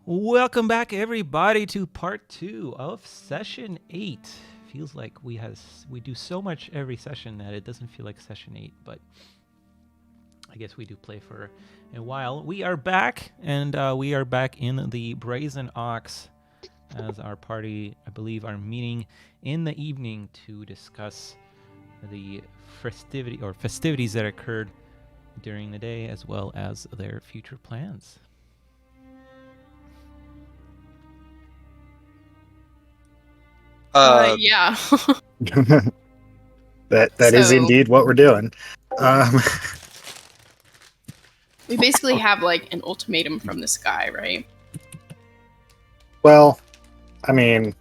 Welcome back, everybody, to part 2 of session 8. Feels like we do so much every session that it doesn't feel like session 8, but I guess we do play for a while. We are back, and we are back in the Brazen Ox as our party, I believe, are meeting in the evening to discuss the festivities that occurred during the day, as well as their future plans. Yeah. that is indeed what we're doing. We basically have like an ultimatum from this guy, right? Well, I mean,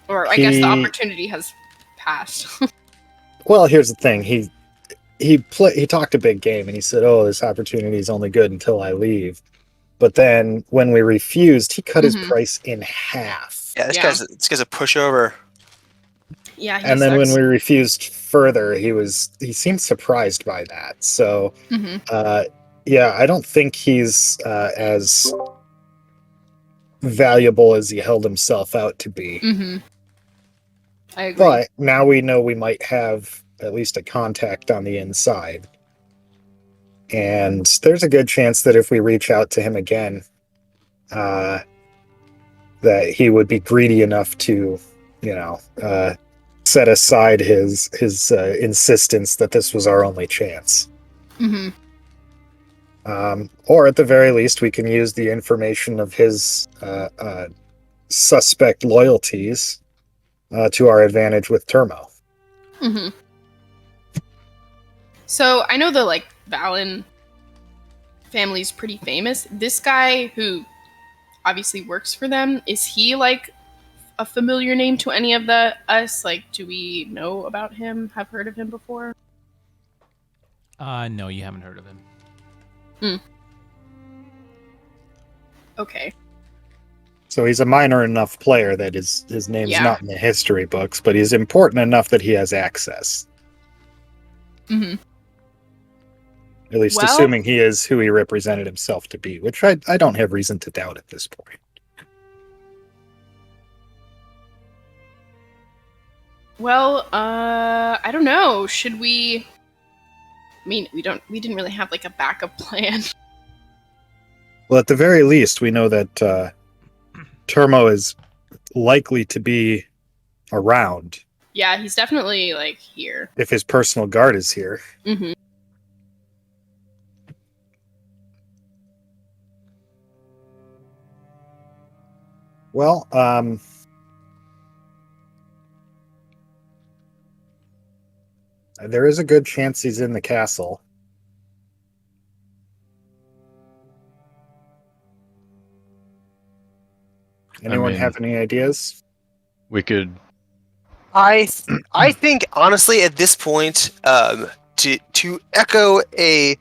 or I guess the opportunity has passed. Well, here's the thing. He talked a big game and he said, "Oh, this opportunity is only good until I leave." But then when we refused, he cut his price in half. Yeah, this guy's a pushover. Yeah, and then when we refused further, he seemed surprised by that. So, yeah, I don't think he's as valuable as he held himself out to be. I agree. But now we know we might have at least a contact on the inside. And there's a good chance that if we reach out to him again, that he would be greedy enough to, set aside his insistence that this was our only chance. Or at the very least, we can use the information of his suspect loyalties to our advantage with Termo. So I know the Valen family's pretty famous. This guy who obviously works for them, is he a familiar name to any of us? Do we know about him? Have heard of him before? No, you haven't heard of him. Okay. So he's a minor enough player that his name's not in the history books, but he's important enough that he has access. At least assuming he is who he represented himself to be, which I don't have reason to doubt at this point. Well, I don't know. Should we... I mean, we didn't really have a backup plan. Well, at the very least, we know that Termo is likely to be around. Yeah, he's definitely here. If his personal guard is here. Well, there is a good chance he's in the castle. Anyone have any ideas? We could. I think honestly at this point, to echo a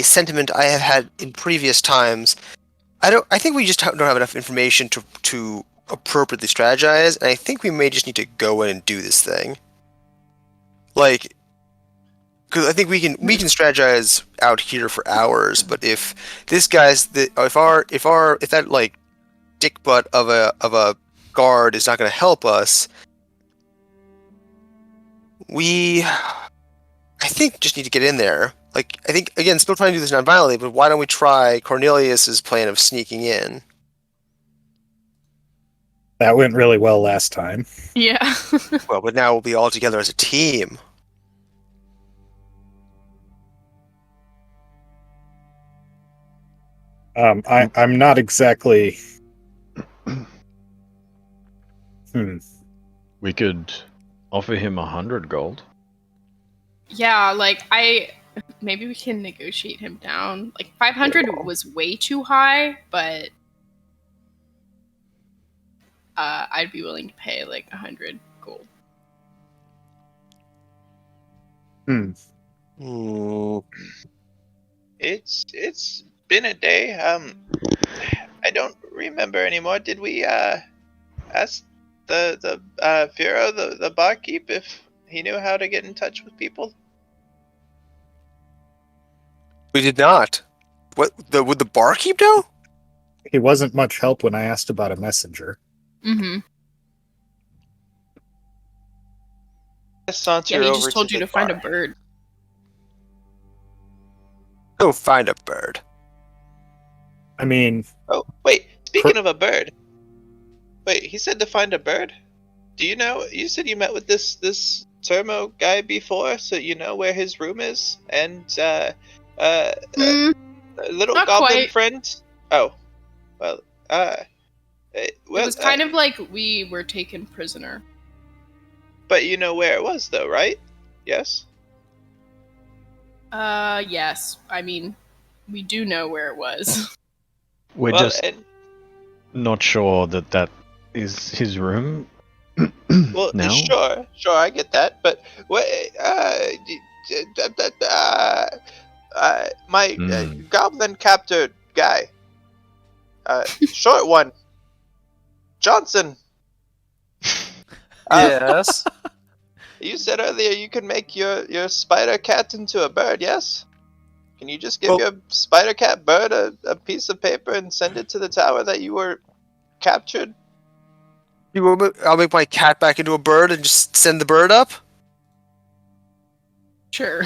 sentiment I have had in previous times, I think we just don't have enough information to appropriately strategize, and I think we may just need to go in and do this thing. Because I think we can strategize out here for hours, but if this guy's if that dick butt of a guard is not going to help us, I think just need to get in there. I think again, still trying to do this non-violently, but why don't we try Cornelius's plan of sneaking in? That went really well last time. Yeah. Well, but now we'll be all together as a team. I'm not exactly. We could offer him 100 gold. Yeah, maybe we can negotiate him down. 500 was way too high, but I'd be willing to pay 100 gold. It's been a day. I don't remember anymore. Did we ask the Firo, the barkeep, if he knew how to get in touch with people? We did not. Would the barkeep know? he wasn't much help when I asked about a messenger. Mm-hmm. I saunter Yeah, he over just told you the to find a bar. bird. Go find a bird. I mean, Oh, wait. Speaking of a bird. Wait, he said to find a bird? Do you know? You said you met with this Termo guy before, so you know where his room is? And, Hmm, little not goblin quite. friend? Oh. Well, It was kind of like we were taken prisoner. But you know where it was, though, right? Yes? Yes. I mean, we do know where it was. We're well, just and, not sure that that is his room. well, now. sure, I get that, but what, my goblin captor guy, short one, Johnson. Yes. You said earlier you can make your spider cat into a bird, yes? Can you just give Well- your spider cat bird a piece of paper and send it to the tower that you were captured? I'll make my cat back into a bird and just send the bird up? Sure.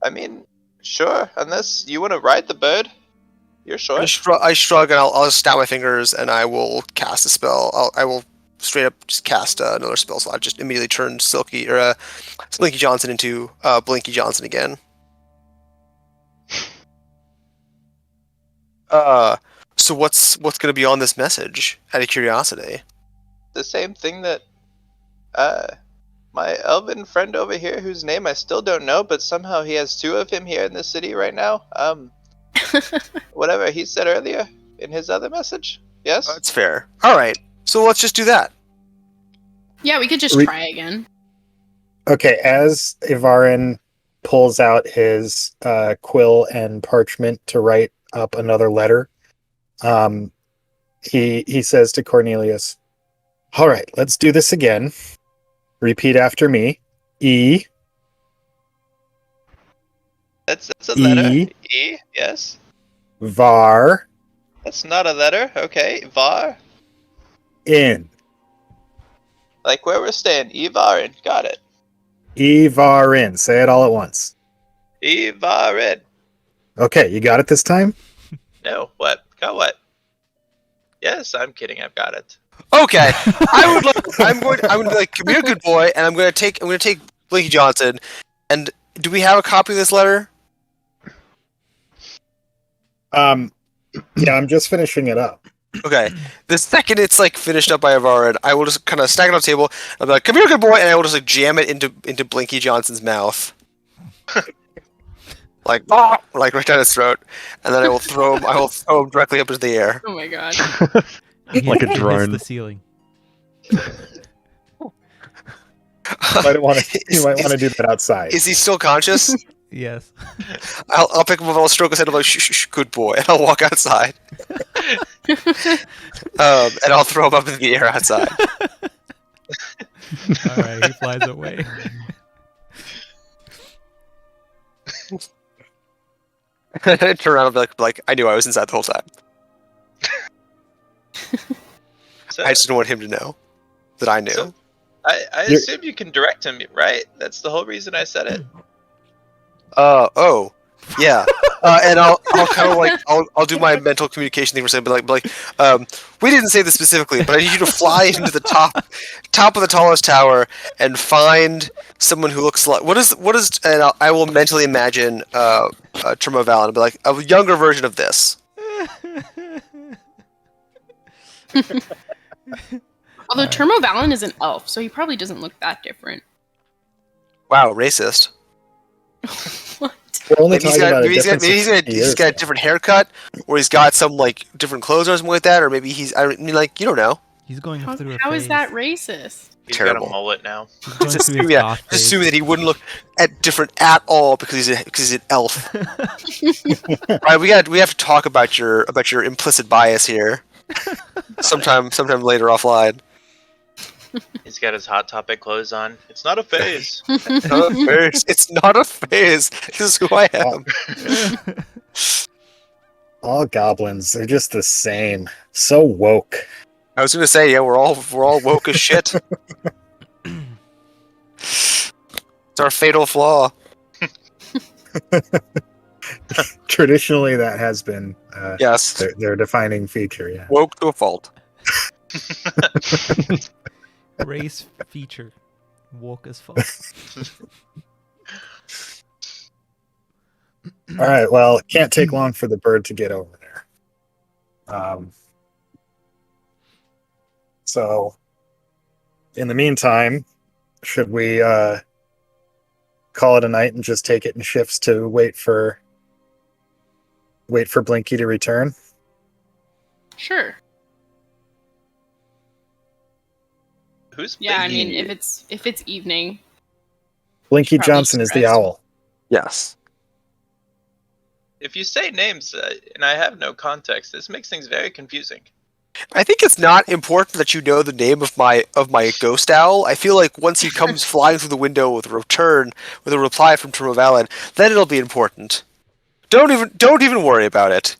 I mean, sure, unless you want to ride the bird. You're sure. I shrug and I'll just snap my fingers and I will cast a spell. I will straight up just cast another spell slot. Just immediately turn Silky or Slinky Johnson into Blinky Johnson again. So what's gonna be on this message? Out of curiosity. The same thing that my elven friend over here, whose name I still don't know, but somehow he has two of him here in the city right now. Whatever he said earlier in his other message. Yes. That's fair. All right. So let's just do that. Yeah, we could just We- try again. okay, as Ivarin pulls out his quill and parchment to write up another letter, he says to Cornelius, "All right, let's do this again. Repeat after me. E, That's a letter. E. E. Yes. var, That's not a letter. Okay. Var. in. Like where we're staying. Evarin. Got it. Ivarin. Say it all at once. Evarin. Okay, you got it this time? No. What? Got what? Yes, I'm kidding. I've got it. Okay. I'm going to be like, be a good boy, and I'm going to take Blinky Johnson. And do we have a copy of this letter? Yeah, I'm just finishing it up. Okay. The second it's like finished up by Avarid, I will just kind of stack it on the table. I'll be like, "Come here, good boy," and I will just like jam it into Blinky Johnson's mouth, like like right down his throat, and then I will throw him directly up into the air. Oh my god. Like a Hits drone. the ceiling. You might want to do that outside. Is he still conscious? Yes. I'll pick him up, I'll stroke his head, I'm like, shh, good boy, and I'll walk outside. And I'll throw him up in the air outside. All right, he flies away. And I turn around and be like, I knew I was inside the whole time. So, I just didn't want him to know that I knew. So- I You're- assume you can direct him, right? That's the whole reason I said it. Oh, yeah. And I'll kind of like I'll do my mental communication thing for saying, but like, we didn't say this specifically, but I need you to fly into the top of the tallest tower and find someone who looks like what is, and I will mentally imagine Trimo Valen and be like a younger version of this. Although Termo Valen is an elf, so he probably doesn't look that different. Wow, racist. What? We're only Maybe talking about a he's difference of 50 years. got a different haircut, or he's got some like different clothes or something like that, or maybe I mean, like, you don't know. He's going up through a How is phase. that racist? He's Terrible. got a mullet now. He's going Just through his assume, goth just phase. assuming that he wouldn't look different at all because he's an elf. Right, we have to talk about your implicit bias here. sometime later offline. He's got his Hot Topic clothes on. It's not a phase. It's not a phase. This is who I am. All goblins, they're just the same. So woke. I was gonna say, yeah, we're all woke as shit. It's our fatal flaw. Traditionally, that has been Yes, their defining feature. Yeah. woke to a fault. Race feature. Woke as fuck. All right. Well, it can't take long for the bird to get over there. So, in the meantime, should we call it a night and just take it in shifts to wait for Blinky to return? Sure. Who's Yeah, I mean, Blinky? if it's evening, Blinky Probably Johnson is the surprised. owl. Yes. If you say names and I have no context, this makes things very confusing. I think it's not important that you know the name of my ghost owl. I feel like once he comes flying through the window with a reply from Valen, then it'll be important. Don't even worry about it.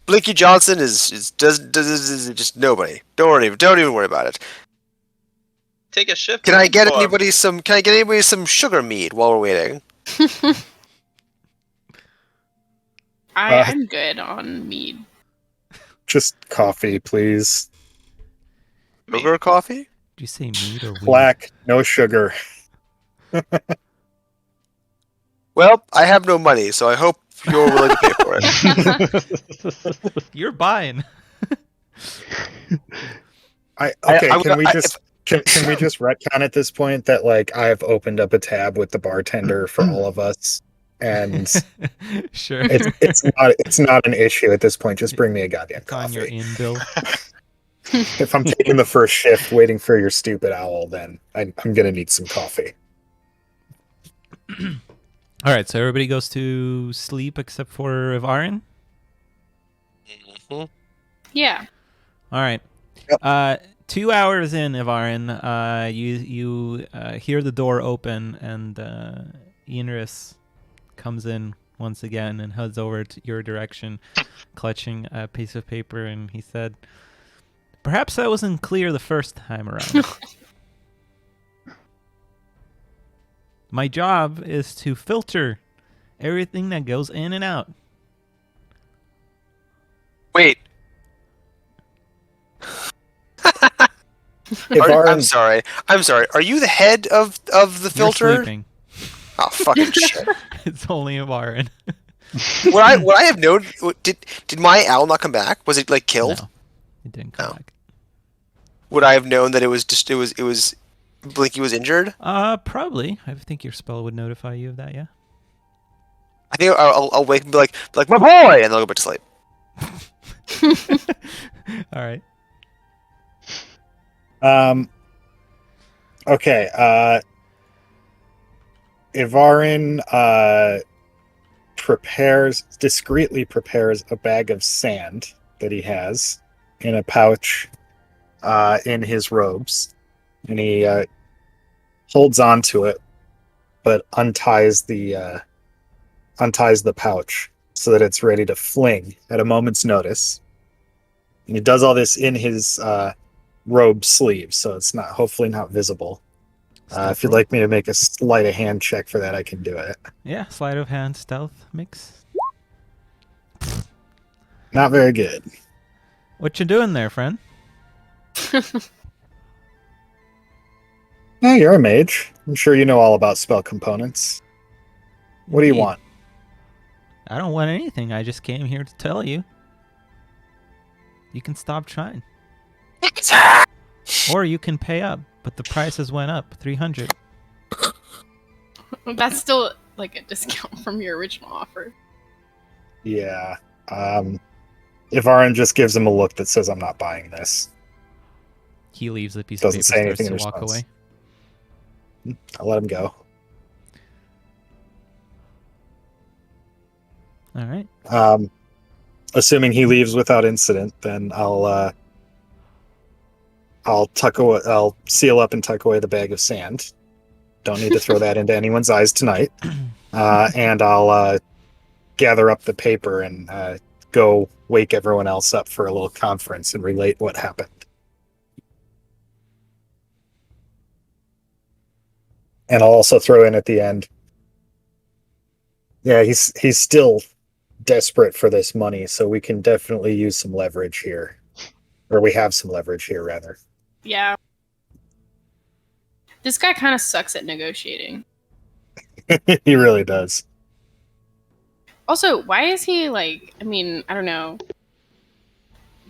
Blinky Johnson is just nobody. Don't even worry about it. Take a shift. Can I get form. anybody some sugar mead while we're waiting? I'm good on mead. Just coffee, please. Sugar coffee? Did you say meat or weed? Black, no sugar. Well, I have no money, so I hope you're willing to pay for it. You're buying. Can we just retcon at this point that like I've opened up a tab with the bartender for all of us, and Sure. it's not an issue at this point. Just bring me a goddamn It's on your coffee. in bill. If I'm taking the first shift waiting for your stupid owl, then I'm gonna need some coffee. All right, so everybody goes to sleep except for Ivarin. Yeah. All right. Yep. 2 hours in, Ivarin, you hear the door open, and Inris comes in once again and heads over to your direction, clutching a piece of paper, and he said, "Perhaps I wasn't clear the first time around. My job is to filter everything that goes in and out." Wait. I'm sorry. Are you the head of the You're filter? sleeping. Oh fucking shit! It's only Ivarin. Would I have known? Did my owl not come back? Was it like killed? No, it didn't come No. back. Would I have known that it was Blinky was injured? Probably. I think your spell would notify you of that. Yeah. I think I'll wake and be like my boy, and then I'll go back to sleep. All right. Okay. Ivarin discreetly prepares a bag of sand that he has in a pouch in his robes, and he holds on to it, but unties the pouch so that it's ready to fling at a moment's notice. And he does all this in his robe sleeve, so it's hopefully not visible. If you'd like me to make a sleight of hand check for that, I can do it. Yeah, sleight of hand stealth mix. Not very good. What you doing there, friend? Oh, you're a mage. I'm sure you know all about spell components. What do you Indeed. want? I don't want anything. I just came here to tell you. You can stop trying. Or you can pay up, but the prices went up. 300. That's still like a discount from your original offer. Yeah. Ivarin just gives him a look that says, "I'm not buying this." He leaves the piece Doesn't of say paper, anything starts in to walk response. away. I'll let him go. All right. Assuming he leaves without incident, then I'll seal up and tuck away the bag of sand. Don't need to throw that into anyone's eyes tonight. And I'll gather up the paper and go wake everyone else up for a little conference and relate what happened. And I'll also throw in at the end. Yeah, he's still desperate for this money, so we can definitely use some leverage here. Or we have some leverage here, rather. Yeah. This guy kind of sucks at negotiating. He really does. Also, why is he like, I mean, I don't know.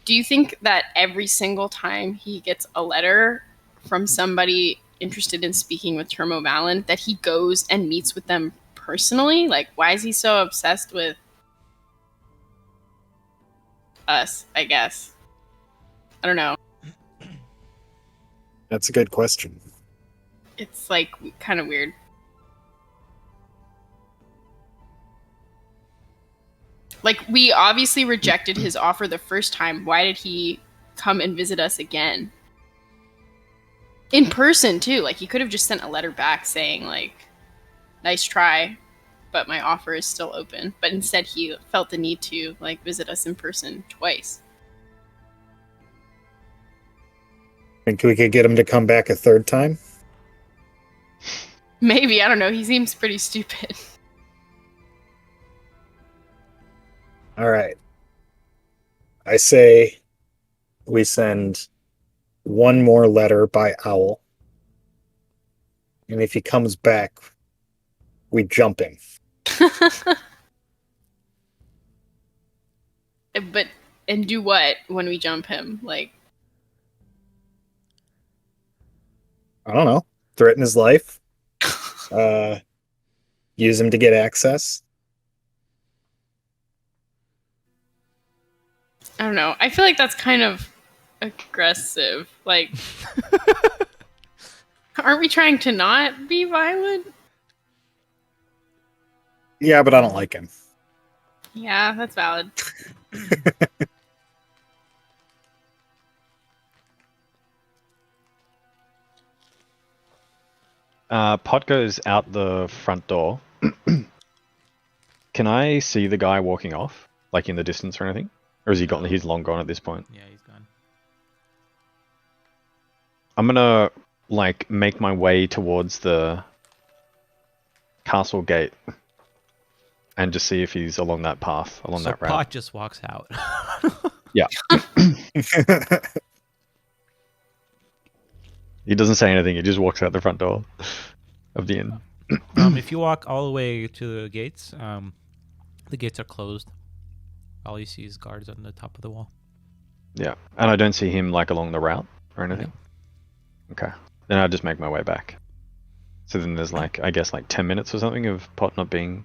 Do you think that every single time he gets a letter from somebody interested in speaking with Termo Valen, that he goes and meets with them personally? Like, why is he so obsessed with us, I guess? I don't know. That's a good question. It's like kind of weird. Like, we obviously rejected his offer the first time. Why did he come and visit us again? In person, too. Like, he could have just sent a letter back saying, like, nice try, but my offer is still open. But instead, he felt the need to, like, visit us in person twice. Think we could get him to come back a third time? Maybe, I don't know. He seems pretty stupid. All right. I say we send one more letter by owl. And if he comes back, we jump him. But, and do what when we jump him? Like, I don't know. Threaten his life. Use him to get access. I don't know. I feel like that's kind of aggressive. Like, aren't we trying to not be violent? Yeah, but I don't like him. Yeah, that's valid. Pot goes out the front door. Can I see the guy walking off, like in the distance or anything? Or is he gone? He's long gone at this point. Yeah, he's gone. I'm gonna like make my way towards the castle gate and just see if he's along that path, along So that route. Pot just walks out. Yeah. He doesn't say anything. He just walks out the front door of the inn. If you walk all the way to the gates are closed. All you see is guards on the top of the wall. Yeah, and I don't see him like along the route or anything. Okay, then I'll just make my way back. So then there's like, I guess like 10 minutes or something of Pot not being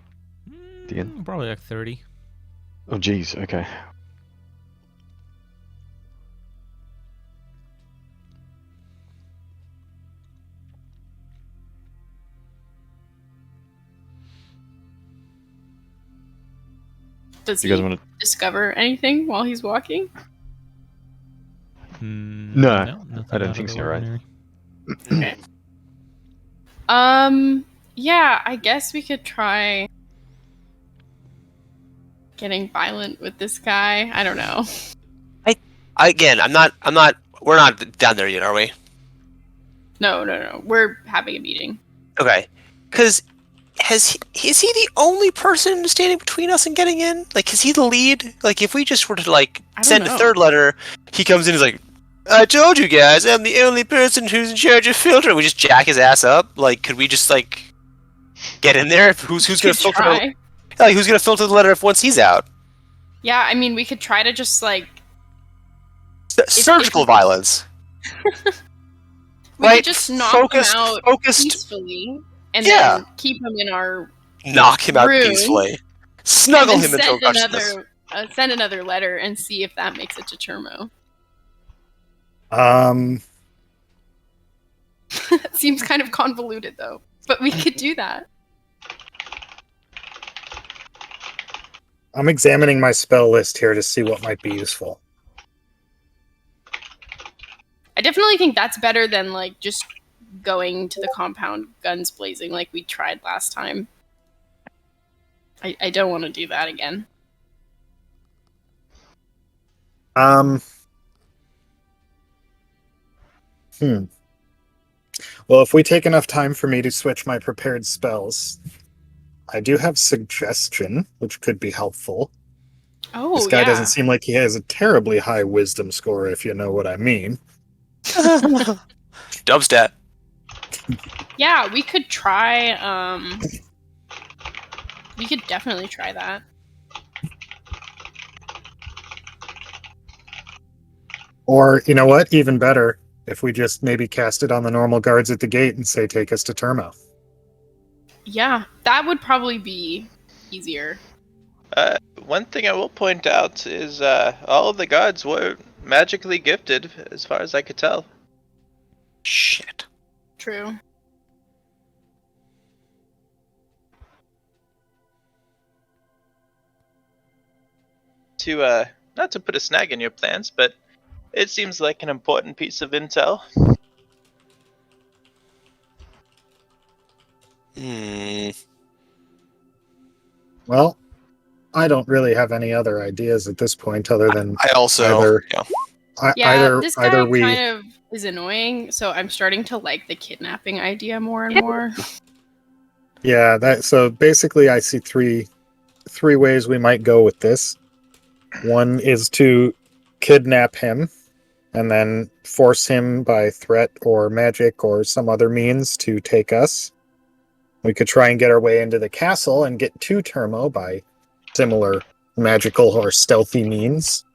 the inn. Probably like 30. Oh geez, okay. Does You guys he want to? discover anything while he's walking? No, nothing I don't out think of so, the right? ordinary. Okay. Yeah, I guess we could try getting violent with this guy. I don't know. We're not down there yet, are we? No. We're having a meeting. Okay. Because is he the only person standing between us and getting in? Like, is he the lead? Like, if we just were to, like, I don't send a know. third letter, he comes in and is like, I told you guys, I'm the only person who's in charge of filtering. We just jack his ass up. Like, could we just, like, get in there? Who's gonna Could filter? try. Like, who's gonna filter the letter if once he's out? Yeah, I mean, we could try to just, like, Surgical violence. we Right, could just knock focused- him out focused- peacefully and Yeah. then keep him in our Knock him out Room. peacefully. Snuggle and him then into unconsciousness. send another letter and see if that makes it to Termo. It seems kind of convoluted though, but we could do that. I'm examining my spell list here to see what might be useful. I definitely think that's better than like just going to the compound guns blazing like we tried last time. I don't want to do that again. Um. Well, if we take enough time for me to switch my prepared spells, I do have suggestion, which could be helpful. Oh, This guy yeah. doesn't seem like he has a terribly high wisdom score, if you know what I mean. Dubstat. Yeah, we could try. We could definitely try that. Or, you know what? Even better, if we just maybe cast it on the normal guards at the gate and say, take us to Termo. Yeah, that would probably be easier. One thing I will point out is all of the gods were magically gifted, as far as I could tell. Shit. True. To not to put a snag in your plans, but it seems like an important piece of intel. Well, I don't really have any other ideas at this point other than I also. either Yeah, this guy either we kind of is annoying, so I'm starting to like the kidnapping idea more and more. Yeah, that so basically I see three ways we might go with this. One is to kidnap him and then force him by threat or magic or some other means to take us. We could try and get our way into the castle and get to Termo by similar magical or stealthy means.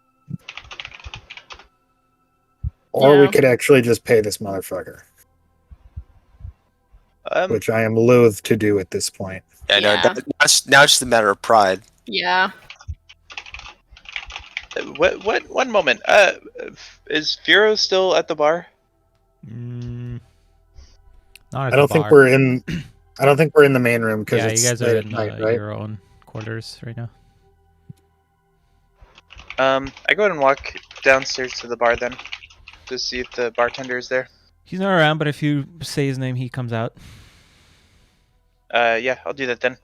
Or we Yeah. could actually just pay this motherfucker, which I am loath to do at this point. Yeah, no, Yeah. now it's just a matter of pride. Yeah. What? One moment. Is Furo still at the bar? Not at I don't the think bar. we're in. I don't think we're in the main room because Yeah, it's you guys late are at in night, right? your own quarters right now. I go ahead and walk downstairs to the bar then, to see if the bartender is there. He's not around, but if you say his name, he comes out. Yeah, I'll do that then.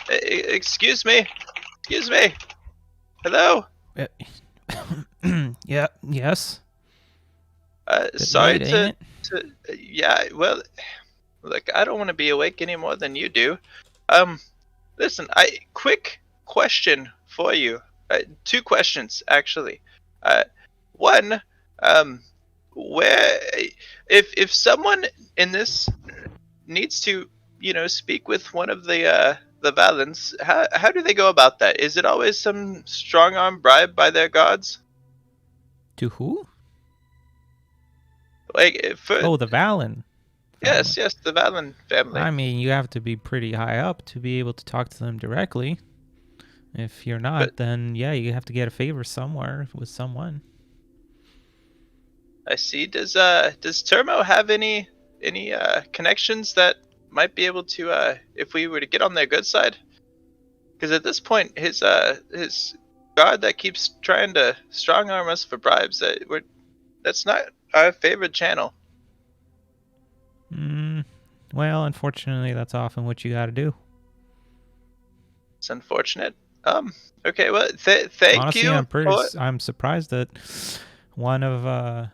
Excuse me. Excuse me. Hello. Yeah. Yes. Bit Sorry late, ain't to. Yeah. Well, look, I don't want to be awake any more than you do. Listen. Quick question for you. Two questions actually. One. Where if someone in this needs to, speak with one of the Valens, how do they go about that? Is it always some strong arm bribe by their gods? To who? Like Oh, the Valen. yes, the Valen family. I mean, you have to be pretty high up to be able to talk to them directly. If you're not, then yeah, you have to get a favor somewhere with someone. I see. Does Termo have any connections that might be able to, if we were to get on their good side? Because at this point, his guard that keeps trying to strong arm us for bribes, that's not our favorite channel. Well, unfortunately, that's often what you got to do. It's unfortunate. Okay. Well, thank Honestly, you. I'm surprised that one of a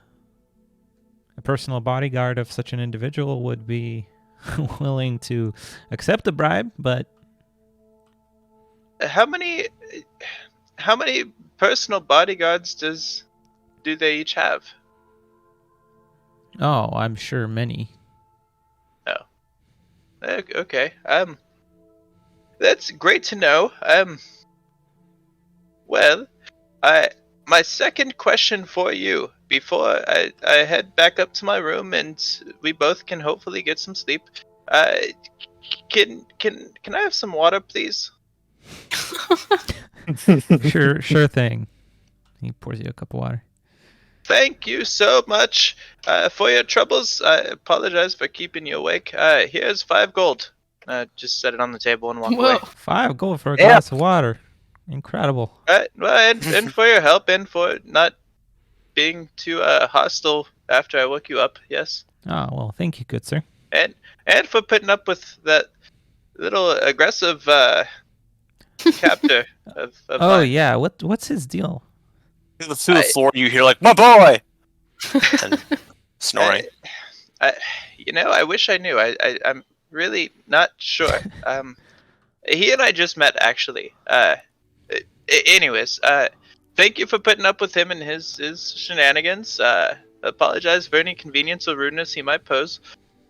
personal bodyguard of such an individual would be willing to accept a bribe, but How many personal bodyguards do they each have? oh, I'm sure many. Okay. That's great to know. Well, my second question for you before I head back up to my room and we both can hopefully get some sleep. Can I have some water, please? Sure thing. He pours you a cup of water. Thank you so much for your troubles. I apologize for keeping you awake. Here's 5 gold. Just set it on the table and walk away. 5 gold for a glass of water. Incredible. Well, and for your help and for not being too hostile after I woke you up. Yes. Oh, well, thank you, good sir. And for putting up with that little aggressive captor of Oh, mine. yeah. What's his deal? through the floor, you hear like, "My boy!" and snoring. I wish I knew. I'm really not sure. He and I just met actually. Anyways, thank you for putting up with him and his shenanigans. Apologize for any inconvenience or rudeness he might pose.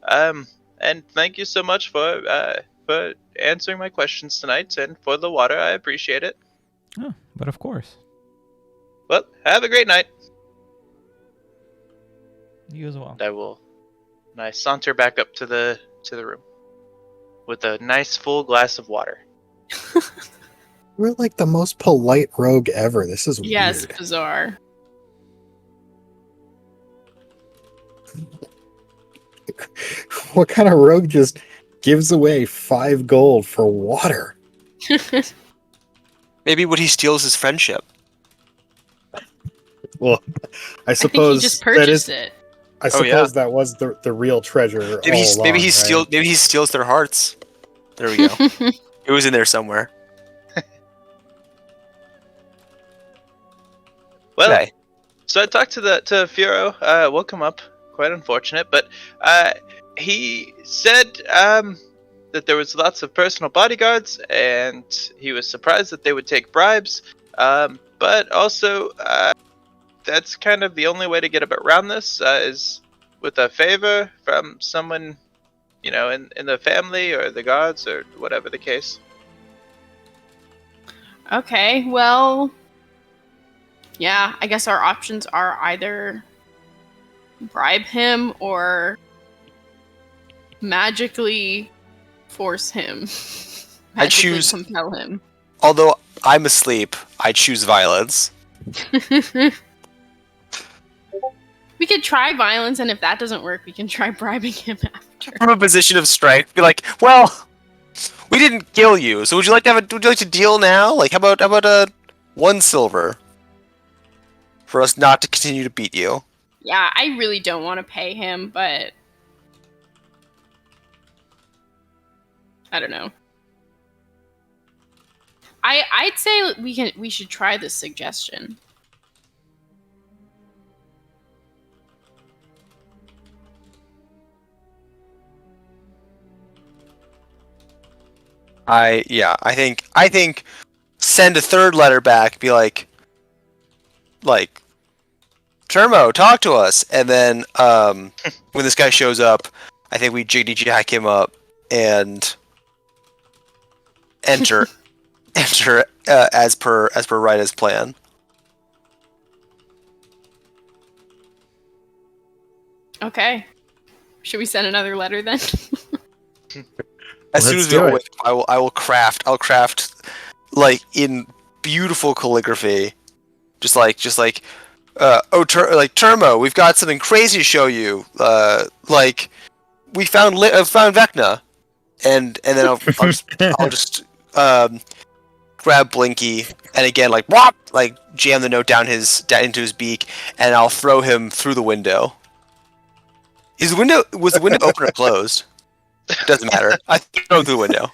And thank you so much for answering my questions tonight and for the water. I appreciate it. Oh, but of course. Well, have a great night. You as well. And I saunter back up to the room with a nice full glass of water. We're like the most polite rogue ever. This is Yeah, it's weird. bizarre. What kind of rogue just gives away 5 gold for water? Maybe what he steals is friendship. Well, I I think he suppose just that purchased is. it. I suppose that was the real treasure. Maybe all along, right? Maybe he steals their hearts. There we go. It was in there somewhere. Well, Okay. so I talked to Furo. Woke him up. Quite unfortunate, but he said that there was lots of personal bodyguards, and he was surprised that they would take bribes. But also, that's kind of the only way to get around this is with a favor from someone, in the family or the gods or whatever the case. Okay, well, yeah, I guess our options are either bribe him or magically force him. I Magically choose- compel him. Although I'm asleep, I choose violence. We could try violence, and if that doesn't work, we can try bribing him after. From a position of strength, be like, well, we didn't kill you, so would you like to deal now? Like, how about 1 silver for us not to continue to beat you? Yeah, I really don't want to pay him, but I don't know. I'd say we should try this suggestion. I think send a 3rd letter back, be like Termo, talk to us, and then when this guy shows up, I think we jiggity jack him up and enter as per Ryda's plan. Okay. Should we send another letter then? As soon Let's as we do it. awake, I'll craft like in beautiful calligraphy, just like Termo, we've got something crazy to show you. Like we found Vecna, and then I'll just grab Blinky and again like whop, like jam the note down into his beak, and I'll throw him through the window. Was the window open or closed? Doesn't matter. I throw him through the window.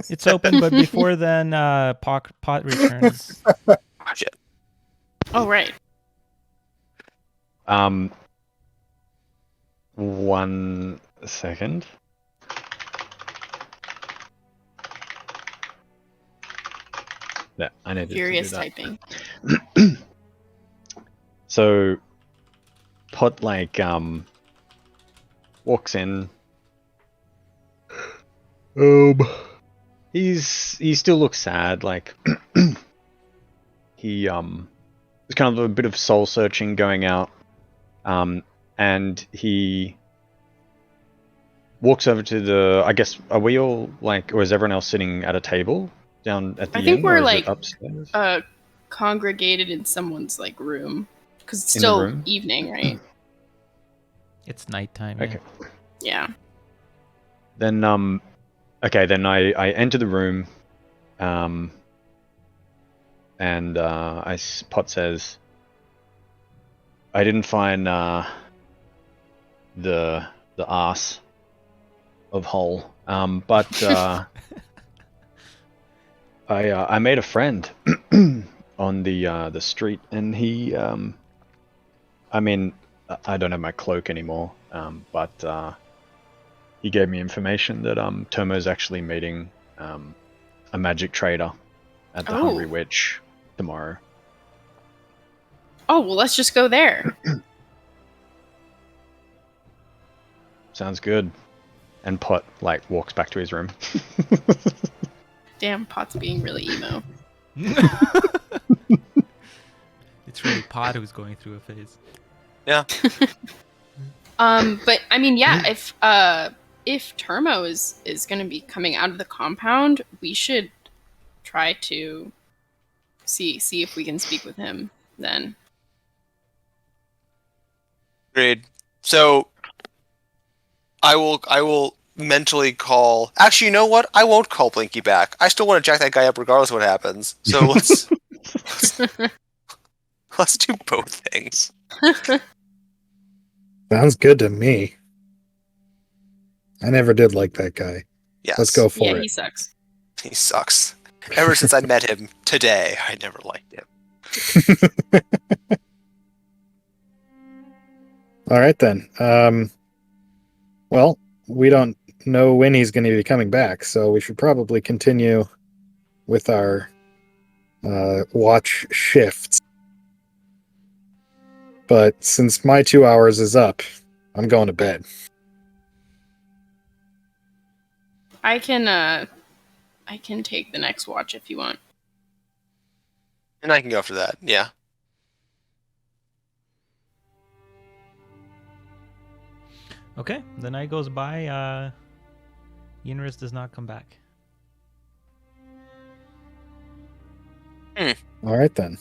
It's open, but before then, Pot returns. Oh, shit. Oh, right. 1 second. Yeah, I needed Furious to do that. typing. So, Pot walks in. He still looks sad. Like he there's kind of a bit of soul searching going out, and he walks over to the. I guess are we all like, or is everyone else sitting at a table down at the I think inn, we're, or is it like, upstairs? Congregated in someone's like room because it's In the still room? evening, right? It's nighttime. Yeah. Okay. Yeah. Then okay, then I enter the room, and Pot says, I didn't find the ass of Hull, but I made a friend on the street, and he I mean, I don't have my cloak anymore, but he gave me information that Tomo's actually meeting a magic trader at the Hungry Oh. Witch tomorrow. Oh, well, let's just go there. Sounds good. And Pot like walks back to his room. Damn, Pot's being really emo. It's really Pod who's going through a phase. Yeah. But I mean, yeah, if Termo is going to be coming out of the compound, we should try to see if we can speak with him then. Agreed. So I will mentally call. Actually, you know what? I won't call Blinky back. I still want to jack that guy up regardless of what happens. So let's do both things. Sounds good to me. I never did like that guy. Yes. Let's go for Yeah, it. he sucks. He sucks. Ever since I met him today, I never liked him. All right then. Well, we don't know when he's going to be coming back, so we should probably continue with our watch shifts. But since my 2 hours is up, I'm going to bed. I can take the next watch if you want. And I can go after that. Yeah. Okay, the night goes by. Yinris does not come back. All right then.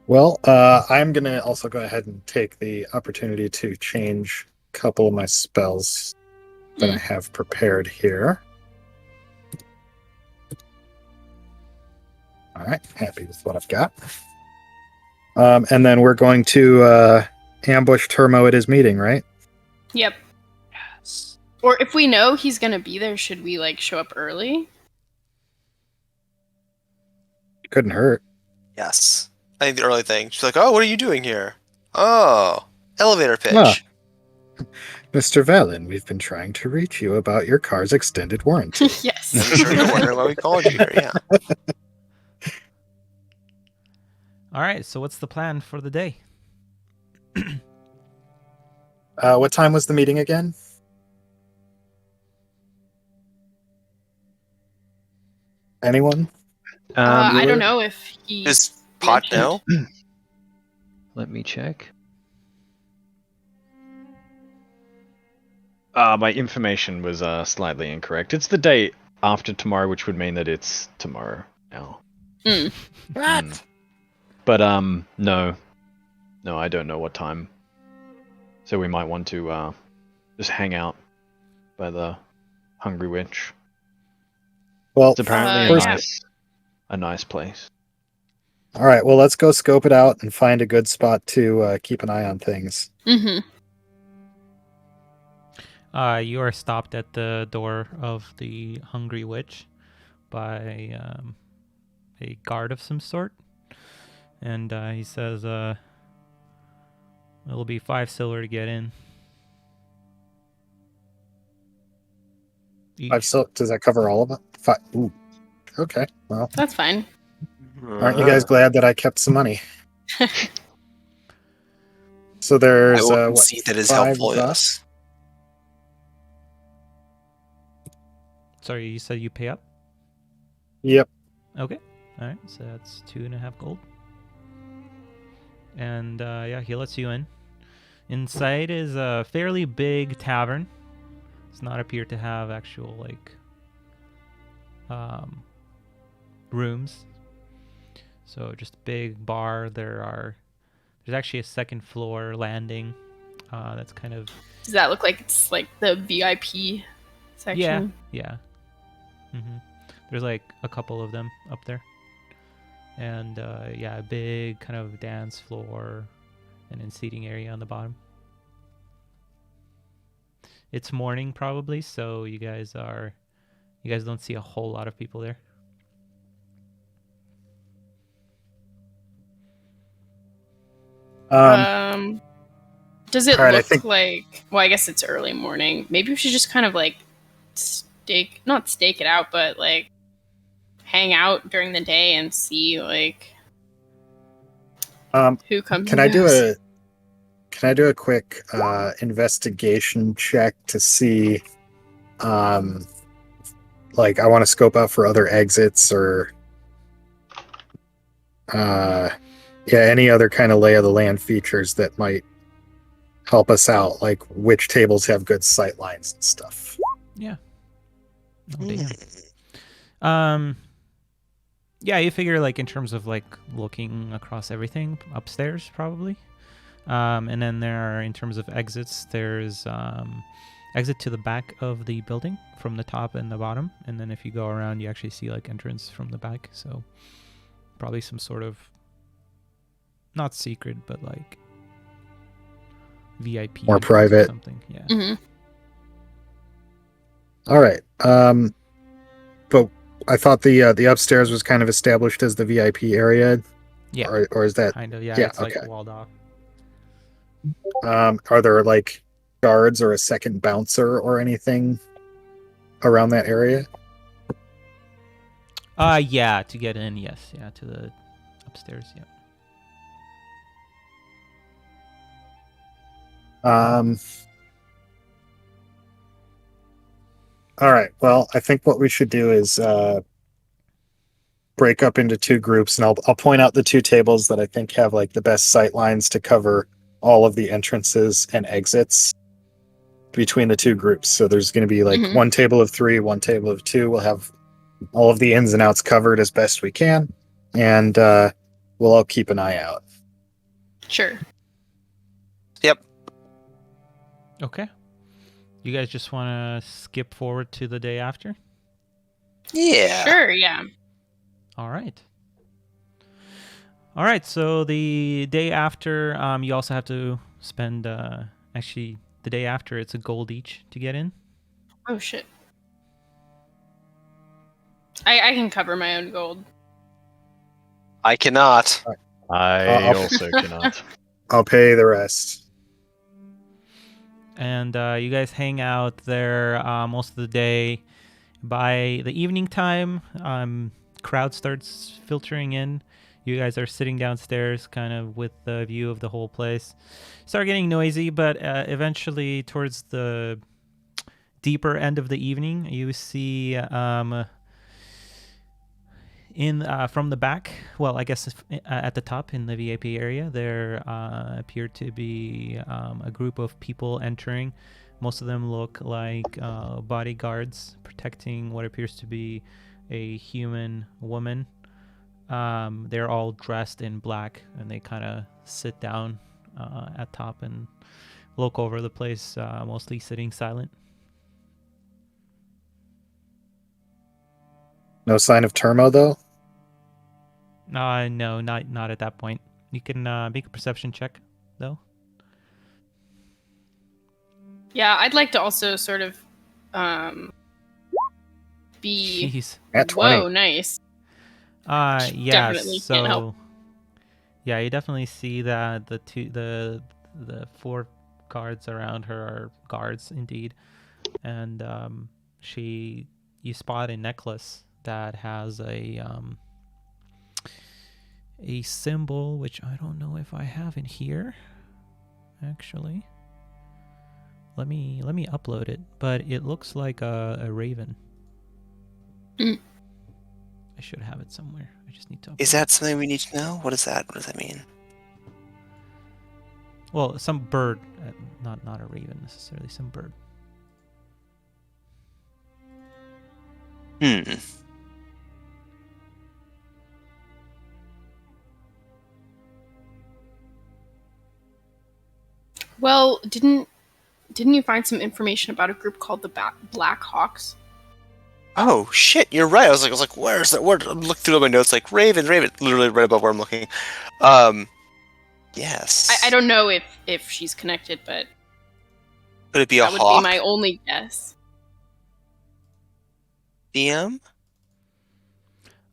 Well, I'm going to also go ahead and take the opportunity to change a couple of my spells that I have prepared here. All right, happy with what I've got. And then we're going to ambush Termo at his meeting, right? Yep. Yes. Or if we know he's gonna be there, should we like show up early? Couldn't hurt. Yes. I think the early thing. She's like, "Oh, what are you doing here?" Oh, elevator pitch. Ah. Mr. Valen, we've been trying to reach you about your car's extended warranty. Yes. I'm sure you're wondering why we called you here. Yeah. All right, so what's the plan for the day? What time was the meeting again? Anyone? I don't know if he. Does Pot know? Let me check. My information was slightly incorrect. It's the day after tomorrow, which would mean that it's tomorrow now. What? But no, I don't know what time. So we might want to just hang out by the Hungry Witch. Well, It's apparently yeah. a nice place. all right. Well, let's go scope it out and find a good spot to keep an eye on things. Mm-hmm. You are stopped at the door of the Hungry Witch by a guard of some sort. And he says, it'll be 5 silver to get in. Each. Does that cover all of it? Ooh. Okay. Well, That's fine. aren't you guys glad that I kept some money? So I there's will what, concede that is 5 helpful. of us? Yes. Sorry, you said you pay up? Yep. Okay. All right, so that's 2.5 gold. And yeah, he lets you in. Inside is a fairly big tavern. Does not appear to have actual like rooms. So just a big bar. There's actually a second floor landing. That's kind of Does that look like it's like the VIP section? yeah. There's like a couple of them up there. And yeah, a big kind of dance floor and then seating area on the bottom. It's morning probably, so you guys don't see a whole lot of people there. Does it all right, I look think- like? Well, I guess it's early morning. Maybe we should just kind of like not stake it out, but like hang out during the day and see like who comes. Can and I do goes. a quick investigation check to see like I want to scope out for other exits or any other kind of lay of the land features that might help us out, like which tables have good sight lines and stuff. Yeah. Oh, damn. Yeah, you figure like in terms of like looking across everything upstairs probably. And then there are, in terms of exits, there's exit to the back of the building from the top and the bottom, and then if you go around you actually see like entrance from the back, so probably some sort of not secret but like VIP More entrance or private. something. Yeah. Mhm. All right. But I thought the upstairs was kind of established as the VIP area. Yeah. Or is that? Kind of, yeah. Yeah, It's like okay. walled off. Are there like guards or a second bouncer or anything around that area? Yeah, to get in, yes. Yeah, to the upstairs, yeah. All right. Well, I think what we should do is break up into two groups, and I'll point out the two tables that I think have like the best sight lines to cover all of the entrances and exits between the two groups. So there's going to be like Mhm. one table of 3, one table of 2. We'll have all of the ins and outs covered as best we can, and we'll all keep an eye out. Sure. Okay. You guys just want to skip forward to the day after? Yeah. Sure. Yeah. All right. All right. So the day after, you also have to spend. Actually, the day after, it's a gold each to get in. Oh shit. I can cover my own gold. I cannot. I also cannot. I'll pay the rest. And you guys hang out there most of the day. By the evening time, crowd starts filtering in. You guys are sitting downstairs, kind of with the view of the whole place. Start getting noisy, but eventually, towards the deeper end of the evening, you see from the back, well, I guess at the top in the VIP area, there appear to be a group of people entering. Most of them look like bodyguards protecting what appears to be a human woman. They're all dressed in black, and they kind of sit down at top and look over the place, mostly sitting silent. No sign of Termo though. No, not at that point. You can make a perception check, though. Yeah, I'd like to also sort of be. Jeez. At 20. Whoa, nice. Yeah. Definitely So, can't help. yeah, you definitely see that the 4 guards around her are guards indeed, and you spot a necklace that has a symbol, which I don't know if I have in here. Actually, let me upload it, but it looks like a raven. Mm. I should have it somewhere. I just need to upload Is that something we need to know? What is that? What does that mean? well, some bird, not a raven necessarily, some bird. Hmm. Well, didn't you find some information about a group called the Black Hawks? Oh shit! You're right. I was like, where's that word? I'm looking through all my notes, like Raven, literally right above where I'm looking. Yes. I don't know if she's connected, but Could it be a that would hawk? be my only guess. DM?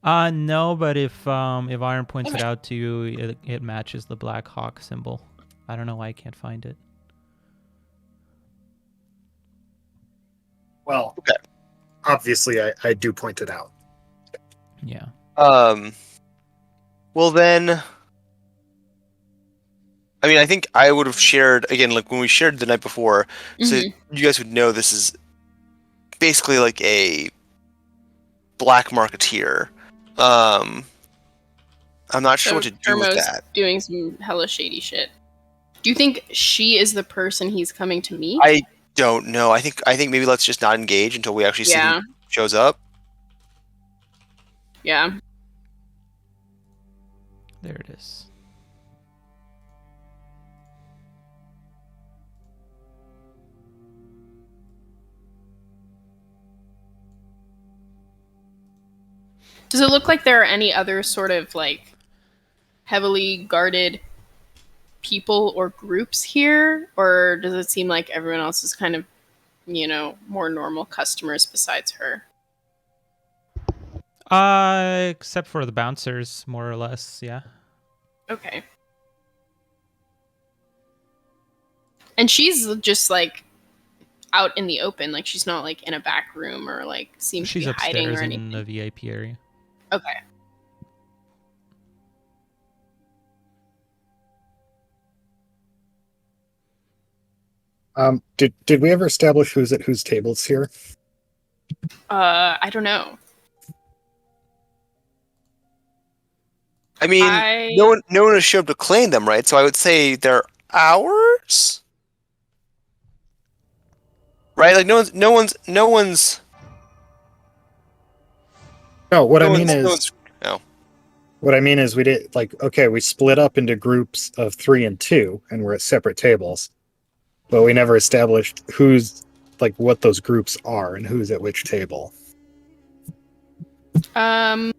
No, but if Iron points it out to you, it matches the Black Hawk symbol I don't know why I can't find it. Well, Okay. obviously, I do point it out. Yeah. Well then, I mean, I think I would have shared again, like when we shared the night before, so Mhm. you guys would know this is basically like a black marketeer. I'm not sure So what to do with Termo's that. doing some hella shady shit. Do you think she is the person he's coming to meet? I don't know. I think maybe let's just not engage until we actually see Yeah. who shows up. Yeah. There it is. Does it look like there are any other sort of like heavily guarded people or groups here? Or does it seem like everyone else is kind of, more normal customers besides her? Except for the bouncers, more or less, yeah. Okay. And she's just like out in the open, like she's not like in a back room or like seems She's to be hiding upstairs or in anything. the VIP area. Okay. Did we ever establish who's at whose tables here? I don't know. I mean, no one has showed up to claim them, right? So I would say they're ours, right? Like no one's. No, what I mean is, no. what I mean is, we did like okay, we split up into groups of 3 and 2, and we're at separate tables, but we never established who's like what those groups are and who's at which table. I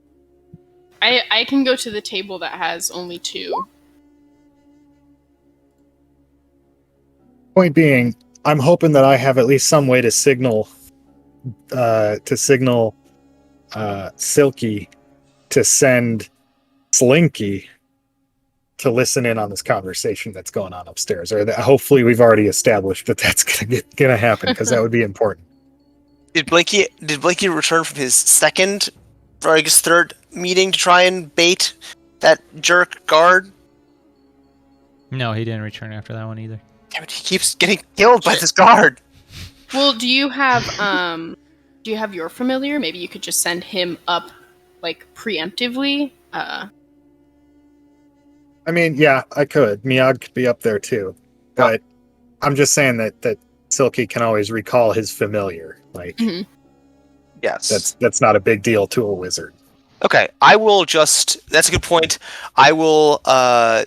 can go to the table that has only 2. Point being, I'm hoping that I have at least some way to signal Silky to send Slinky to listen in on this conversation that's going on upstairs, or that hopefully we've already established that that's gonna happen, because that would be important. Did Blakey return from his second, or I guess third meeting to try and bait that jerk guard? No, he didn't return after that one either. Damn it, he keeps getting killed by this guard. Well, do you have your familiar? Maybe you could just send him up like preemptively. I mean, yeah, I could. Miag could be up there too, but I'm just saying that Silky can always recall his familiar. Like, Yes, that's not a big deal to a wizard. Okay, I will just. That's a good point. I will. I'll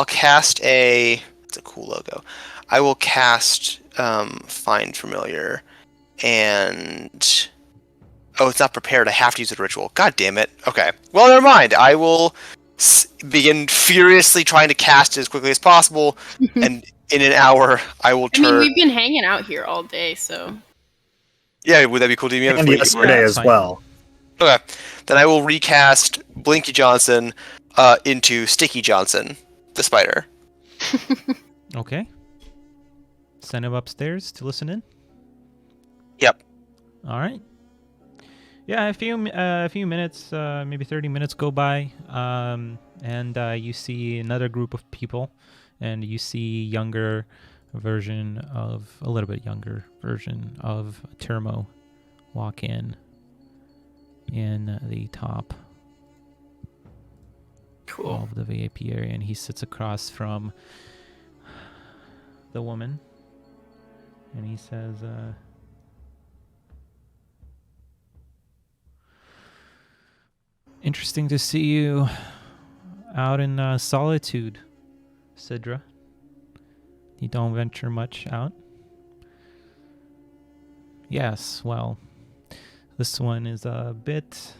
cast a. It's a cool logo. I will cast Find Familiar, and it's not prepared. I have to use a ritual. God damn it. Okay. Well, never mind. I will begin furiously trying to cast it as quickly as possible, and in an hour, I will turn. I mean, we've been hanging out here all day, so. Yeah, would that be cool, Deem? And yesterday as well. Okay. Then I will recast Blinky Johnson into Sticky Johnson, the spider. Okay. Send him upstairs to listen in. Yep. All right. Yeah, a few minutes, maybe 30 minutes go by, and you see another group of people, and you see a little bit younger version of Termo walk in the top of the VIP area, and he sits across from the woman, and he says, interesting to see you out in solitude, Sidra. You don't venture much out? Yes, well, this one is a bit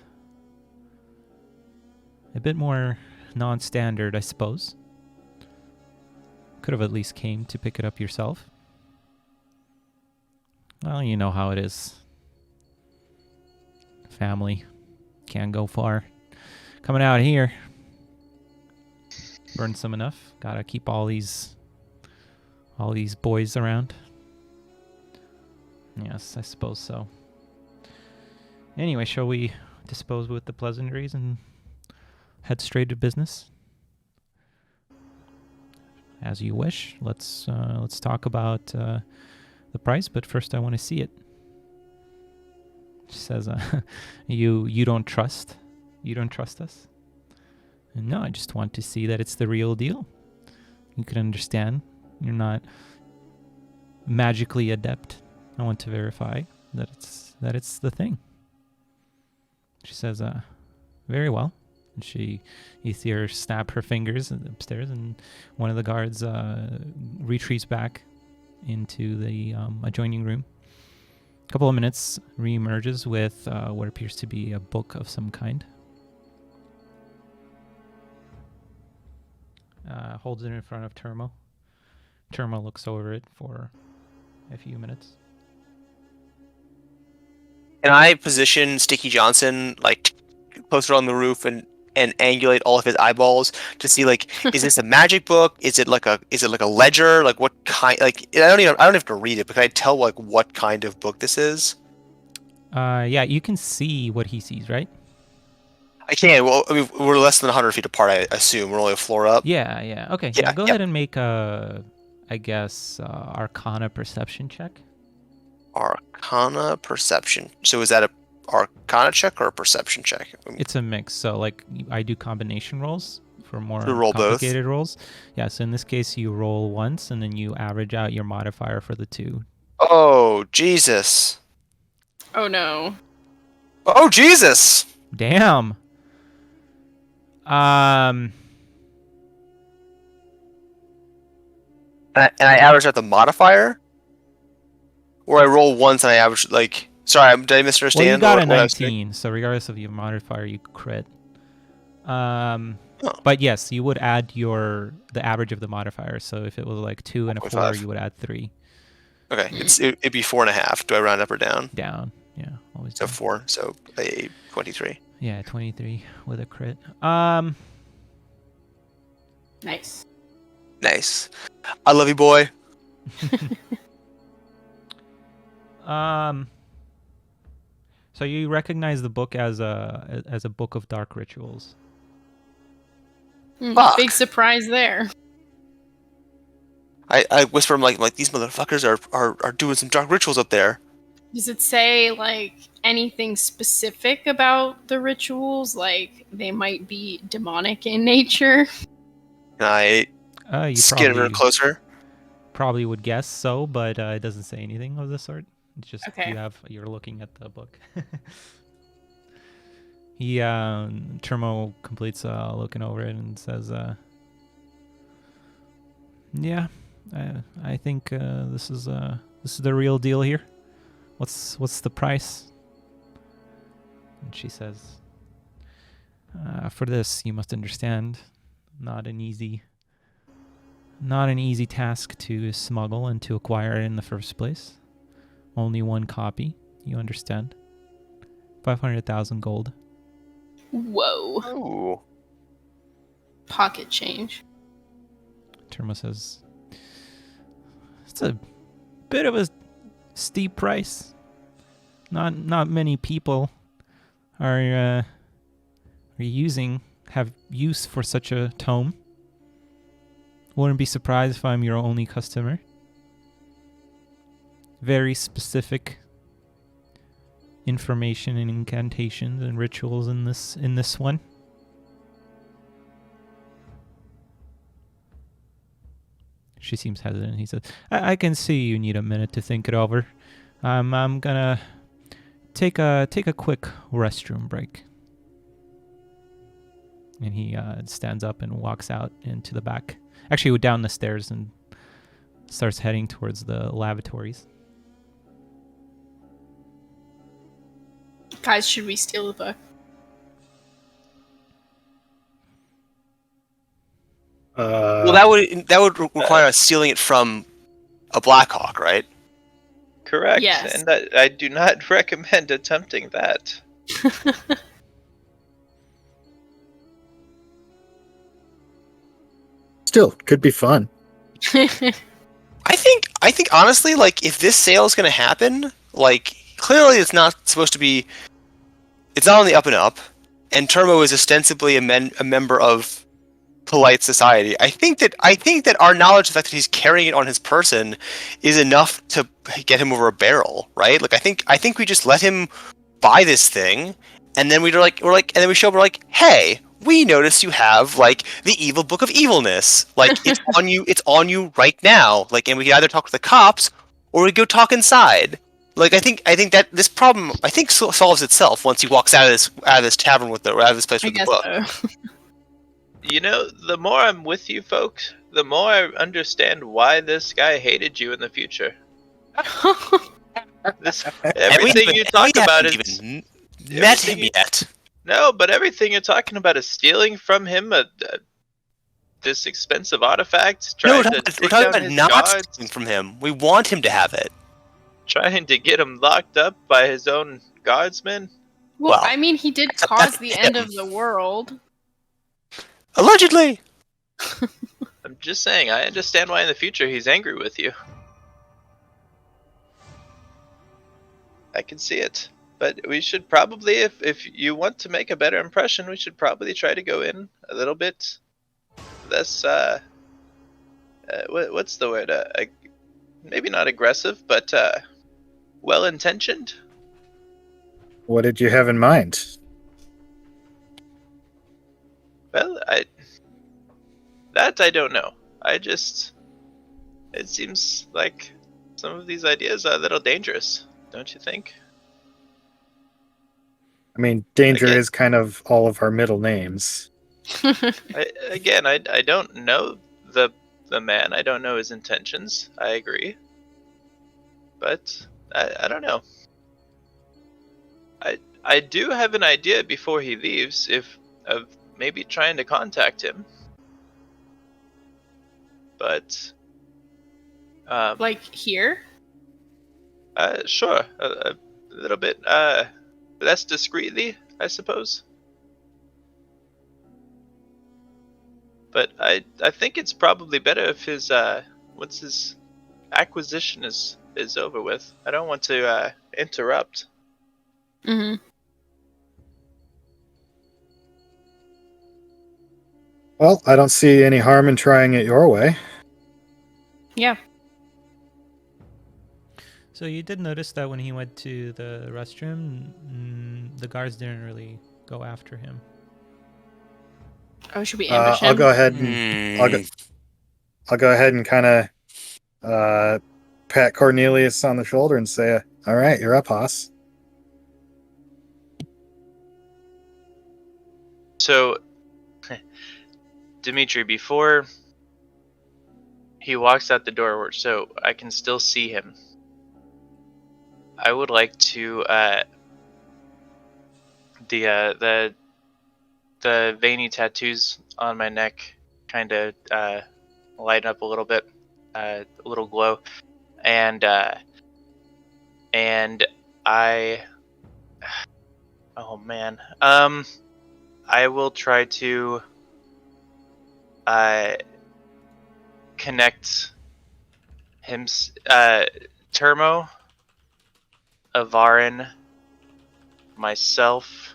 more non-standard, I suppose. Could have at least came to pick it up yourself. Well, you know how it is. Family can't go far. Coming out here, burn some enough. Gotta keep all these All these boys around. Yes, I suppose so. Anyway, shall we dispose with the pleasantries and head straight to business? As you wish. Let's talk about the price, but first I want to see it. She says, "You don't trust? You don't trust us?" And no, I just want to see that it's the real deal. You can understand. You're not magically adept. I want to verify that it's the thing. She says, "Very well." And you see her snap her fingers upstairs, and one of the guards retreats back into the adjoining room. A couple of minutes, reemerges with what appears to be a book of some kind. Holds it in front of Termo. Termo looks over it for a few minutes. Can I position Sticky Johnson like closer on the roof and angulate all of his eyeballs to see like, is this a magic book? Is it like a ledger? Like what kind? Like I don't have to read it, but can I tell like what kind of book this is? Yeah, you can see what he sees, right? I can. Well, I mean, we're less than 100 feet apart. I assume we're only a floor up. Yeah. Okay. Yeah, Go ahead and make a, I guess, Arcana perception check. Arcana perception. So is that a Arcana check or a perception check? It's a mix. So like I do combination rolls for more To roll both? complicated rolls. Yeah. So in this case, you roll once and then you average out your modifier for the two. Oh Jesus! Oh no. Oh Jesus! Damn. And I average out the modifier, or I roll once and I average like. Sorry, did I misunderstand? Well, you got a what I was doing? 19, so regardless of your modifier, you crit. But yes, you would add the average of the modifier. So if it was like 2 and a 4, 1.5. you would add 3. Okay, it'd be 4.5. Do I round up or down? Down. Yeah, always So down. 4. So a 23. Yeah, 23 with a crit. Nice. Nice. I love you, boy. So you recognize the book as a book of dark rituals. Fuck. Big surprise there. I whisper, I'm like these motherfuckers are doing some dark rituals up there. Does it say like anything specific about the rituals? Like they might be demonic in nature? And I You skid her closer. probably would guess so, but it doesn't say anything of the sort. It's just Okay. you're looking at the book. Termo completes looking over it and says, "Yeah, I think this is the real deal here. What's the price?" And she says, "For this, you must understand, not an easy task to smuggle and to acquire in the first place. Only one copy, you understand. 500,000 gold." Whoa. Ooh. Pocket change. Termo says, "It's a bit of a steep price. Not many people have use for such a tome. Wouldn't be surprised if I'm your only customer. Very specific information and incantations and rituals in this one." She seems hesitant. He says, I can see you need a minute to think it over. I'm gonna take a quick restroom break." And he stands up and walks out into the back. Actually, down the stairs and starts heading towards the lavatories. Guys, should we steal the book? Well, that would require us stealing it from a Blackhawk, right? Correct. Yes. And I do not recommend attempting that. Still, could be fun. I I think honestly, like, if this sale is going to happen, like, clearly it's not supposed to be. It's not on the up and up, and Turbo is ostensibly a member of polite society. I think that our knowledge of the fact that he's carrying it on his person is enough to get him over a barrel, right? Like, I think we just let him buy this thing, and then we're like, and then we show up, we're like, hey, we notice you have like the evil book of evilness, like it's on you right now, like, and we can either talk to the cops or we go talk inside. Like, I think that this problem, I think, solves itself once he walks out of this tavern out of this place I with the guess book. so. You know, the more I'm with you folks, the more I understand why this guy hated you in the future. Everything you talk about is even met him yet. No, but everything you're talking about is stealing from him this expensive artifact, No, trying we're to talking take down about his not guards, stealing from him. We want him to have it. trying to get him locked up by his own guardsmen. Well, Well, I mean, he did that's cause the him. end of the world. Allegedly. I'm just saying, I understand why in the future he's angry with you. I can see it. But we should probably, if you want to make a better impression, we should probably try to go in a little bit less, what's the word? Maybe not aggressive, but well-intentioned. What did you have in mind? Well, I don't know. It seems like some of these ideas are a little dangerous, don't you think? I mean, Danger Again. is kind of all of our middle names. I don't know the man. I don't know his intentions. I agree, but I don't know. I do have an idea before he leaves, of maybe trying to contact him, but Like here? sure, a little bit less discreetly, I suppose. But I think it's probably better if his once his acquisition is over with. I don't want to interrupt. Mm-hmm. Well, I don't see any harm in trying it your way. Yeah. So you did notice that when he went to the restroom, the guards didn't really go after him. Oh, should we ambush him? I'll go ahead and I'll go ahead and kind of pat Cornelius on the shoulder and say, "All right, you're up, Haas." So, Dimitri, before he walks out the door, so I can still see him, I would like to the veiny tattoos on my neck kind of light up a little bit, a little glow, and I, oh man, I will try to connect him, Termo, Avarin, myself,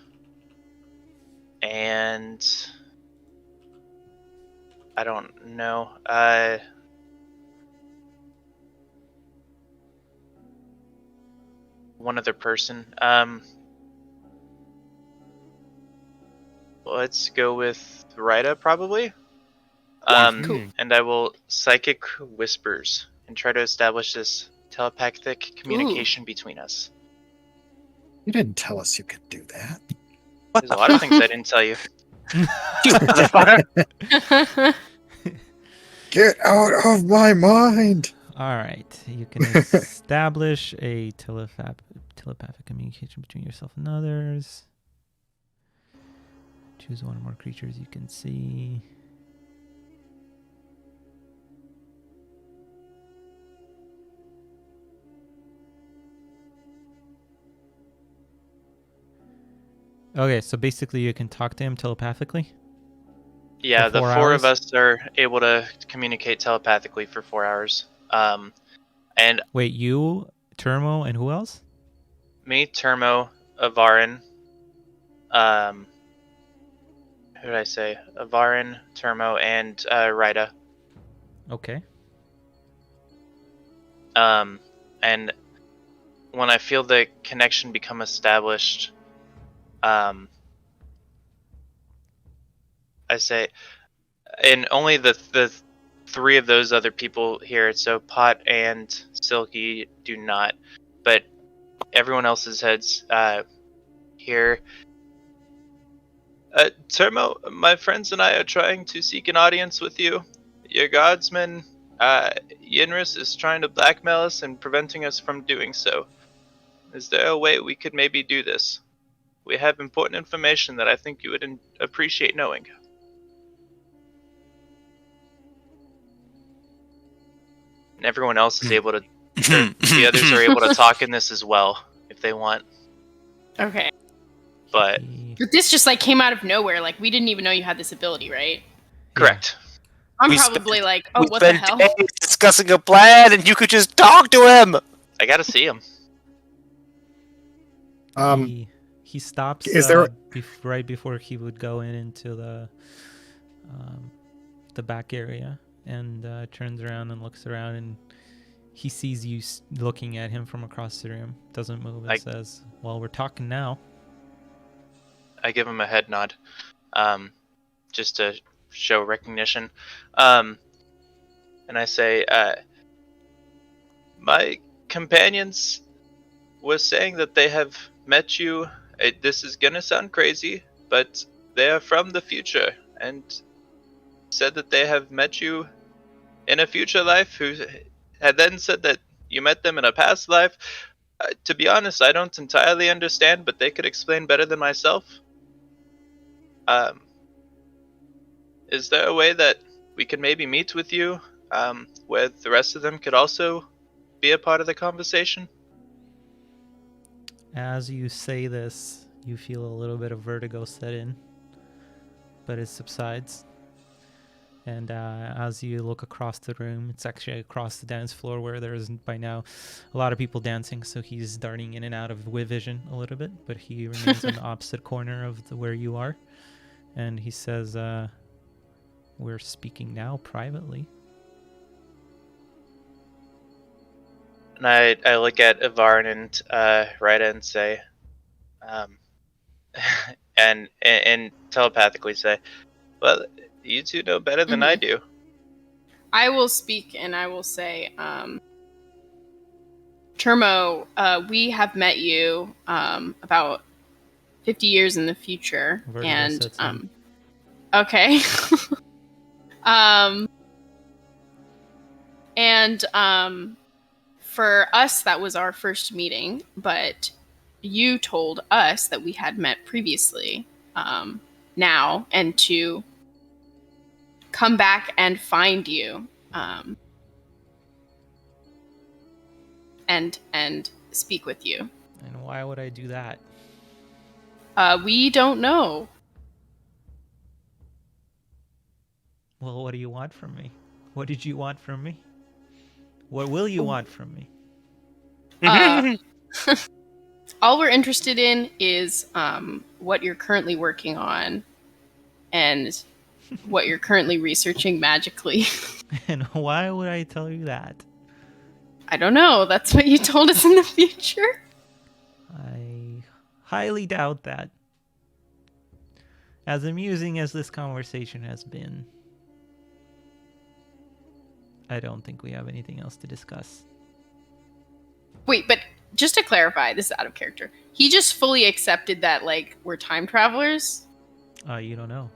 and I don't know, one other person. Let's go with Rita, probably. Cool. And I will psychic whispers and try to establish this telepathic communication between us. You didn't tell us you could do that. There's a lot of things I didn't tell you. You motherfucker. Get out of my mind! All right, you can establish a telepathic communication between yourself and others. Choose one or more creatures you can see. Okay, so basically you can talk to him telepathically? Yeah, For the 4 four of hours? us are able to communicate telepathically for 4 hours. And Wait, you, Termo, and who else? me, Termo, Avarin, who did I say? Avarin, Termo, and Rida. Okay. And when I feel the connection become established, I say, and only the three of those other people here, so Pot and Silky, do not, but everyone else's heads here. Termo, my friends and I are trying to seek an audience with you. Your guardsman, Yinris, is trying to blackmail us and preventing us from doing so. Is there a way we could maybe do this? We have important information that I think you would appreciate knowing. And everyone else is able to, the others are able to talk in this as well, if they want. Okay. But, But this just like came out of nowhere. Like we didn't even know you had this ability, right? correct. I'm We probably spent- like, oh, we what the spent hell? days discussing a plan, and you could just talk to him. I gotta see him. He stops Is there- right before he would go into the back area and turns around and looks around, and he sees you looking at him from across the room. Doesn't move and says, "Well, we're talking now." I give him a head nod, just to show recognition. And I say, my companions were saying that they have met you. This is gonna sound crazy, but they are from the future and said that they have met you in a future life, who had then said that you met them in a past life. To be honest, I don't entirely understand, but they could explain better than myself. Is there a way that we could maybe meet with you, where the rest of them could also be a part of the conversation? As you say this, you feel a little bit of vertigo set in, but it subsides. And as you look across the room, it's actually across the dance floor where there's by now a lot of people dancing, so he's darting in and out of vision a little bit, but he remains in the opposite corner of where you are. And he says, we're speaking now privately. And I look at Ivarn and Rida and say, and telepathically say, well, you two know better than I do. I will speak and I will say, Termo, we have met you about 50 years in the future. Vertigo And sets in. okay. And for us that was our first meeting, but you told us that we had met previously now, and to come back and find you and speak with you. And why would I do that? We don't know. Well, what do you want from me? What did you want from me? What will you want from me? All we're interested in is what you're currently working on and what you're currently researching magically. And why would I tell you that? I don't know. That's what you told us in the future. I highly doubt that. As amusing as this conversation has been, I don't think we have anything else to discuss. Wait, but just to clarify, this is out of character. He just fully accepted that, like, we're time travelers? You don't know.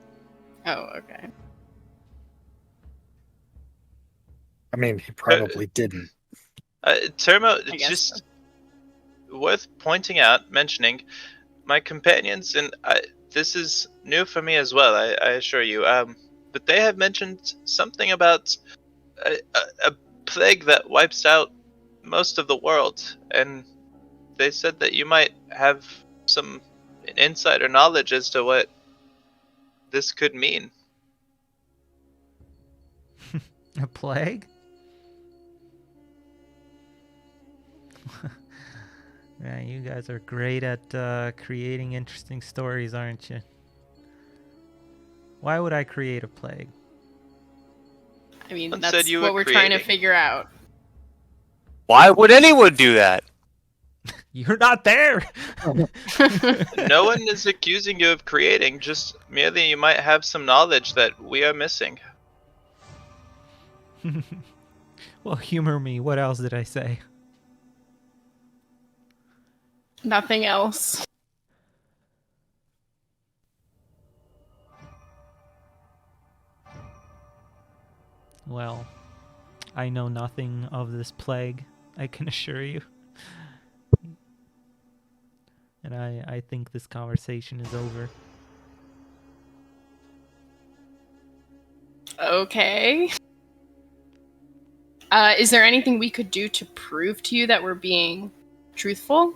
Oh, okay. I mean, he probably didn't. Termo, I guess just worth pointing out, mentioning, my companions, and this is new for me as well, I assure you, but they have mentioned something about a plague that wipes out most of the world, and they said that you might have some insight or knowledge as to what this could mean. A plague? Yeah, you guys are great at creating interesting stories, aren't you? Why would I create a plague? I mean, One that's said you what were we're trying to creating. figure out. Why would anyone do that? You're not there! No one is accusing you of creating, just merely you might have some knowledge that we are missing. Well, humor me. What else did I say? Nothing else. Well, I know nothing of this plague, I can assure you. And I think this conversation is over. Okay. Is there anything we could do to prove to you that we're being truthful?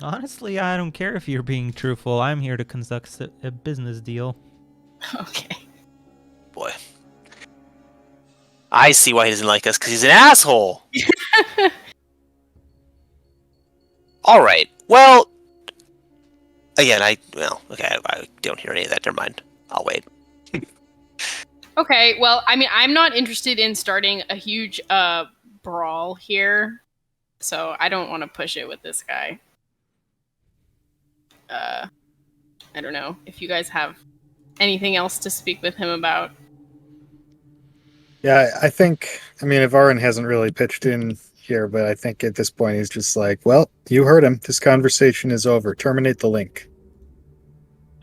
Honestly, I don't care if you're being truthful. I'm here to conduct a business deal. Okay. Boy. I see why he doesn't like us, because he's an asshole. Alright, well... Again, I don't hear any of that. Never mind. I'll wait. Okay, well, I mean, I'm not interested in starting a huge brawl here, so I don't want to push it with this guy. I don't know if you guys have anything else to speak with him about. Yeah, I think, I mean, Ivarin hasn't really pitched in here, but I think at this point he's just like, well, you heard him. This conversation is over. Terminate the link.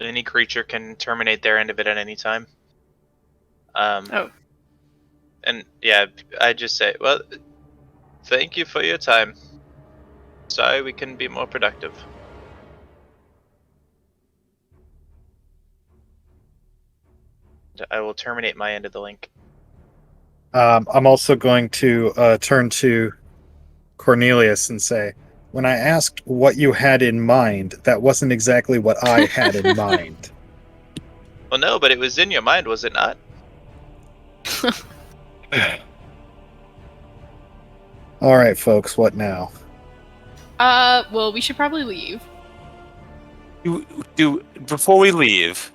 Any creature can terminate their end of it at any time. Oh. And yeah, I just say, well, thank you for your time. Sorry we couldn't be more productive. I will terminate my end of the link. I'm also going to turn to Cornelius and say, when I asked what you had in mind, that wasn't exactly what I had in mind. Well, no, but it was in your mind, was it not? All right, folks, what now? Well, we should probably leave. Before we leave,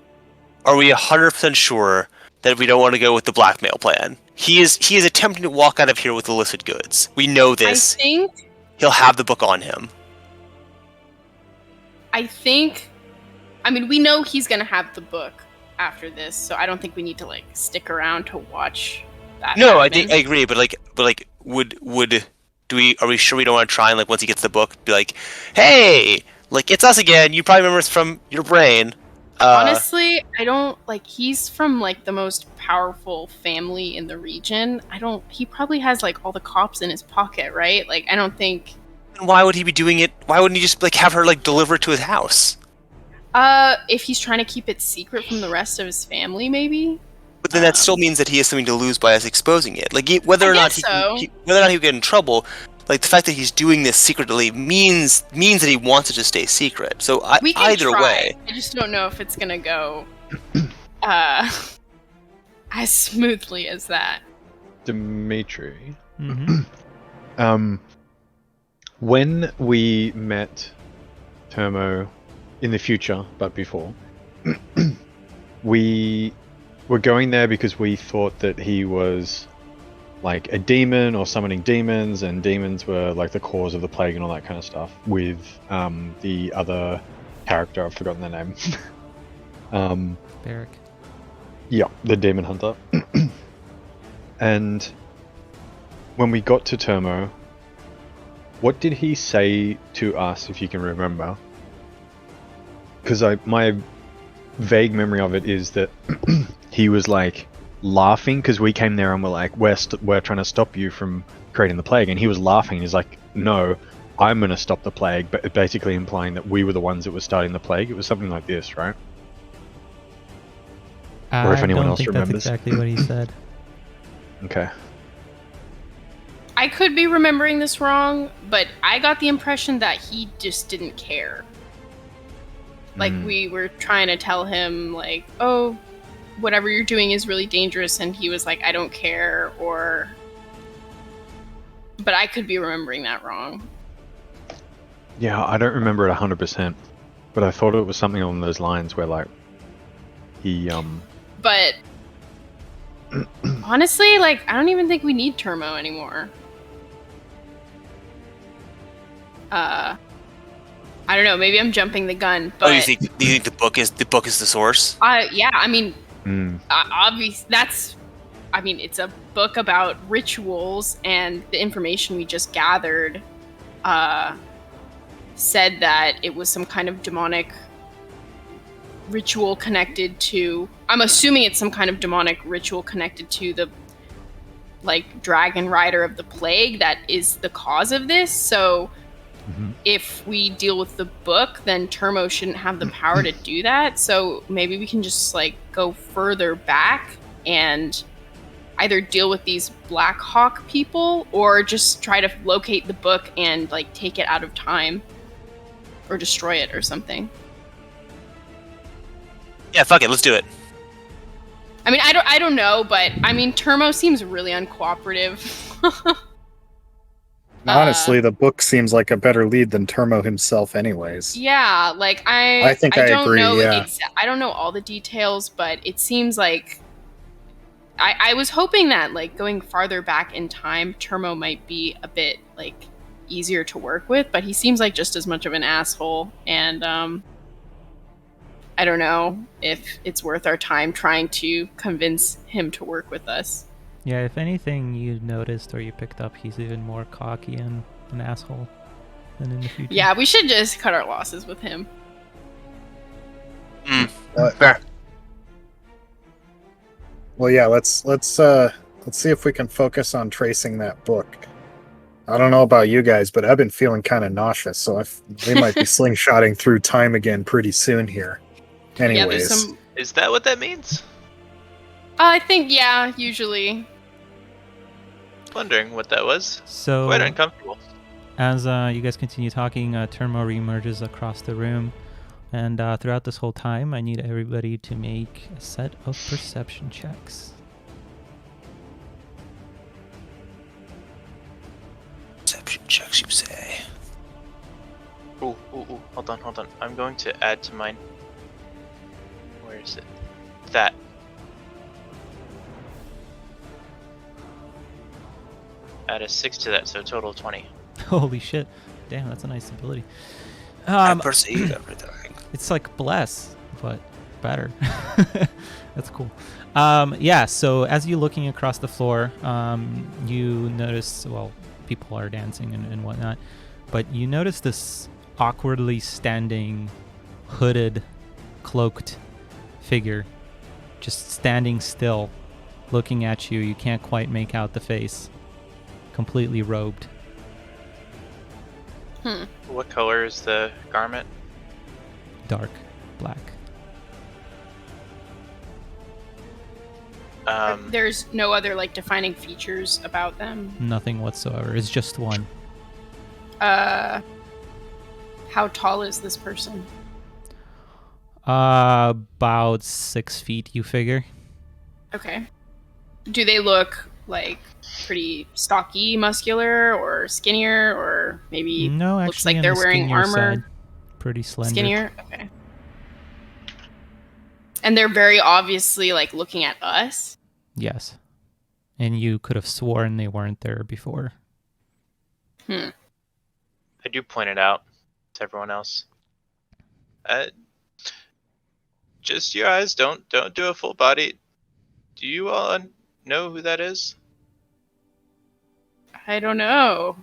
are we 100% sure that we don't want to go with the blackmail plan? He is attempting to walk out of here with illicit goods. We know this. He'll have the book on him. I mean, we know he's gonna have the book after this, so I don't think we need to like stick around to watch that. No, happen. I agree, but are we sure we don't want to try and, like, once he gets the book, be like, hey, like, it's us again. You probably remember us from your brain. Honestly, I don't like. He's from like the most powerful family in the region. He probably has like all the cops in his pocket, right? Like, I don't think. Why would he be doing it? Why wouldn't he just, like, have her, like, deliver it to his house? If he's trying to keep it secret from the rest of his family, maybe. But then that still means that he has something to lose by us exposing it. Like, whether or not he would get in trouble, like, the fact that he's doing this secretly means that he wants it to stay secret. So we can either try. way, I just don't know if it's gonna go as smoothly as that. Dimitri. Mm-hmm. When we met Termo in the future, but before, we were going there because we thought that he was like a demon or summoning demons, and demons were like the cause of the plague and all that kind of stuff, with the other character, I've forgotten their name. Barrick. Yeah, the demon hunter. And when we got to Termo, what did he say to us, if you can remember? Because my vague memory of it is that he was like laughing because we came there and we're like, we're trying to stop you from creating the plague, and he was laughing. He's like, no, I'm going to stop the plague, but basically implying that we were the ones that were starting the plague. It was something like this, right? Or if anyone else remembers. That's exactly what he said. Okay. I could be remembering this wrong, but I got the impression that he just didn't care. Like, we were trying to tell him, like, oh, whatever you're doing is really dangerous, and he was like, I don't care, but but I could be remembering that wrong. Yeah, I don't remember it 100%, but I thought it was something along those lines where like he But honestly, like, I don't even think we need Turmo anymore. I don't know. Maybe I'm jumping the gun, but Do you think the book is the source? yeah. I mean, obvious. It's a book about rituals, and the information we just gathered said that it was some kind of demonic ritual connected to. I'm assuming it's some kind of demonic ritual connected to the like dragon rider of the plague that is the cause of this. So if we deal with the book, then Turmo shouldn't have the power to do that. So maybe we can just like go further back and either deal with these Black Hawk people or just try to locate the book and like take it out of time or destroy it or something. Yeah, fuck it, let's do it. I mean, I don't know, but I mean, Turmo seems really uncooperative. Honestly, the book seems like a better lead than Turmo himself, anyways. Yeah, like I don't agree, know. yeah. I don't know all the details, but it seems like I was hoping that like going farther back in time, Turmo might be a bit like easier to work with, but he seems like just as much of an asshole, and I don't know if it's worth our time trying to convince him to work with us. Yeah, if anything you noticed or you picked up, he's even more cocky and an asshole than in the future. Yeah, we should just cut our losses with him. Fair. Well, yeah, let's see if we can focus on tracing that book. I don't know about you guys, but I've been feeling kind of nauseous, so we might be slingshotting through time again pretty soon here. Anyways, Yeah, Is that what that means? I think usually. Wondering what that was. So Quite uncomfortable. as you guys continue talking, Turmo reemerges across the room, and throughout this whole time, I need everybody to make a set of perception checks. Perception checks, you say? Ooh, hold on. I'm going to add to mine. Where is it? That. Add a 6 to that, so a total of 20. Holy shit! Damn, that's a nice ability. I perceive everything. It's like bless, but better. That's cool. Yeah, so as you're looking across the floor, you notice, well, people are dancing and whatnot, but you notice this awkwardly standing, hooded, cloaked figure just standing still, looking at you. You can't quite make out the face. Completely robed. What color is the garment? Dark black. There's no other like defining features about them. Nothing whatsoever. It's just one. How tall is this person? About 6 feet, you figure. Okay. Do they look like pretty stocky, muscular, or skinnier, or maybe No, actually, looks like on they're the wearing skinnier armor? side. Pretty slender. Skinnier? Okay. And they're very obviously like looking at us. Yes. And you could have sworn they weren't there before. I do point it out to everyone else. Just your eyes. Don't do a full body. Do you all know who that is? I don't know.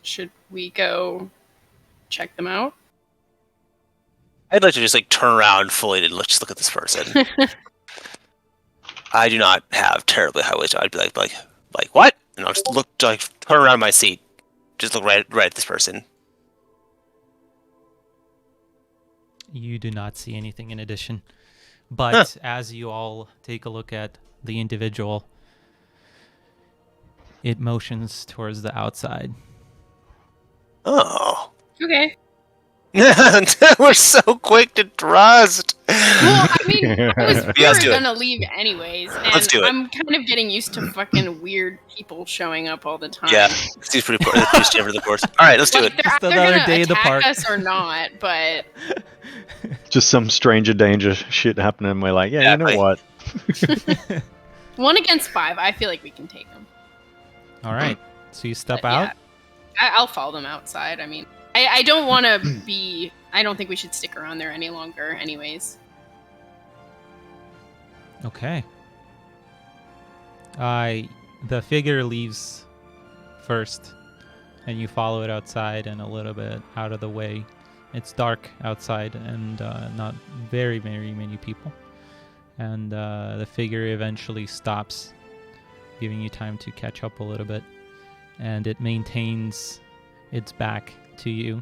Should we go check them out? I'd like to just like turn around fully and just look at this person. I do not have terribly high waist. I'd be like what? And I'll just turn around in my seat, just look right at this person. You do not see anything in addition. But as you all take a look at the individual, it motions towards the outside. Oh. Okay. We're so quick to trust. Well, I mean, we Let's were do it. gonna leave anyways, and Let's do it. I'm kind of getting used to fucking weird people showing up all the time. Yeah, seems pretty standard, of course. All right, let's do Like, it. they're Just either another gonna day in the attack park. us or not, but Just some stranger danger shit happening. And we're like, yeah, Exactly. you know what? 1 against 5, I feel like we can take them. All right. So you step But, out. yeah, I'll follow them outside. I mean, I don't want to be. I don't think we should stick around there any longer, anyways. Okay. The figure leaves first, and you follow it outside and a little bit out of the way. It's dark outside and not very, very many people. And the figure eventually stops, giving you time to catch up a little bit. And it maintains its back to you.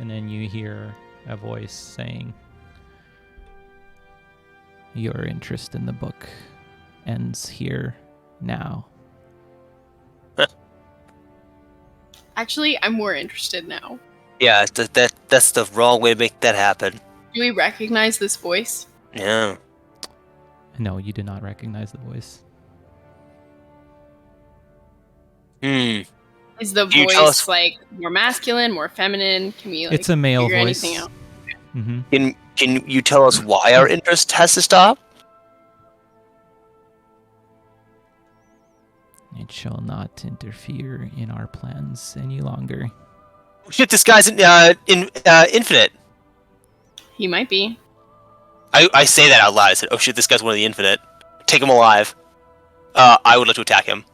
And then you hear a voice saying, "Your interest in the book ends here now." Actually, I'm more interested now. Yeah, that's the wrong way to make that happen. Do we recognize this voice? Yeah. No, you do not recognize the voice. Is the Can you tell voice us- like more masculine, more feminine? Can we like It's a male figure voice. anything out? Mm-hmm. Can you tell us why our interest has to stop? It shall not interfere in our plans any longer. Shit, this guy's infinite. He might be. I say that out loud. I said, "Oh shit, this guy's one of the infinite. Take him alive." I would like to attack him.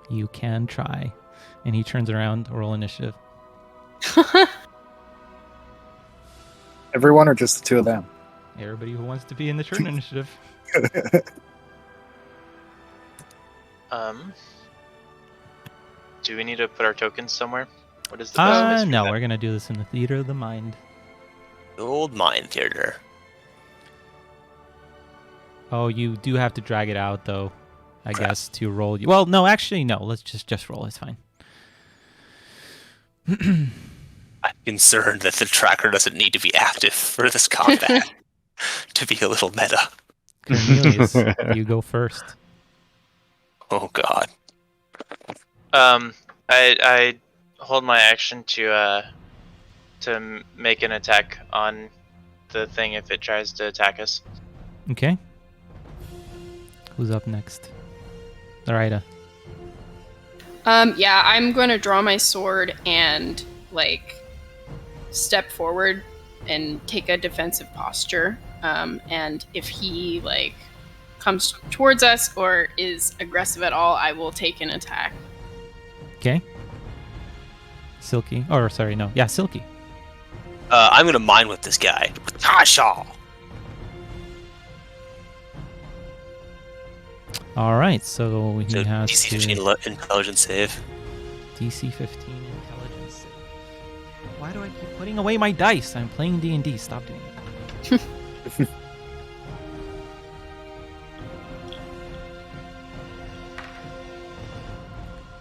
You can try. And he turns around, roll initiative. Everyone or just the two of them? Everybody who wants to be in the turn initiative. Do we need to put our tokens somewhere? What is the best place for No, that? we're gonna do this in the theater of the mind. The old mine theater. Oh, you do have to drag it out though, I Crap. guess, to roll. Well, no, actually, no. Let's just roll. It's fine. I'm concerned that the tracker doesn't need to be active for this combat to be a little meta. Cornelius, you go first. Oh god. I hold my action to make an attack on the thing if it tries to attack us. Okay. Who's up next? Larida. Yeah, I'm going to draw my sword and like step forward and take a defensive posture. And if he like comes towards us or is aggressive at all, I will take an attack. Okay. Silky. Or sorry, no. Yeah, Silky. I'm gonna mine with this guy. Tasha! All right, so he So has DC to 15 intelligence save. DC 15 intelligence save. Why do I keep putting away my dice? I'm playing D&D. Stop doing that.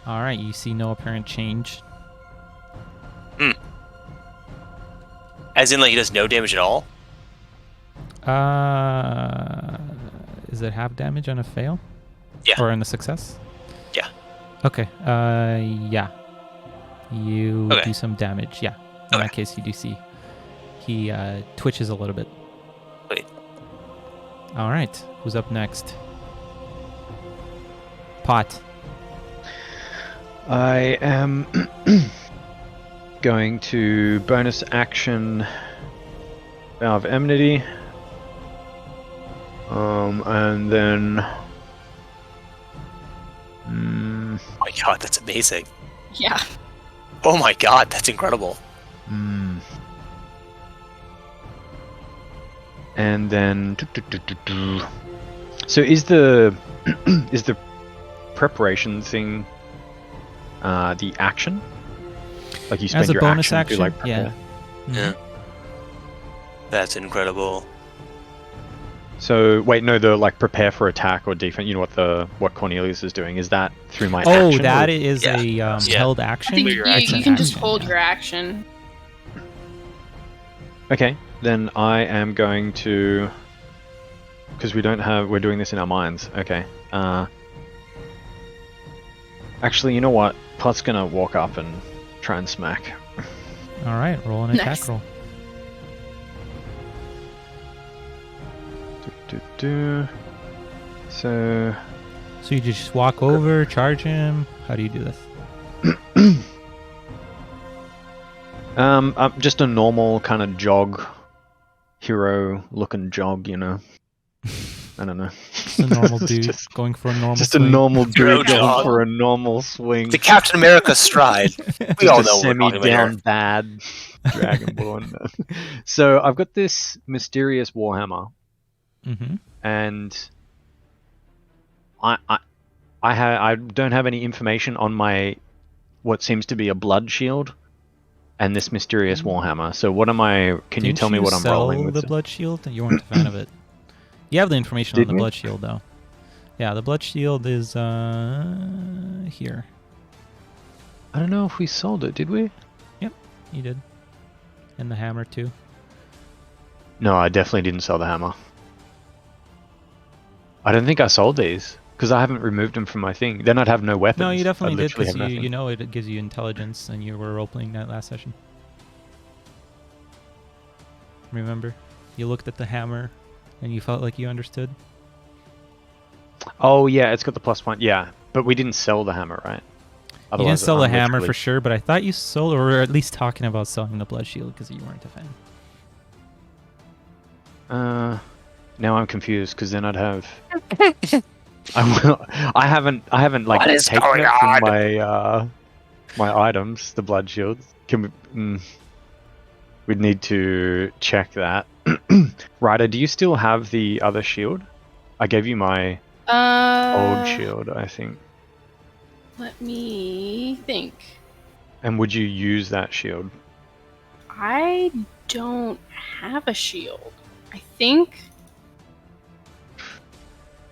All right, you see no apparent change. As in, like, he does no damage at all? Is it half damage on a fail? Yeah. Or on a success? Yeah. Okay. Yeah. You Okay. do some damage. Yeah. In Okay. that case, you do see he twitches a little bit. Wait. All right. Who's up next? Pot. I am going to bonus action Vow of Enmity. And then. Oh my god, that's amazing. Yeah. Oh my god, that's incredible. And then. So is the is the preparation thing the action? Like you spend As a your bonus action to, action? like, Yeah. prepare? Yeah. That's incredible. So wait, no, the like prepare for attack or defense. You know what Cornelius is doing? Is that through my Oh, action? that or- is a held I action. think your you action. can just Action, hold yeah. your action. Okay, then I am going to, because we're doing this in our minds. Okay. Actually, you know what? Pot's gonna walk up and try and smack. All right, roll an attack Nice. roll. So, So you just walk over, charge him. How do you do this? just a normal kind of jog, hero-looking jog, you know. I don't know. Just a normal It's dude just- going for a normal Just swing. a normal Hero dude going jog. for a normal swing. The Captain America stride. We all know what we're talking about here. semi-down bad dragonborn. So I've got this mysterious warhammer, Mm-hmm. and I don't have any information on my what seems to be a blood shield and this mysterious warhammer. So what am I? Can you Didn't tell me what I'm rolling sell with? the blood shield? You weren't a fan of it. You have the information Did on the we? blood shield, though. Yeah, the blood shield is here. I don't know if we sold it. Did we? You did. And the hammer too. No, I definitely didn't sell the hammer. I don't think I sold these because I haven't removed them from my thing. Then I'd have no weapons. No, you I'd definitely did literally because have you nothing. know it gives you intelligence, and you were role playing that last session. Remember, you looked at the hammer, and you felt like you understood. Oh yeah, it's got the +1. Yeah, but we didn't sell the hammer, right? You didn't sell the I'm hammer for literally- sure, but I thought you sold, or were at least talking about selling the blood shield because you weren't a fan. Now I'm confused because then I'd have. I haven't like What is taken going it from on? my items, the blood shields. Can we? We'd need to check that. Ryder, do you still have the other shield? I gave you my old shield, I think. Let me think. And would you use that shield? I don't have a shield. I think.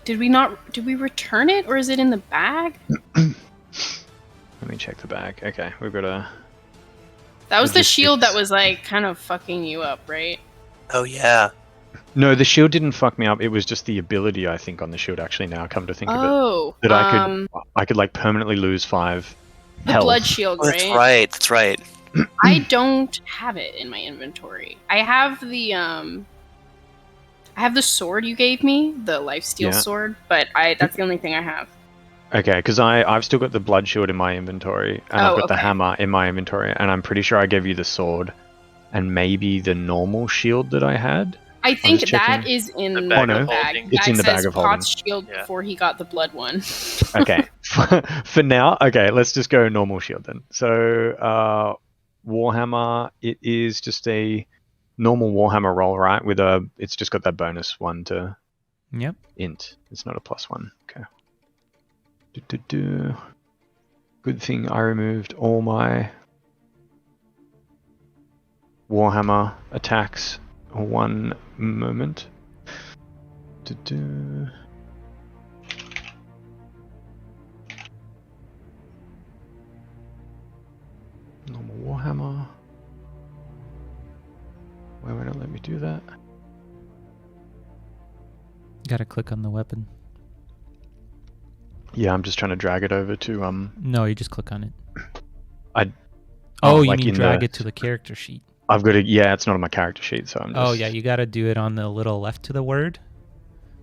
Did we return it, or is it in the bag? Let me check the bag. Okay, we've got a. That was the shield that Logistics. was like kind of fucking you up, right? Oh yeah. No, the shield didn't fuck me up. It was just the ability, I think, on the shield. Actually, now come to think of it, Oh, that I could like permanently lose 5 the health. blood shield, Oh, right? that's right. That's right. I don't have it in my inventory. I have the sword you gave me, the lifesteal Yeah. sword, but that's the only thing I have. Okay, because I've still got the blood shield in my inventory, and I've Oh, got the okay. hammer in my inventory, and I'm pretty sure I gave you the sword, and maybe the normal shield that I had. I think just that checking. is in The the bag of bag. holding. It's That in the bag says of holding. Pot's shield Yeah. before he got the blood one. Okay, for now, okay, let's just go normal shield then. So, Warhammer, it is just a normal Warhammer roll, right? It's just got that bonus 1 to Yep. int. It's not a +1. Okay. Good thing I removed all my Warhammer attacks. 1 moment. Normal Warhammer. Why won't it let me do that? Gotta click on the weapon. Yeah, I'm just trying to drag it over to No, you just click on it. I- Oh, oh, you like mean in drag the- it to the character sheet. I've got yeah, it's not on my character sheet, so I'm just Oh yeah, you gotta do it on the little left to the word.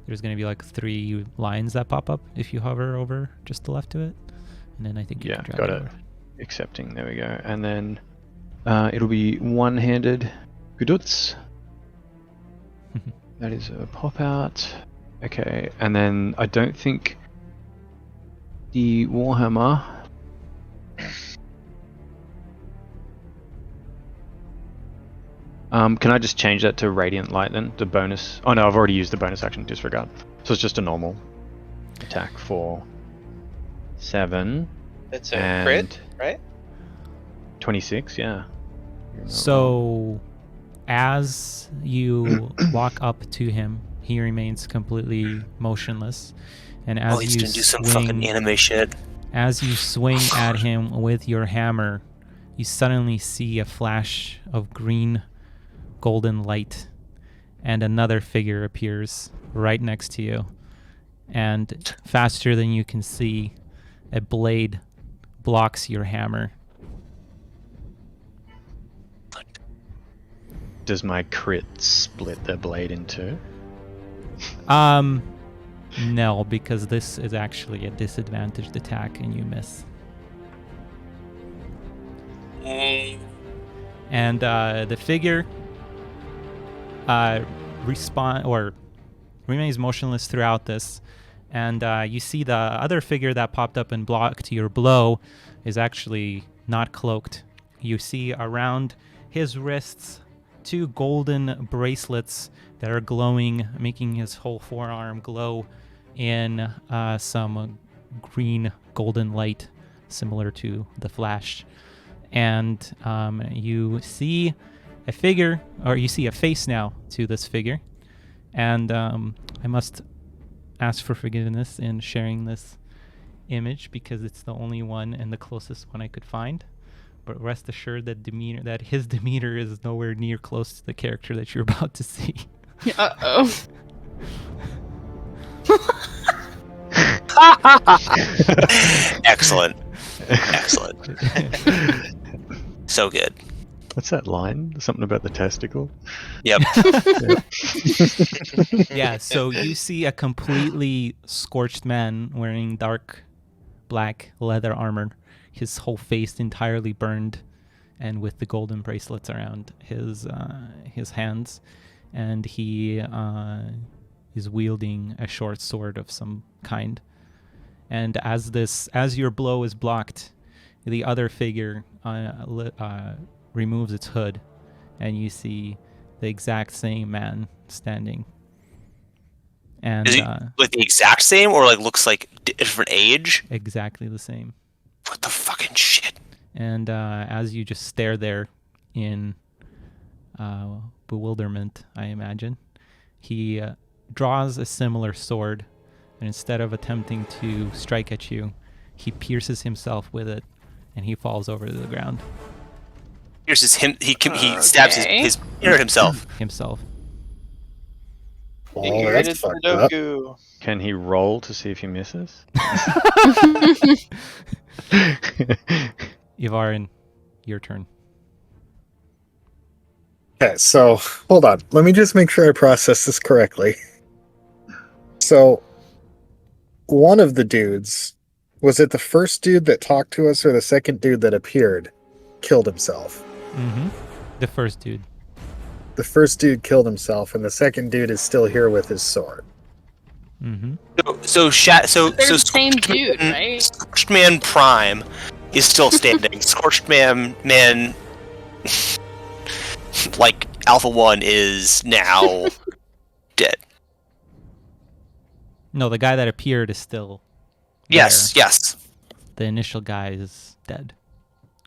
There's gonna be like 3 lines that pop up if you hover over just the left to it, and then I think you Yeah, can drag got it it. over. accepting. There we go. And then it'll be one-handed Guduts. That is a pop out. Okay, and then I don't think the Warhammer. Can I just change that to Radiant Light then? The bonus. Oh no, I've already used the bonus action, disregard. So it's just a normal attack for 7 It's a and crit, right? 26, yeah. So, as you walk up to him He remains completely motionless, and Oh, he's gonna do some fucking anime shit. as you swing at him with your hammer, you suddenly see a flash of green, golden light, and another figure appears right next to you. And faster than you can see, a blade blocks your hammer. Does my crit split the blade in two? No, because this is actually a disadvantaged attack and you miss. And the figure remains motionless throughout this. And you see the other figure that popped up and blocked your blow is actually not cloaked. You see around his wrists 2 golden bracelets that are glowing, making his whole forearm glow in some green golden light similar to the Flash. And you see a figure, or you see a face now to this figure. And I must ask for forgiveness in sharing this image because it's the only one and the closest one I could find. But rest assured that his demeanor is nowhere near close to the character that you're about to see. Uh-oh. Excellent. So good. What's that line? Something about the testicle? Yep. Yeah, so you see a completely scorched man wearing dark black leather armor, his whole face entirely burned, and with the golden bracelets around his hands, and he is wielding a short sword of some kind. And as your blow is blocked, the other figure removes its hood, and you see the exact same man standing. And Is he like the exact same, or like looks like different age? exactly the same. What the fucking shit? And as you just stare there in bewilderment, I imagine, he draws a similar sword, and instead of attempting to strike at you, he pierces himself with it, and he falls over to the ground. Pierces him. He stabs his inner himself. Well, He that's created fucked up. Sudoku. Can he roll to see if he misses? Yvarin, your turn. Okay, so hold on. Let me just make sure I process this correctly. So, one of the dudes, was it the first dude that talked to us or the second dude that appeared, killed himself? Mm-hmm. The first dude. The first dude killed himself, and the second dude is still here with his sword. Mm-hmm. So They're the same Scorched dude, Man- right? Scorched Man Prime is still standing. Scorched Man, like Alpha 1 is now dead. No, the guy that appeared is still Yes, there. yes. The initial guy is dead.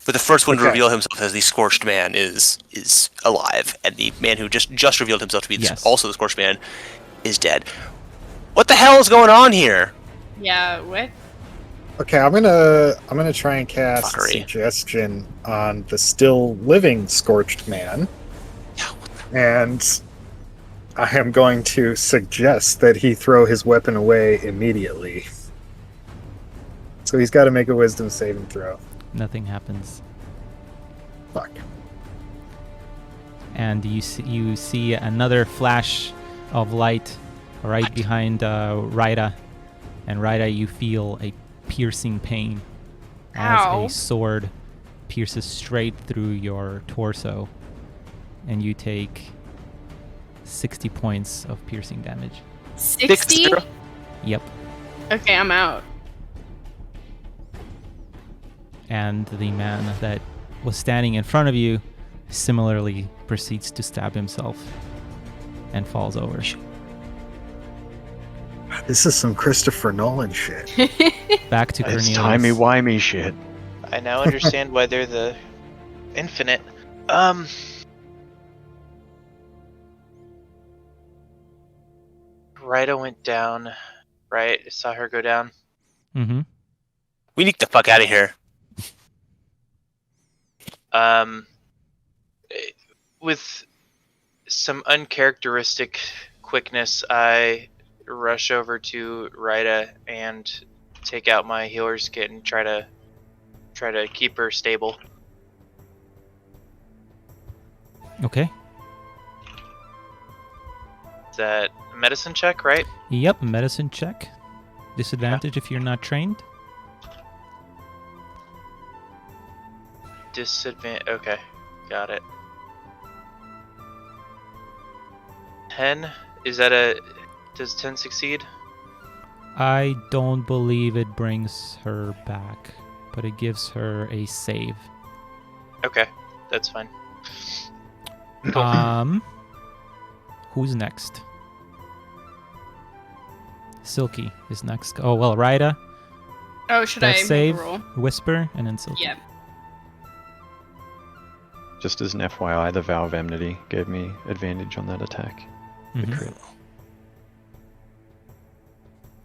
But the first one to Okay. reveal himself as the Scorched Man is alive, and the man who just revealed himself to be Yes. also the Scorched Man is dead. What the hell is going on here? Yeah, what? Okay, I'm gonna try and cast Fuckery. suggestion on the still living Scorched Man, and I am going to suggest that he throw his weapon away immediately. So he's got to make a Wisdom saving throw. Nothing happens. Fuck. And you see another flash of light right behind Raida. And Raida, you feel a piercing pain as Ow. a sword pierces straight through your torso. And you take 60 points of piercing damage. 60? Yep. Okay, I'm out. And the man that was standing in front of you similarly proceeds to stab himself and falls over. This is some Christopher Nolan shit. Back to Cornelius. It's timey-wimey shit. I now understand why they're the infinite. Rita went down, right? I saw her go down. Mm-hmm. We need the fuck out of here. With some uncharacteristic quickness, I rush over to Rita and take out my healer's kit and try to keep her stable. Okay. Is that a medicine check, right? Yep, medicine check. Disadvantage if you're not trained. Disadvantage. Okay, got it. 10. Is that a? Does 10 succeed? I don't believe it brings her back, but it gives her a save. Okay, that's fine. Who's next? Silky is next. Oh well, Rida. Oh, should That I save, make a roll? Whisper, and then Silky. Yeah. Just as an FYI, the Vow of Enmity gave me advantage on that attack. The Mhm. crit.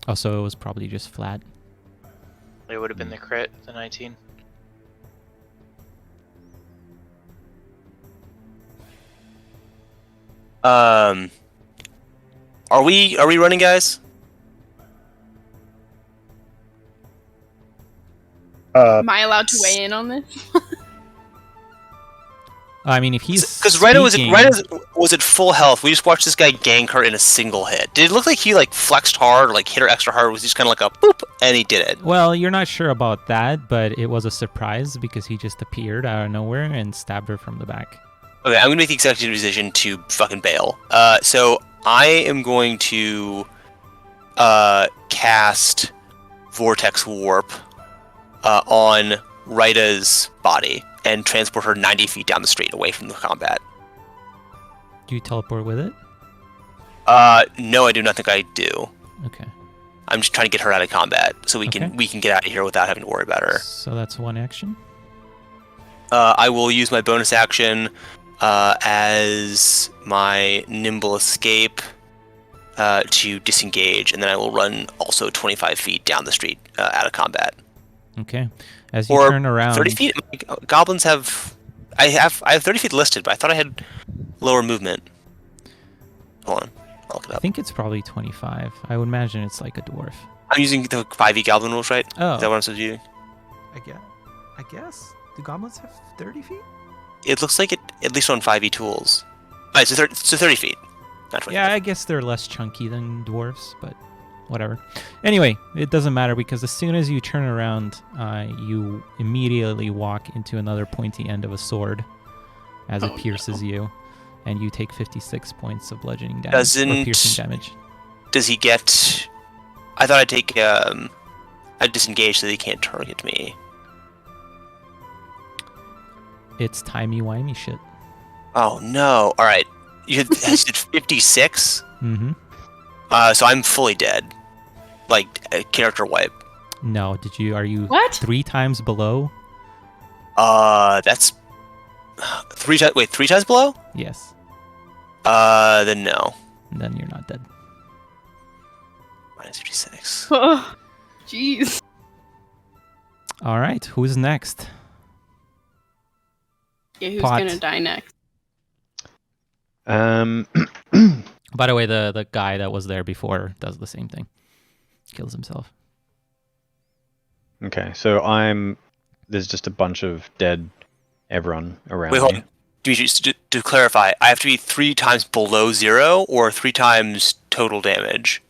Oh, so it was probably just flat. It would have been the crit, the 19. Are we running, guys? Am I allowed to weigh in on this? I mean, if he's Because Rhino speaking- was at full health. We just watched this guy gank her in a single hit. Did it look like he like flexed hard or like hit her extra hard? Or was he just kind of like a boop and he did it? Well, you're not sure about that, but it was a surprise because he just appeared out of nowhere and stabbed her from the back. Okay, I'm gonna make the executive decision to fucking bail. So I am going to cast Vortex Warp on Rita's body and transport her 90 feet down the street away from the combat. Do you teleport with it? No, I do not think I do. Okay. I'm just trying to get her out of combat so we Okay. can get out of here without having to worry about her. So that's one action. I will use my bonus action as my nimble escape to disengage, and then I will run also 25 feet down the street out of combat. Okay. As you Or turn around, 30 feet. Goblins have. I have 30 feet listed, but I thought I had lower movement. Hold on, I'll look it I up. think it's probably 25. I would imagine it's like a dwarf. I'm using the 5e goblin rules, right? Oh. Is that what I'm supposed to do? I guess. Do goblins have 30 feet? It looks like it, at least on 5e tools. Alright, so 30 feet. Not 25. Yeah, I guess they're less chunky than dwarves, but whatever. Anyway, it doesn't matter because as soon as you turn around, you immediately walk into another pointy end of a sword as it pierces you, and you take 56 points of bludgeoning damage or Doesn't- piercing damage. Does he get... I thought I'd take... I'd disengage so that he can't target me. It's timey-wimey shit. Oh no. Alright. You did 56? Mm-hmm. So I'm fully dead. Like, a character wipe. No, are you What? 3 times below? That's... 3 times... Wait, 3 times below? Yes. Then no. Then you're not dead. Minus 56. Oh, jeez. All right, who's next? Yeah, who's Pot. gonna die next? By the way, the guy that was there before does the same thing. Kills himself. Okay, so there's just a bunch of dead everyone around Wait, hold me. on. Dimitri, just to clarify, I have to be 3 times below 0 or 3 times total damage?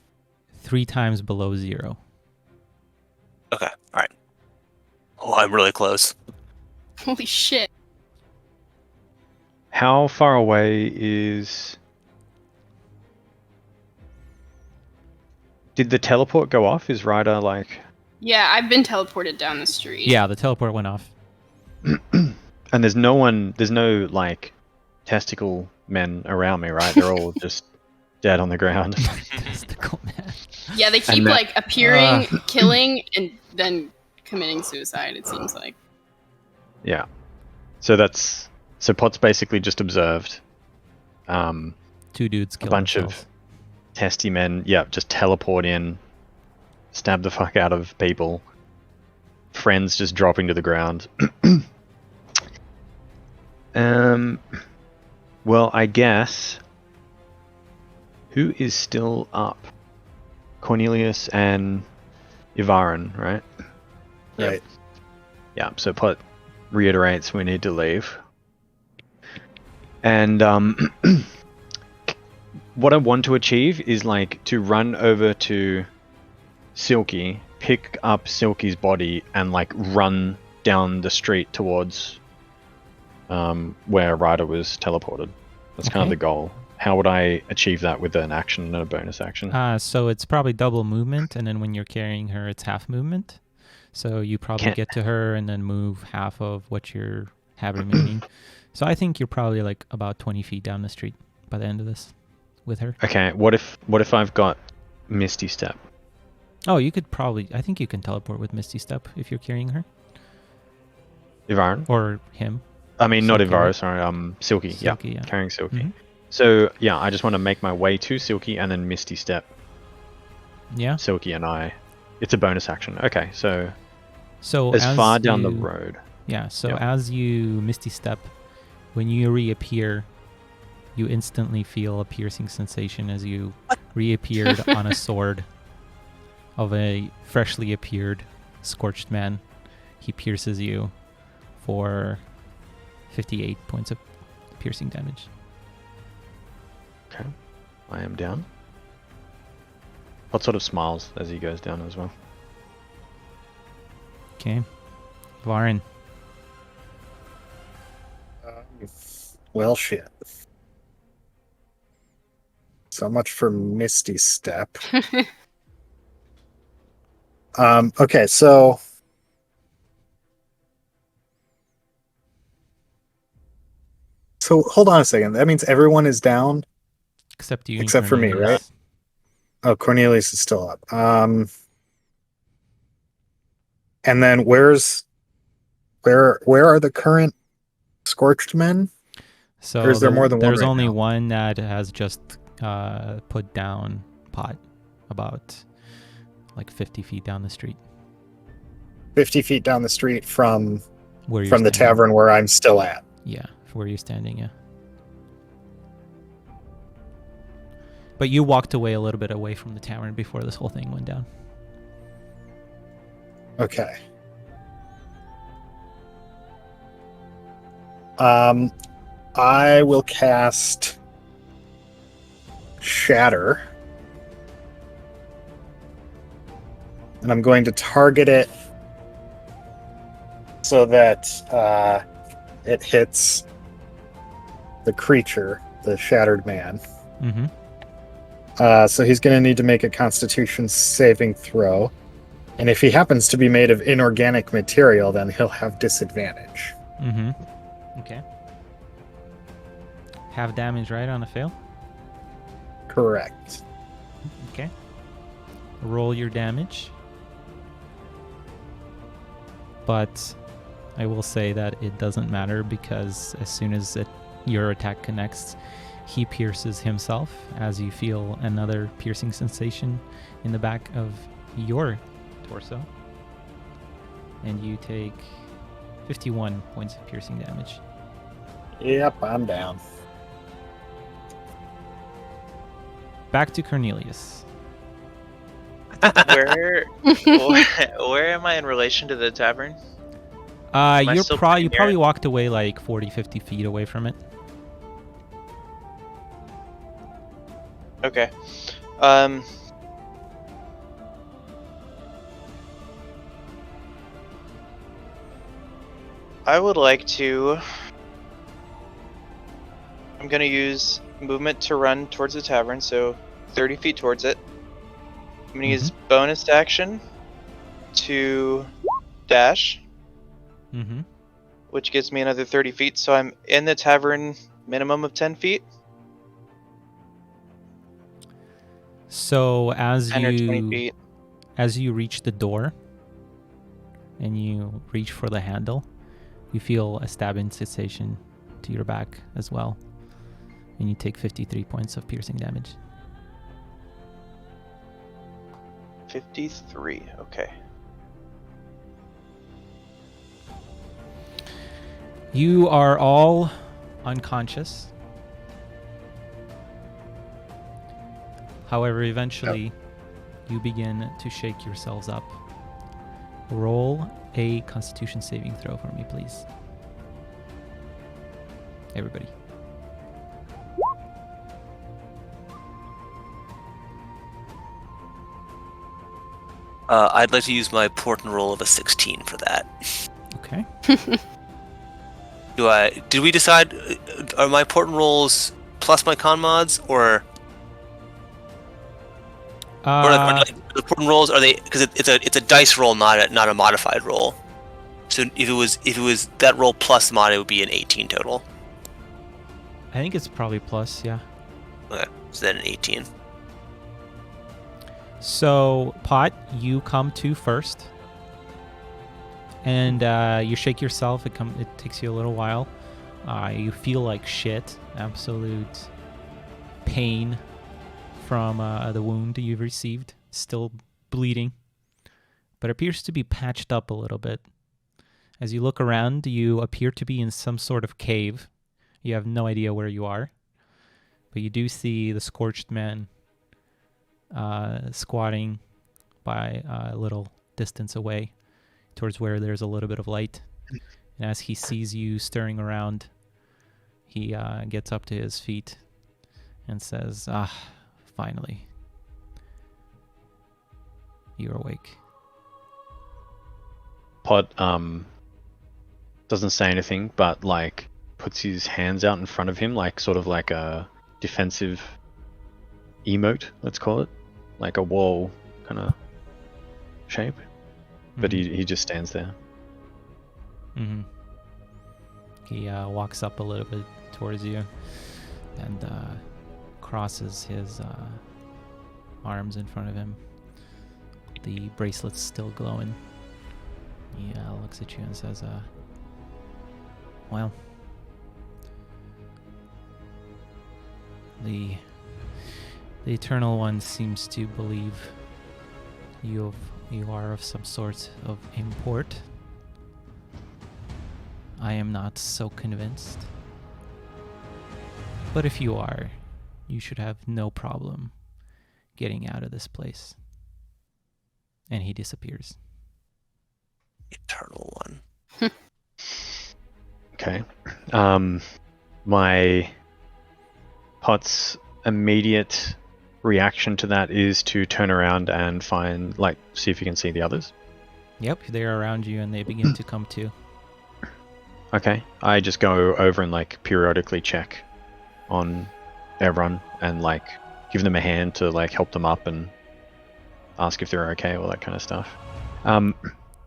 3 times below 0. Okay, alright. Oh, I'm really close. Holy shit. How far away is... Did the teleport go off? Is Ryder like... Yeah, I've been teleported down the street. Yeah, the teleport went off. And there's no like testicle men around me, right? They're all just dead on the ground. Testicle man. Yeah, they keep And that- like appearing, killing, and then committing suicide, it seems like. Yeah. So Pot's basically just observed 2 dudes killed bunch of- themselves. testy men, just teleport in, stab the fuck out of people. Friends just dropping to the ground. Well, I guess who is still up? Cornelius and Ivarin, right? Yep. Right. Yeah, so Pot reiterates we need to leave. And what I want to achieve is like to run over to Silky, pick up Silky's body, and like run down the street towards where Ryder was teleported. That's kind of Okay. the goal. How would I achieve that with an action and a bonus action? So it's probably double movement, and then when you're carrying her, it's half movement. So you probably Can't- get to her and then move half of what you have remaining. So I think you're probably like about 20 feet down the street by the end of this with her. Okay, what if I've got Misty Step? Oh, you could probably, I think you can teleport with Misty Step if you're carrying her. Ivarin? Or him. I mean, not Silky, Ivaro, right? sorry, Silky. Silky, Yeah, yeah. carrying Silky. Mhm. So, yeah, I just want to make my way to Silky and then Misty Step Yeah. Silky and I. It's a bonus action. Okay, so So as far down the you- road. Yeah, so Yeah. as you Misty Step, when you reappear, you instantly feel a piercing sensation as you reappeared on a sword of a freshly appeared Scorched man. He pierces you for 58 points of piercing damage. Okay, I am down. What sort of smiles as he goes down as well? Okay. Varin. Well, shit. So much for Misty Step. Okay, so hold on a second. That means everyone is down. Except you. and Except for me, Cornelius. Oh, Cornelius is still up. And then where are the current Scorched men? So Or is there more than one there's right only now? one that has just put down Pot about like 50 feet down the street. 50 feet down the street from Where you're the standing. tavern where I'm still at. Yeah, where you're standing, yeah. But you walked away a little bit away from the tavern before this whole thing went down. Okay. I will cast Shatter. And I'm going to target it so that it hits the creature, the shattered man. Mm-hmm. So he's going to need to make a Constitution saving throw. And if he happens to be made of inorganic material, then he'll have disadvantage. Mm-hmm. Okay. Half damage, right, on a fail? Correct. Okay. Roll your damage. But I will say that it doesn't matter because as soon as your attack connects, he pierces himself as you feel another piercing sensation in the back of your torso. And you take 51 points of piercing damage. Yep, I'm down. Back to Cornelius. Where am I in relation to the tavern? I You still probably pretty near it? walked away like 40, 50 feet away from it. Okay. I would like to. I'm gonna use movement to run towards the tavern, so 30 feet towards it. I'm gonna use bonus action to dash, Mm-hmm. which gives me another 30 feet, so I'm in the tavern minimum of 10 feet. So as 10 or 20 you feet. reach the door and you reach for the handle, you feel a stabbing sensation to your back as well. And you take 53 points of piercing damage. 53. Okay. You are all unconscious. However, eventually, you begin to shake yourselves up. Roll a Constitution saving throw for me, please. Everybody. I'd like to use my port and roll of a 16 for that. Okay. Did we decide, are my port and rolls plus my con mods, or like the port and rolls, are they, because it's a dice roll, not a modified roll. So if it was that roll plus mod, it would be an 18 total. I think it's probably plus, yeah. Okay, so then an 18. So, Pot, you come to first. And you shake yourself. It takes you a little while. You feel like shit. Absolute pain from the wound you've received. Still bleeding. But appears to be patched up a little bit. As you look around, you appear to be in some sort of cave. You have no idea where you are. But you do see the Scorched man squatting by a little distance away towards where there's a little bit of light. And as he sees you stirring around, he gets up to his feet and says, finally. You're awake. Pot doesn't say anything, but like puts his hands out in front of him, like sort of like a defensive emote, let's call it, like a wall kind of shape. But he just stands there. Mm-hmm. He walks up a little bit towards you and crosses his arms in front of him. The bracelet's still glowing. He looks at you and says, well, the Eternal One seems to believe you are of some sort of import. I am not so convinced. But if you are, you should have no problem getting out of this place. And he disappears. Eternal One. Okay. My Pot's immediate reaction to that is to turn around and see if you can see the others. Yep, they're around you and they begin to come to. Okay. I just go over and periodically check on everyone and give them a hand to help them up and ask if they're okay, all that kind of stuff.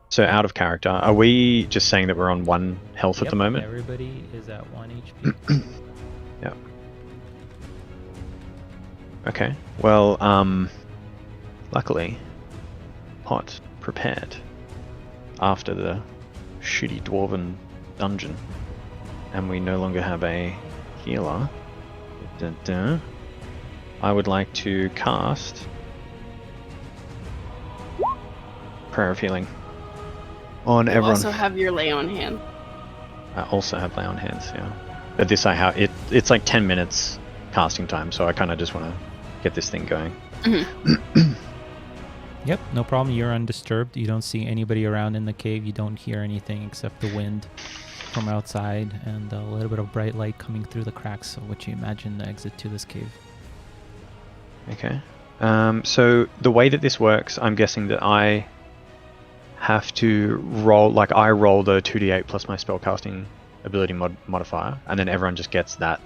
So out of character, are we just saying that we're on 1 health at the moment? Everybody is at 1 HP. Yeah. Okay. Well, luckily, Pot prepared after the shitty dwarven dungeon, and we no longer have a healer. I would like to cast Prayer of Healing on You everyone. also have your lay on hand. I also have lay on hands, yeah. But this I have it's 10 minutes casting time, so I kind of just want to get this thing going. Yep, no problem. You're undisturbed. You don't see anybody around in the cave. You don't hear anything except the wind from outside and a little bit of bright light coming through the cracks of what you imagine the exit to this cave. Okay. So the way that this works, I'm guessing that I have to roll, I roll the 2d8 plus my spellcasting ability modifier, and then everyone just gets that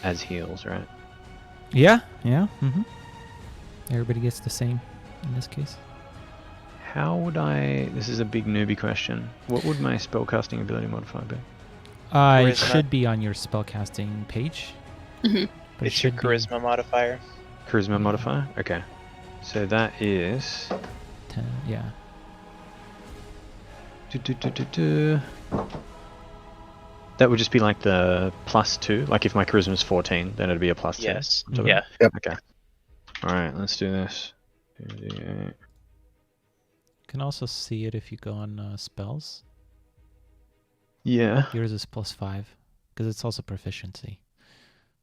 as heals, right? Yeah. Mm-hmm. Everybody gets the same in this case. How would this is a big newbie question. What would my spellcasting ability modifier be? It should be on your spellcasting page. Mm-hmm. But It's your charisma modifier. Charisma modifier? Okay. So that is 10, yeah. That would just be the +2. If my charisma is 14, then it'd be a +2. Yes. So Yeah. Yep. Okay. Alright, let's do this. You can also see it if you go on spells. Yeah. Yours is +5 because it's also proficiency.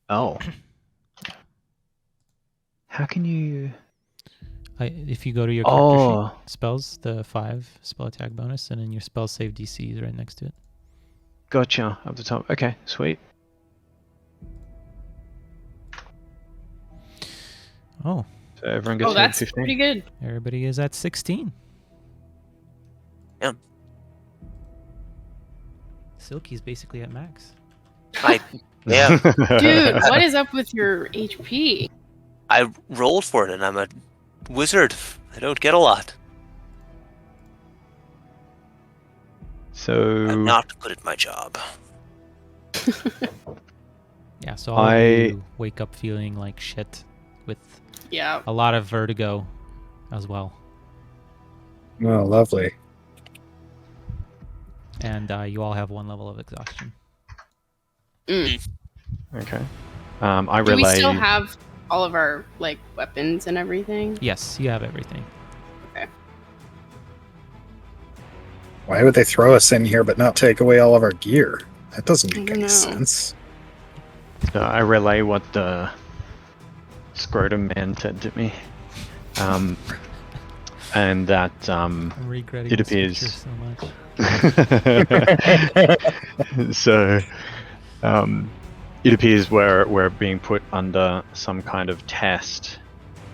Oh. How can you? If you go to your character Oh. sheet, spells, the 5 spell attack bonus, and then your spell save DC is right next to it. Gotcha. Up the top. Okay. Sweet. Oh, So everyone gets Oh, that's 15. pretty good. everybody is at 16. Yeah. Silky's basically at max. Yeah, Dude, what is up with your HP? I rolled for it, and I'm a wizard. I don't get a lot. So I'm not good at my job. Yeah, so all of you wake up feeling like shit with Yeah. a lot of vertigo as well. Oh, lovely. And you all have 1 level of exhaustion. Mm. Okay. I Do we relay. still have all of our like weapons and everything? Yes, you have everything. Okay. Why would they throw us in here but not take away all of our gear? That doesn't I make don't any know. sense. So I relay what the scrotum man said to me, and that I'm regretting it this picture appears. so much. So it appears we're being put under some kind of test.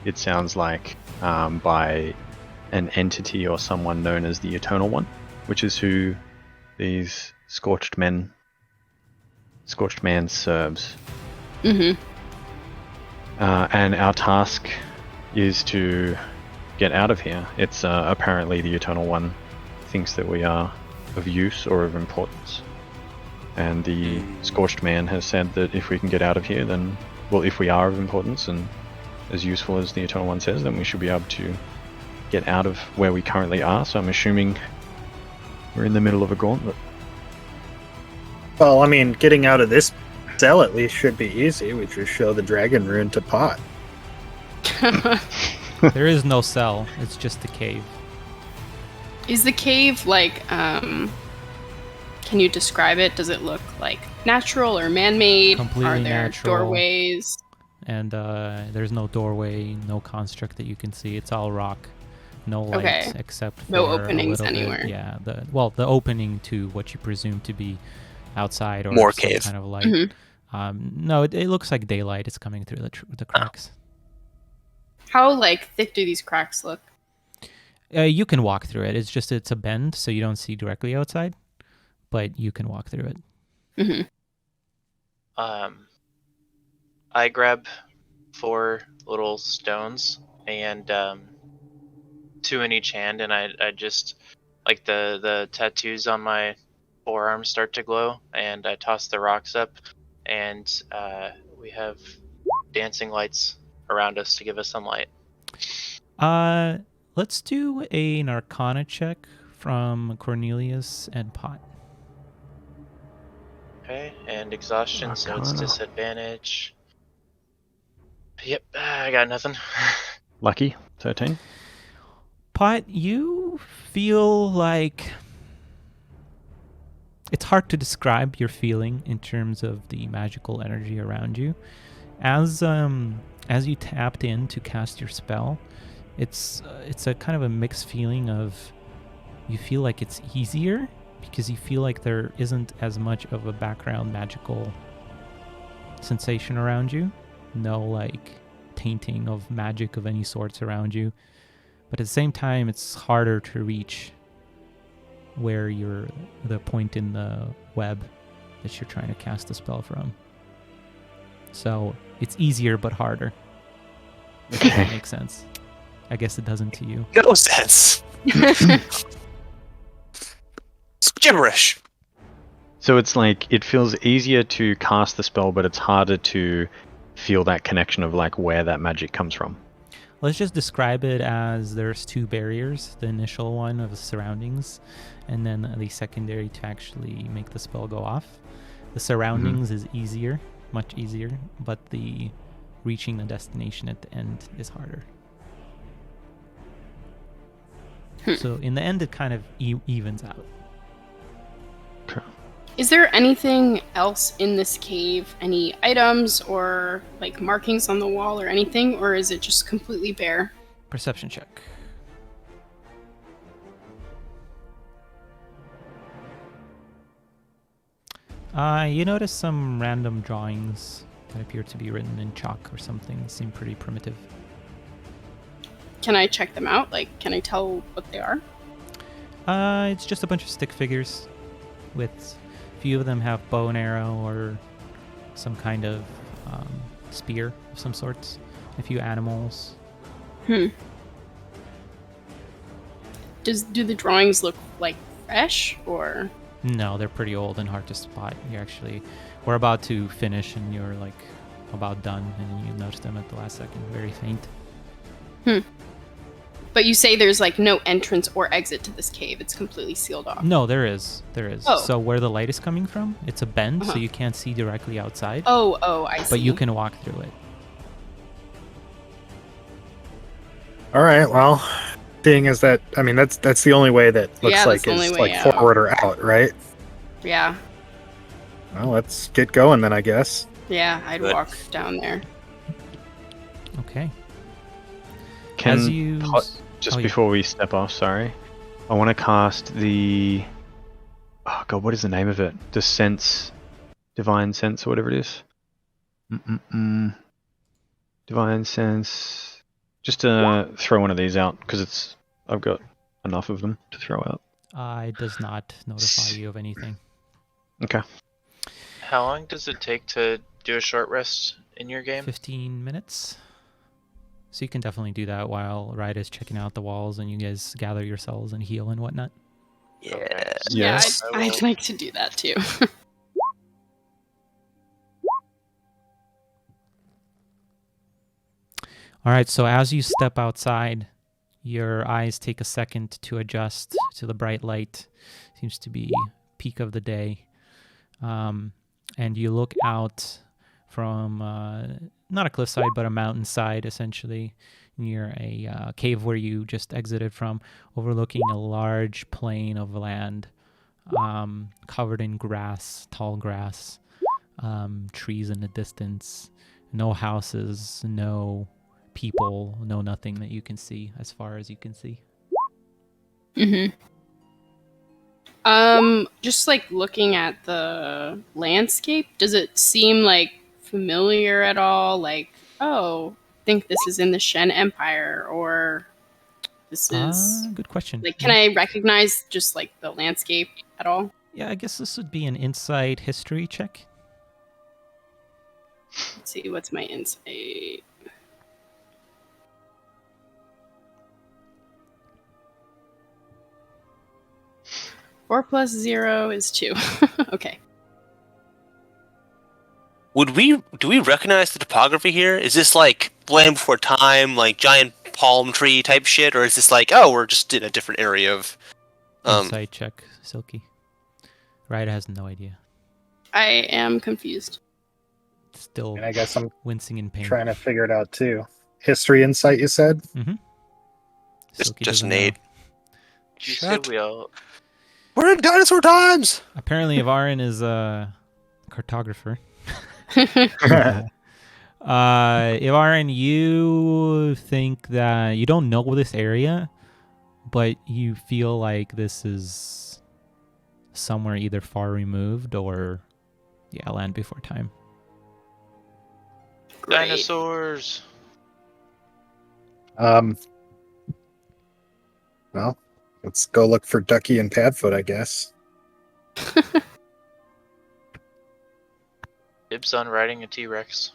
It sounds like by an entity or someone known as the Eternal One, which is who these Scorched Man serves. Mm-hmm. And our task is to get out of here. It's apparently the Eternal One thinks that we are of use or of importance. And the Scorched Man has said that if we can get out of here, then, well, if we are of importance and as useful as the Eternal One says, then we should be able to get out of where we currently are. So I'm assuming we're in the middle of a gauntlet. Well, I mean, getting out of this cell at least should be easy. We just show the dragon rune to Pot. There is no cell, it's just a cave. Is the cave like can you describe it? Does it look like natural or man-made? Completely Are there natural. doorways? And there's no doorway, no construct that you can see. It's all rock. No lights Okay. except for No a openings little bit- anywhere. Yeah, the opening to what you presume to be outside or More some cave. kind of light. Mhm. No, it looks like daylight is coming through the cracks. How like thick do these cracks look? You can walk through it. It's a bend, so you don't see directly outside, but you can walk through it. Mm-hmm. I grab 4 little stones and 2 in each hand, and I just like the tattoos on my forearms start to glow, and I toss the rocks up, and we have dancing lights around us to give us some light. Let's do an Arcana check from Cornelius and Pot. Okay, and exhaustion, so it's Arcana. disadvantage. Yep, I got nothing. Lucky, 13. Pot, you feel like it's hard to describe your feeling in terms of the magical energy around you. As you tapped in to cast your spell, it's a kind of a mixed feeling of you feel like it's easier because you feel like there isn't as much of a background magical sensation around you. No like tainting of magic of any sorts around you. But at the same time, it's harder to reach where you're the point in the web that you're trying to cast the spell from. So it's easier but harder. If that makes sense. I guess it doesn't to you. No sense. It's gibberish. So it's like it feels easier to cast the spell, but it's harder to feel that connection of like where that magic comes from. Let's just describe it as there's 2 barriers. The initial one of the surroundings, and then the secondary to actually make the spell go off. The surroundings is easier, much easier, but the reaching the destination at the end is harder. So in the end, it kind of evens out. Is there anything else in this cave? Any items or like markings on the wall or anything? Or is it just completely bare? Perception check. You notice some random drawings that appear to be written in chalk or something. Seem pretty primitive. Can I check them out? Like, can I tell what they are? It's just a bunch of stick figures with a few of them have bow and arrow or some kind of spear of some sorts. A few animals. Do the drawings look like fresh or? No, they're pretty old and hard to spot. We're about to finish and you're like about done and you notice them at the last second. Very faint. But you say there's like no entrance or exit to this cave. It's completely sealed off. No, there is. Oh. So where the light is coming from, it's a bend, so you can't see directly outside. Oh, I see. But you can walk through it. All right. Well, seeing as that, I mean, that's the only way that looks Yeah, like that's the only is way like out. forward or out, right? Yeah. Well, let's get going then, I guess. Yeah, I'd Good. walk down there. Okay. Can As you just oh, yeah. before we step off, sorry, I want to cast the. Oh god, what is the name of it? The sense, divine sense, or whatever it is. Divine sense. Just to throw one of these out because I've got enough of them to throw out. it does not notify you of anything. Okay. How long does it take to do a short rest in your game? 15 minutes. So you can definitely do that while Ride is checking out the walls and you guys gather yourselves and heal and whatnot. Yeah. Yes. Yeah, I'd like to do that too. All right, so as you step outside, your eyes take a second to adjust to the bright light. Seems to be peak of the day. And you look out from not a cliffside, but a mountainside, essentially, near a cave where you just exited from, overlooking a large plain of land covered in grass, tall grass, trees in the distance, no houses, no people, no nothing that you can see as far as you can see. Just like looking at the landscape, does it seem like familiar at all? Like, oh, I think this is in the Shen Empire, or this is Good question. like, can I recognize just like the landscape at all? Yeah, I guess this would be an insight history check. Let's see, what's my insight? Four plus 0 is 2. Okay. Do we recognize the topography here? Is this like Land Before Time, like giant palm tree type shit, or is this like, oh, we're just in a different area of Insight check, Silky. Ryder has no idea. I am confused. Still And I guess I'm wincing in pain. trying to figure it out too. History insight, you said? just doesn't know. Nate? You Shut. said we all. We're in dinosaur times. Apparently, Ivarin is a cartographer. Ivarin, you think that you don't know this area, but you feel like this is somewhere either far removed or, yeah, Land Before Time. Great. Dinosaurs. Well, let's go look for Ducky and Padfoot, I guess. Dibs on riding a T-Rex.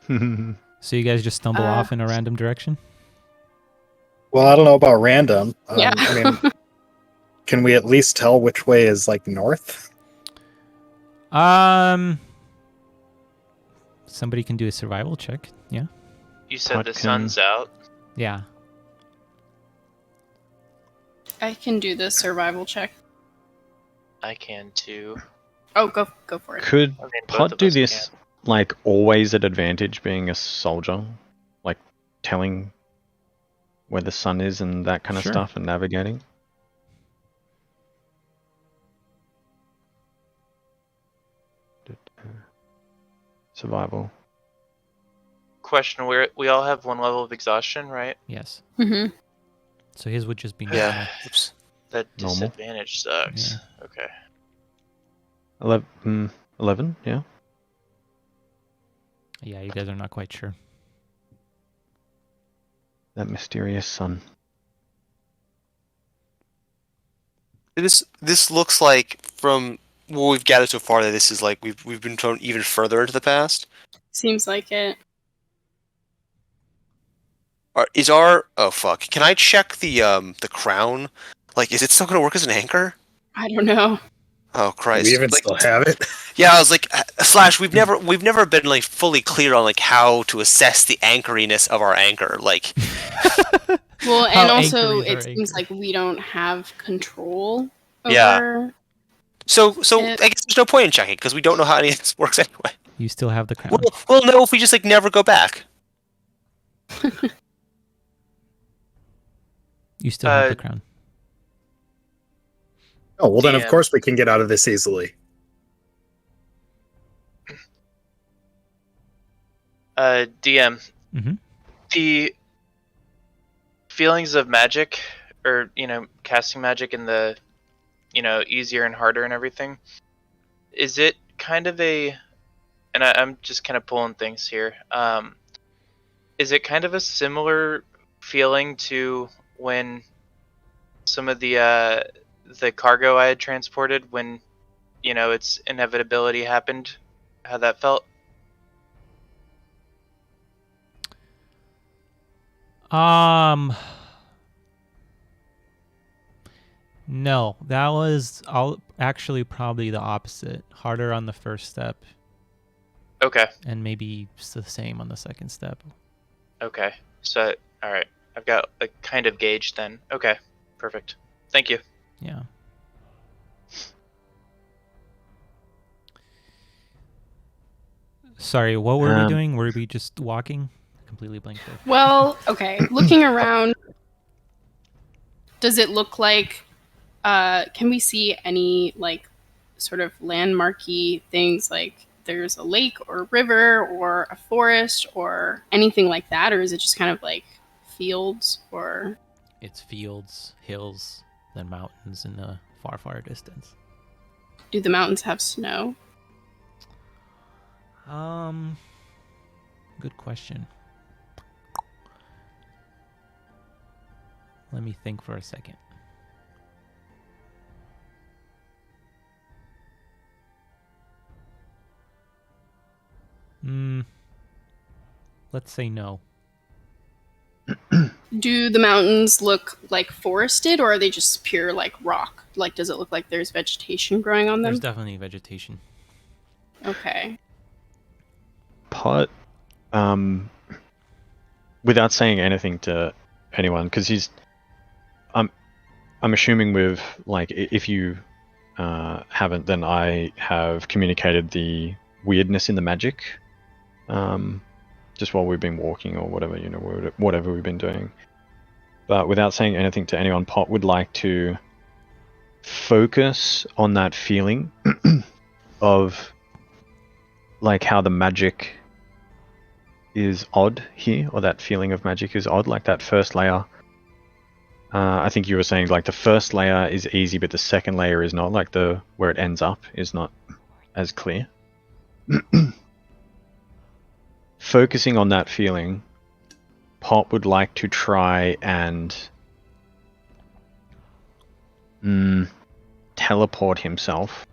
So you guys just stumble off in a random direction? Well, I don't know about random. Yeah. I mean, can we at least tell which way is like north? Somebody can do a survival check. Yeah. You said the Potkin. sun's out. Yeah. I can do the survival check. I can too. Oh, go for it. Could I mean, both Pot of do us this can. like always at advantage being a soldier? Like telling where the sun is and that kind of Sure. stuff and navigating? Survival. Question: we all have one level of exhaustion, right? Yes. Mm-hmm. So his would just be Yeah. normal. Oops. That Normal. disadvantage sucks. Okay. 11, yeah. Yeah, you guys are not quite sure. That mysterious sun. This looks like from what we've gathered so far that this is like we've been thrown even further into the past. Seems like it. Oh fuck? Can I check the crown? Like, is it still gonna work as an anchor? I don't know. Oh Do Christ! we even Like, still have it? yeah, I was like, Flash. We've never been like fully clear on like how to assess the anchoriness of our anchor. Like, Well, How and also anchored it are seems anchored? like we don't have control over. Yeah. so It- I guess there's no point in checking because we don't know how any of this works anyway. You still have the crown. We'll know if we just like never go back. You still have the crown. Oh, well, then of DM. course we can get out of this easily. DM. Mhm. The feelings of magic, or casting magic in the, easier and harder and everything. Is it kind of a, and I'm just kind of pulling things here. Is it kind of a similar feeling to when some of the cargo I had transported, when its inevitability happened, how that felt? No, that was actually probably the opposite. Harder on the first step, Okay. and maybe the same on the second step. Okay. So, all right. I've got a kind of gauge then. Okay. Perfect. Thank you. Yeah. Sorry, what were we doing? Were we just walking? Completely blanked there. Well, okay. Looking around, does it look like? Can we see any like sort of landmarky things, like there's a lake or a river or a forest or anything like that, or is it just kind of like fields or? It's fields, hills, then mountains in the far, far distance. Do the mountains have snow? Good question. Let me think for a second. Let's say no. Do the mountains look like forested, or are they just pure like rock? Like, does it look like there's vegetation growing on them? There's definitely vegetation. Okay. Pot, without saying anything to anyone, because I'm assuming with like if you haven't, then I have communicated the weirdness in the magic, just while we've been walking or whatever, whatever we've been doing. But without saying anything to anyone, Pot would like to focus on that feeling of like how the magic is odd here, or that feeling of magic is odd, like that first layer. I think you were saying like the first layer is easy, but the second layer is not, like the where it ends up is not as clear. Focusing on that feeling, Pot would like to try and teleport himself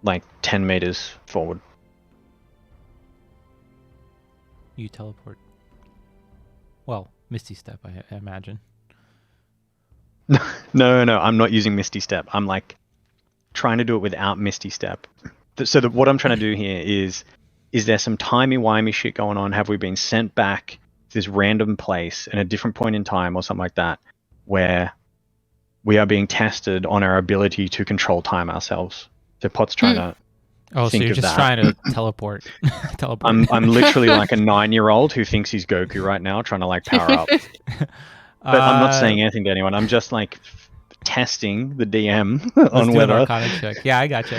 like 10 meters forward. You teleport. Well, Misty Step, I imagine. No, I'm not using Misty Step. I'm like trying to do it without Misty Step. So what I'm trying to do here is there some timey-wimey shit going on? Have we been sent back to this random place in a different point in time or something like that, where we are being tested on our ability to control time ourselves? So Pot's trying to Oh, so think you're of just that. trying to teleport. I'm literally like a 9-year-old who thinks he's Goku right now, trying to like power up. But I'm not saying anything to anyone. I'm just like testing the DM Let's on do an whether. Arcana check. Yeah, I got you.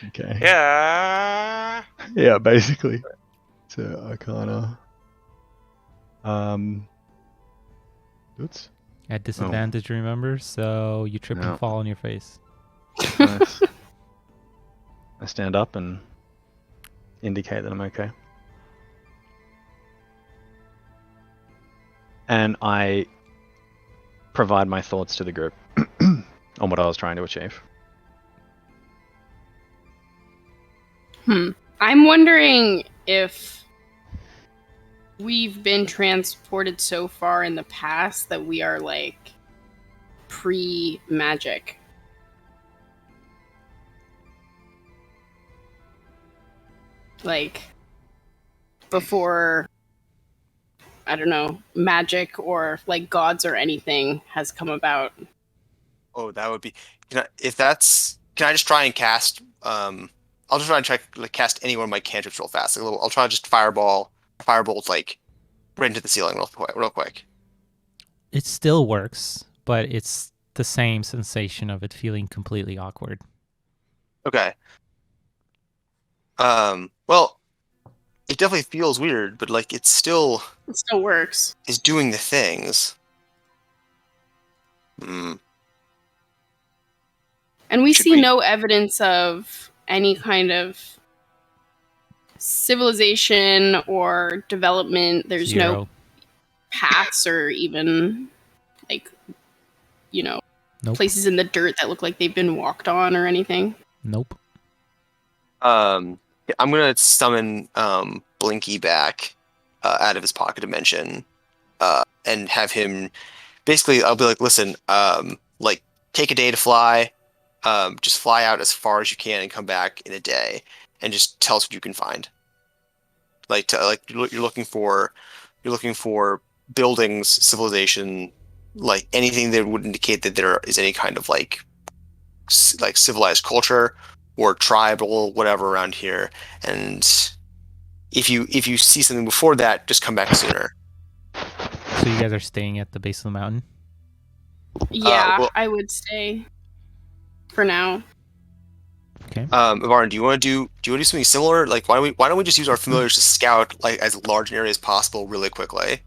Okay. Yeah. Yeah, basically. So Arcana. Oops. At disadvantage, remember? So you trip No. and fall on your face. Nice. I stand up and indicate that I'm okay. And I provide my thoughts to the group on what I was trying to achieve. I'm wondering if we've been transported so far in the past that we are like pre-magic. Like before, I don't know, magic or like gods or anything has come about. Oh, that would be. Can I just try and cast? I'll just try and like cast any one of my cantrips real fast. I'll try to just firebolt like right into the ceiling real quick. It still works, but it's the same sensation of it feeling completely awkward. Okay. Well, it definitely feels weird, but like it still works. is doing the things. And we see no evidence of any kind of civilization or development. There's Zero. no paths or even like, Nope. places in the dirt that look like they've been walked on or anything. Nope. I'm gonna summon Blinky back out of his pocket dimension, and have him. Basically, I'll be like, listen, like take a day to fly, just fly out as far as you can and come back in a day, and just tell us what you can find. You're looking for buildings, civilization, like anything that would indicate that there is any kind of like civilized culture or tribal whatever around here. And if you see something before that, just come back sooner. So you guys are staying at the base of the mountain? Yeah, I would say for now. Okay. Ivarn, do you want to do something similar? Like, why don't we just use our familiars to scout like as large an area as possible really quickly?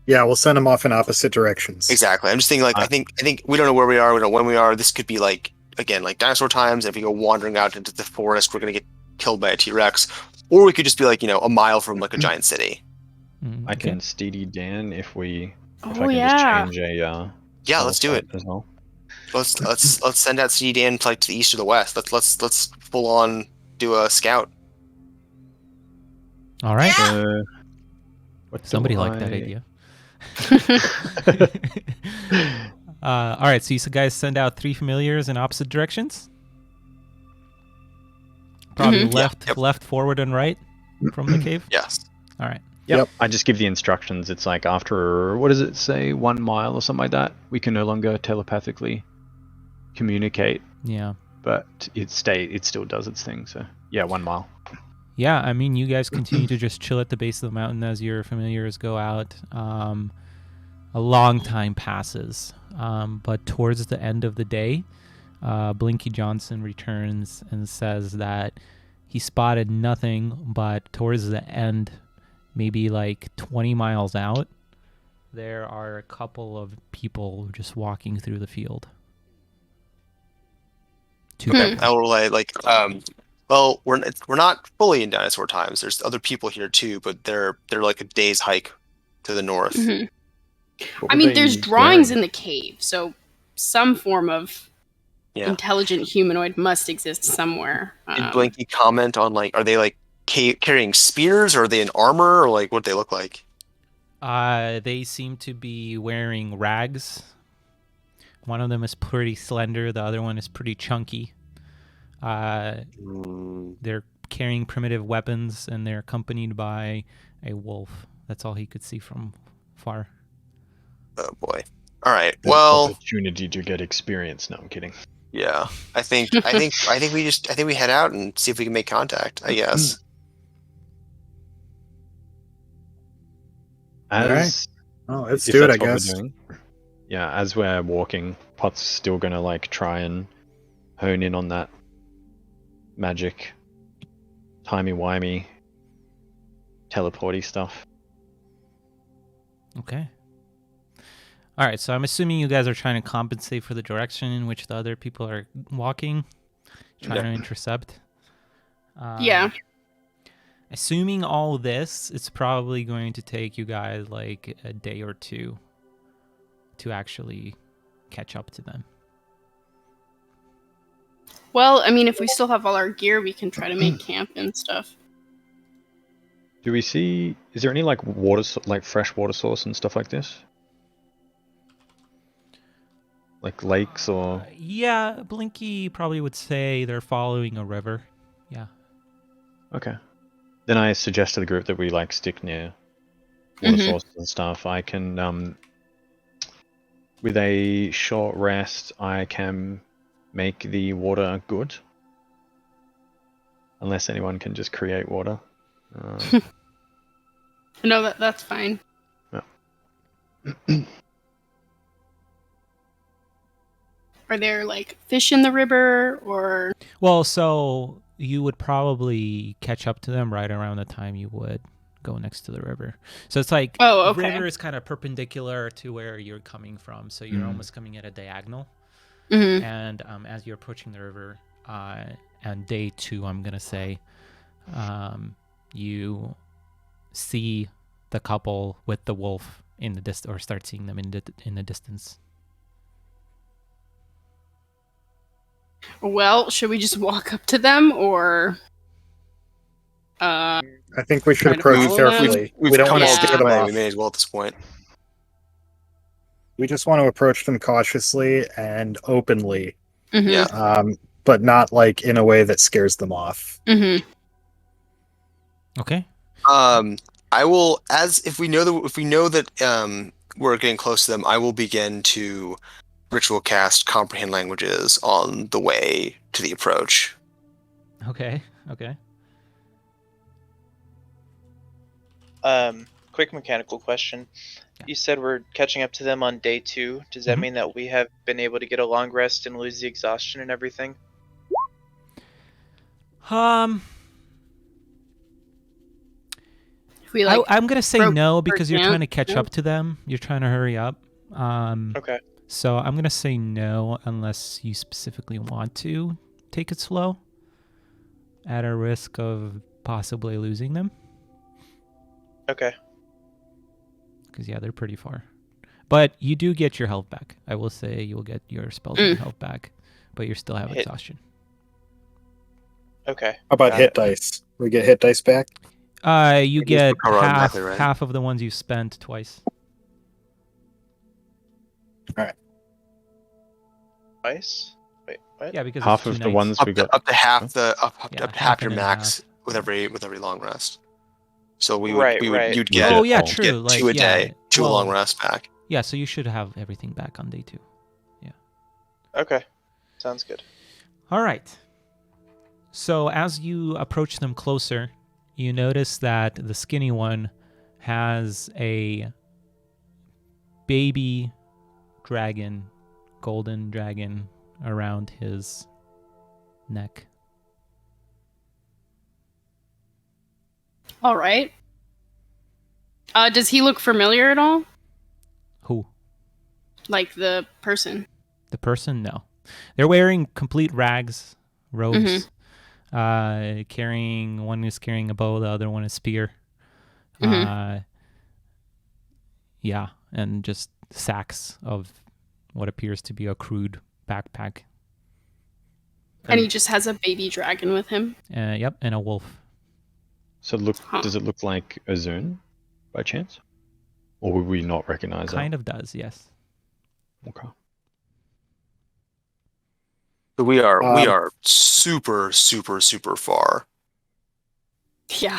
Yeah, we'll send them off in opposite directions. Exactly. I'm just thinking like I think we don't know where we are, we don't know when we are. This could be like again like dinosaur times. If we go wandering out into the forest, we're gonna get killed by a T-Rex, or we could just be like a mile from like a giant city. I can steady Dan if I Oh, can yeah. just change a Yeah, let's do it. as well. Let's send out CD Dan like to the east or the west. Let's full on do a scout. All right. What do Somebody liked that I- idea. All right, so you guys send out 3 familiars in opposite directions? Probably left, forward, and right from the cave? Yes. All right. Yep. I just give the instructions. It's like after, what does it say, 1 mile or something like that, we can no longer telepathically communicate. Yeah. But it still does its thing. So yeah, 1 mile. Yeah, I mean, you guys continue to just chill at the base of the mountain as your familiars go out. A long time passes, but towards the end of the day, Blinky Johnson returns and says that he spotted nothing, but towards the end, maybe like 20 miles out, there are a couple of people just walking through the field. Okay. I will like well, we're not fully in dinosaur times. There's other people here too, but they're like a day's hike to the north. Mm-hmm. I mean, there's drawings in the cave, so some form of intelligent humanoid must exist somewhere. Did Blinky comment on like, are they like carrying spears, or are they in armor, or like what they look like? They seem to be wearing rags. One of them is pretty slender. The other one is pretty chunky. They're carrying primitive weapons, and they're accompanied by a wolf. That's all he could see from far. Oh boy. All right. The well, opportunity to get experience. No, I'm kidding. Yeah, I think we head out and see if we can make contact. I guess. As Oh, let's if do it, that's I what we're guess. doing, yeah, as we're walking, Pot's still gonna like try and hone in on that magic, timey-wimey, teleporty stuff. Okay. All right, so I'm assuming you guys are trying to compensate for the direction in which the other people are walking, trying to intercept. Yeah. Assuming all this, it's probably going to take you guys like a day or two to actually catch up to them. Well, I mean, if we still have all our gear, we can try to make camp and stuff. Do we see? Is there any like like fresh water source and stuff like this? Like lakes or? Yeah, Blinky probably would say they're following a river. Yeah. Okay. Then I suggest to the group that we like stick near water Mhm. sources and stuff. I can, with a short rest, I can make the water good. Unless anyone can just create water. No, that's fine. Are there like fish in the river or? Well, so you would probably catch up to them right around the time you would go next to the river. So it's like Oh, okay. river is kind of perpendicular to where you're coming from. So you're almost coming at a diagonal. Mhm. And as you're approaching the river, and day 2, I'm gonna say, you see the couple with the wolf in the distance, or start seeing them in the distance. Well, should we just walk up to them or? I think we should Trying to approach follow them? carefully. We've We don't come want to all scare this them way. off. We may as well at this point. We just want to approach them cautiously and openly, Mhm. Yeah. but not like in a way that scares them off. Mhm. Okay. I will, as if we know that we're getting close to them, I will begin to ritual cast comprehend languages on the way to the approach. Okay. Quick mechanical question. Yeah. You said we're catching up to them on day 2. Does that Mhm. mean that we have been able to get a long rest and lose the exhaustion and everything? If we like, I'm gonna say broke no our because you're camp, trying to catch no? up to them. You're trying to hurry up. Okay. So I'm gonna say no unless you specifically want to take it slow, at a risk of possibly losing them. Okay. Because yeah, they're pretty far. But you do get your health back. I will say you'll get your spells and health back, but you still have Hit. exhaustion. Okay. How about Got hit it. dice? We get hit dice back? You guess get we're automatically right. half of the ones you spent twice. Twice? Wait, what? Yeah, because Half it's of 2 the nights. ones we got. Up to half the up Yeah, to half half your and then max half. with every long rest. So we would Right, we would right. you'd Yeah. get Oh yeah, all. true. get Like 2 a yeah, day, 2 a well, long rest back. Yeah, so you should have everything back on day 2. Okay. Sounds good. All right. So as you approach them closer, you notice that the skinny one has a baby dragon, golden dragon, around his neck. All right. Does he look familiar at all? Who? Like the person? The person? No. They're wearing complete rags, robes. Carrying, one is carrying a bow, the other one a spear. Yeah, and just sacks of what appears to be a crude backpack. And he just has a baby dragon with him. Yep, and a wolf. So does it look like Azun by chance? Or would we not recognize Kind of does, yes. that? Okay. So we are super far. Yeah.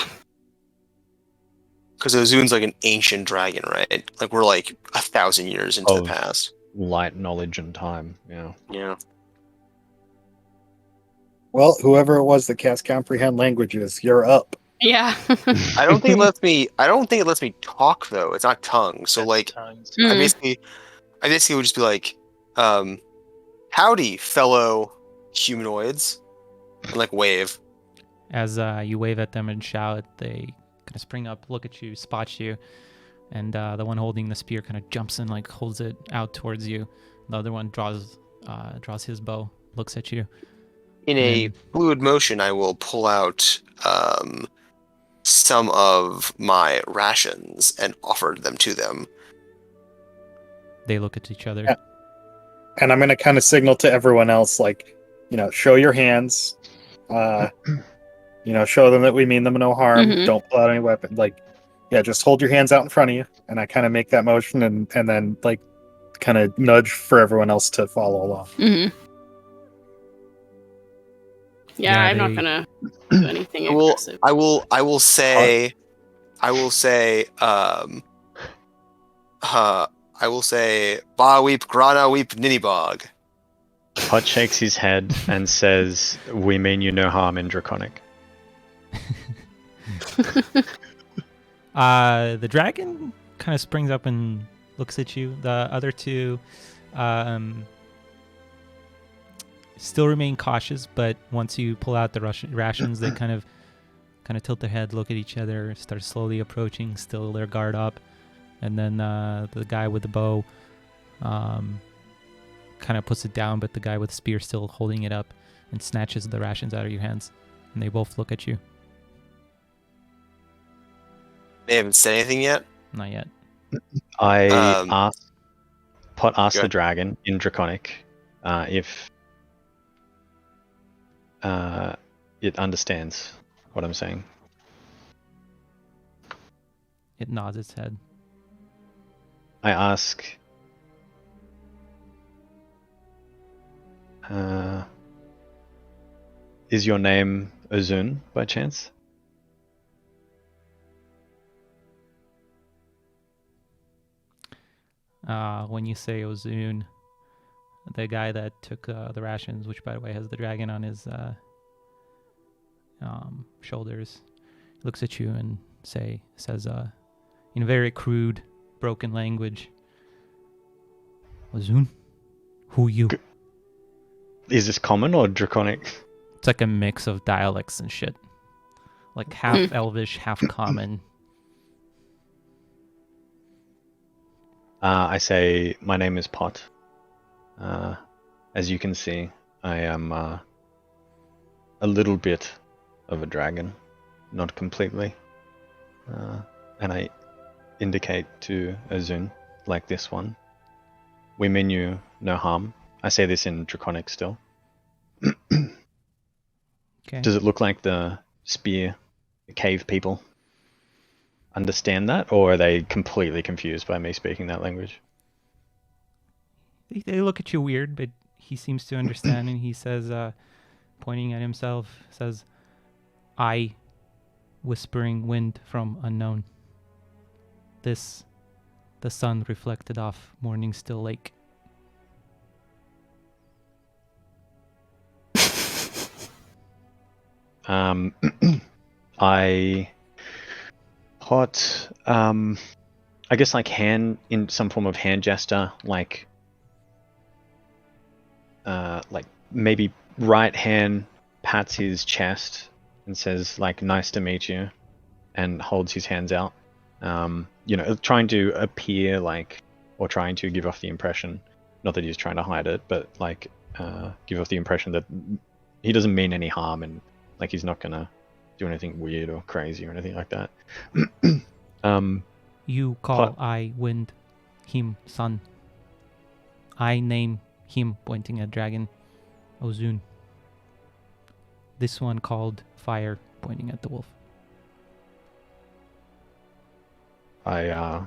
Because Ozun's like an ancient dragon, right? Like we're like 1,000 years into the Oh. past. Light knowledge and time, yeah. Yeah. Well, whoever it was that cast comprehend languages, you're up. Yeah. I don't think it lets me. I don't think it lets me talk though. It's not tongue. So That's like, tongues. I Mm. basically would just be like, "Howdy, fellow humanoids," and like wave. As you wave at them and shout, they kind of spring up, look at you, spot you, and the one holding the spear kind of jumps and like holds it out towards you. The other one draws his bow, looks at you. In a And fluid motion, I will pull out some of my rations and offer them to them. they look at each other. Yeah. And I'm going to kind of signal to everyone else, like, show your hands. Show them that we mean them no harm. Mhm. Don't pull out any weapon. Like, yeah, just hold your hands out in front of you. And I kind of make that motion and then, like, kind of nudge for everyone else to follow along. Mhm. Yeah, Yeah, I'm not they- gonna do anything I will aggressive. say, Ba weep, Grana weep, Ninibog. Pot shakes his head and says, "We mean you no harm in Draconic." The dragon kind of springs up and looks at you. The other two still remain cautious, but once you pull out the rations, they kind of tilt their head, look at each other, start slowly approaching, still their guard up, and then the guy with the bow kind of puts it down, but the guy with the spear still holding it up and snatches the rations out of your hands, and they both look at you. They haven't said anything yet. Not yet. I Um, asked go the ahead. dragon in Draconic if it understands what I'm saying. It nods its head. I ask, is your name Ozun by chance? When you say Ozun, the guy that took the rations, which by the way has the dragon on his shoulders, looks at you and says in a very crude, broken language, Ozun, who you? Is this common or Draconic? It's like a mix of dialects and shit. Like half Elvish, half common. I say, my name is Pot. As you can see, I am a little bit of a dragon, not completely. And I indicate to Ozun, like this one, we mean you no harm. I say this in Draconic still. Okay. Does it look like the spear, the cave people understand that, or are they completely confused by me speaking that language? They look at you weird, but he seems to understand, and he says, pointing at himself, says, I, whispering wind from unknown. This, the sun reflected off morning still lake. I put, I guess like hand in some form of hand gesture, like maybe right hand pats his chest and says like, nice to meet you, and holds his hands out. Trying to appear like, or trying to give off the impression, not that he's trying to hide it, but like give off the impression that he doesn't mean any harm and like he's not gonna do anything weird or crazy or anything like that. You call I wind, him sun. I name him, pointing at dragon, Ozun. This one called fire, pointing at the wolf. I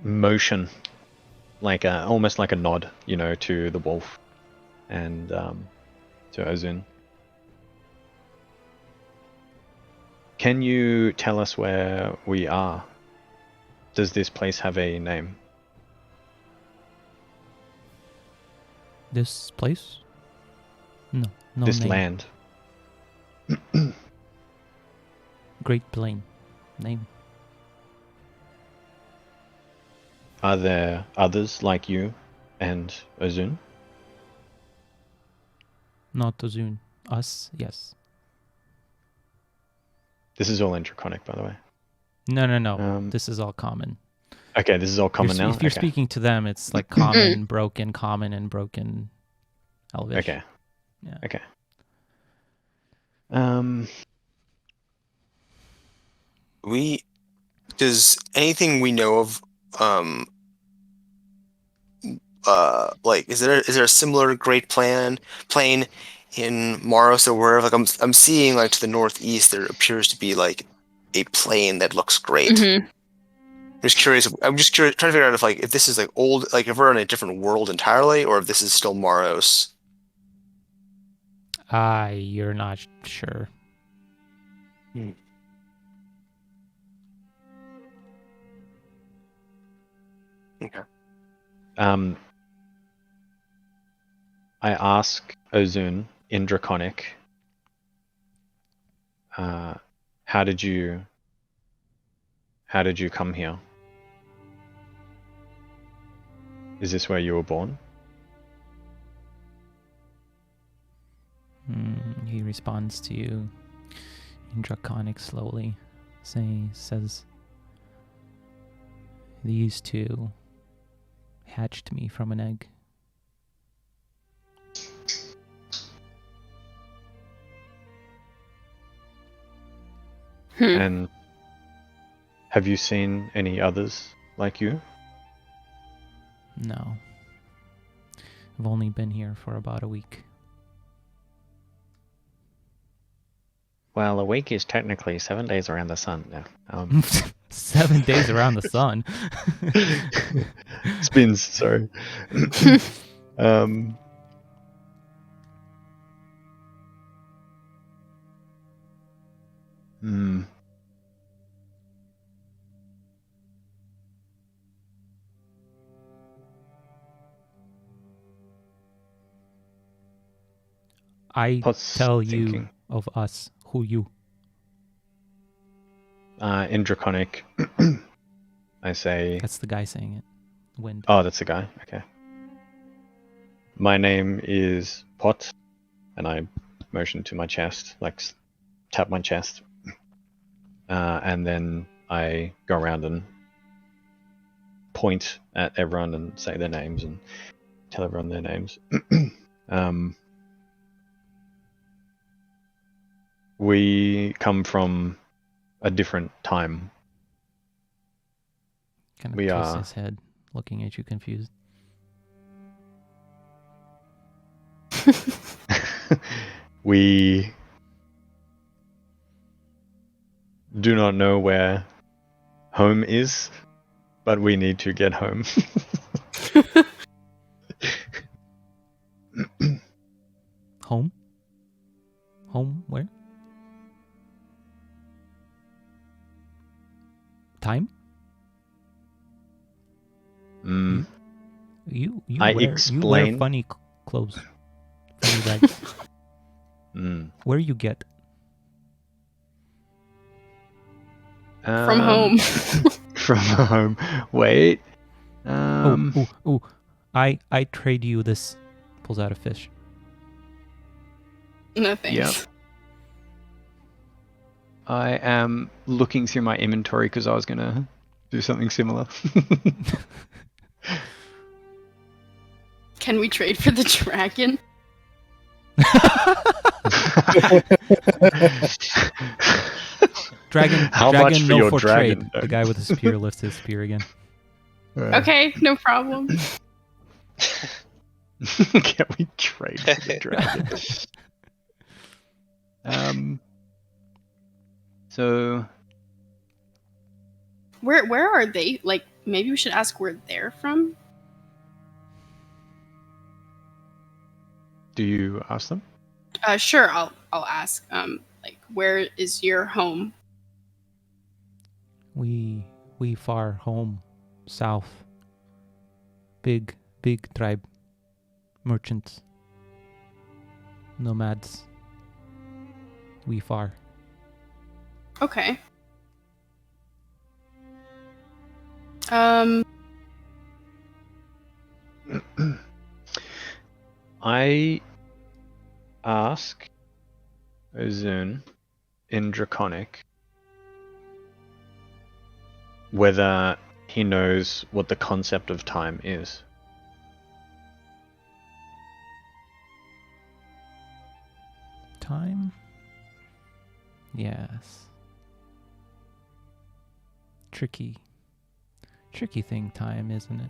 motion like almost like a nod, to the wolf and to Ozun. Can you tell us where we are? Does this place have a name? This place? No this name. land? Great Plain. Name. Are there others like you and Ozun? Not Ozun. Us, yes. This is all in Draconic, by the way. No. This is all common. Okay, this is all common now? If you're Okay. speaking to them, it's like common, broken, common, and broken Elvish. Okay. Yeah. Okay. Does anything we know of like is there a similar great plain in Maros or wherever? Like I'm seeing like to the northeast there appears to be like a plain that looks great. Mhm. I'm just curious, trying to figure out if this is like old, like if we're in a different world entirely or if this is still Maros. You're not sure. Okay. I ask Ozun in Draconic, how did you come here? Is this where you were born? He responds to you in Draconic slowly. Says, these two hatched me from an egg. And have you seen any others like you? No. I've only been here for about a week. Well, a week is technically 7 days around the sun now. 7 days around the sun. Spins, sorry. I Pot's tell you thinking. of us. Who you? In Draconic, I say... That's the guy saying it. Wind. Oh, that's the guy? Okay. My name is Pot, and I motion to my chest, like tap my chest. And then I go around and point at everyone and say their names and tell everyone their names. We come from a different time. Kind of we twists are- his head, looking at you confused. We do not know where home is, but we need to get home. Home? Home where? Time? You I wear explain- funny clothes. Funny bags. Where you get? From home. From home. Wait. I trade you this. Pulls out a fish. No thanks. Yep. I am looking through my inventory because I was going to do something similar. Can we trade for the dragon? Dragon. How dragon, much for no your for dragon? trade. The guy with the spear lifts his spear again. Okay, no problem. Can we trade for the dragon? So Where are they? Like, maybe we should ask where they're from. do you ask them? Sure, I'll ask. Like, where is your home? We far home, south. Big tribe, merchants. nomads. We far. Okay. I ask Ozun in Draconic whether he knows what the concept of time is. Time? Yes. Tricky thing, time, isn't it?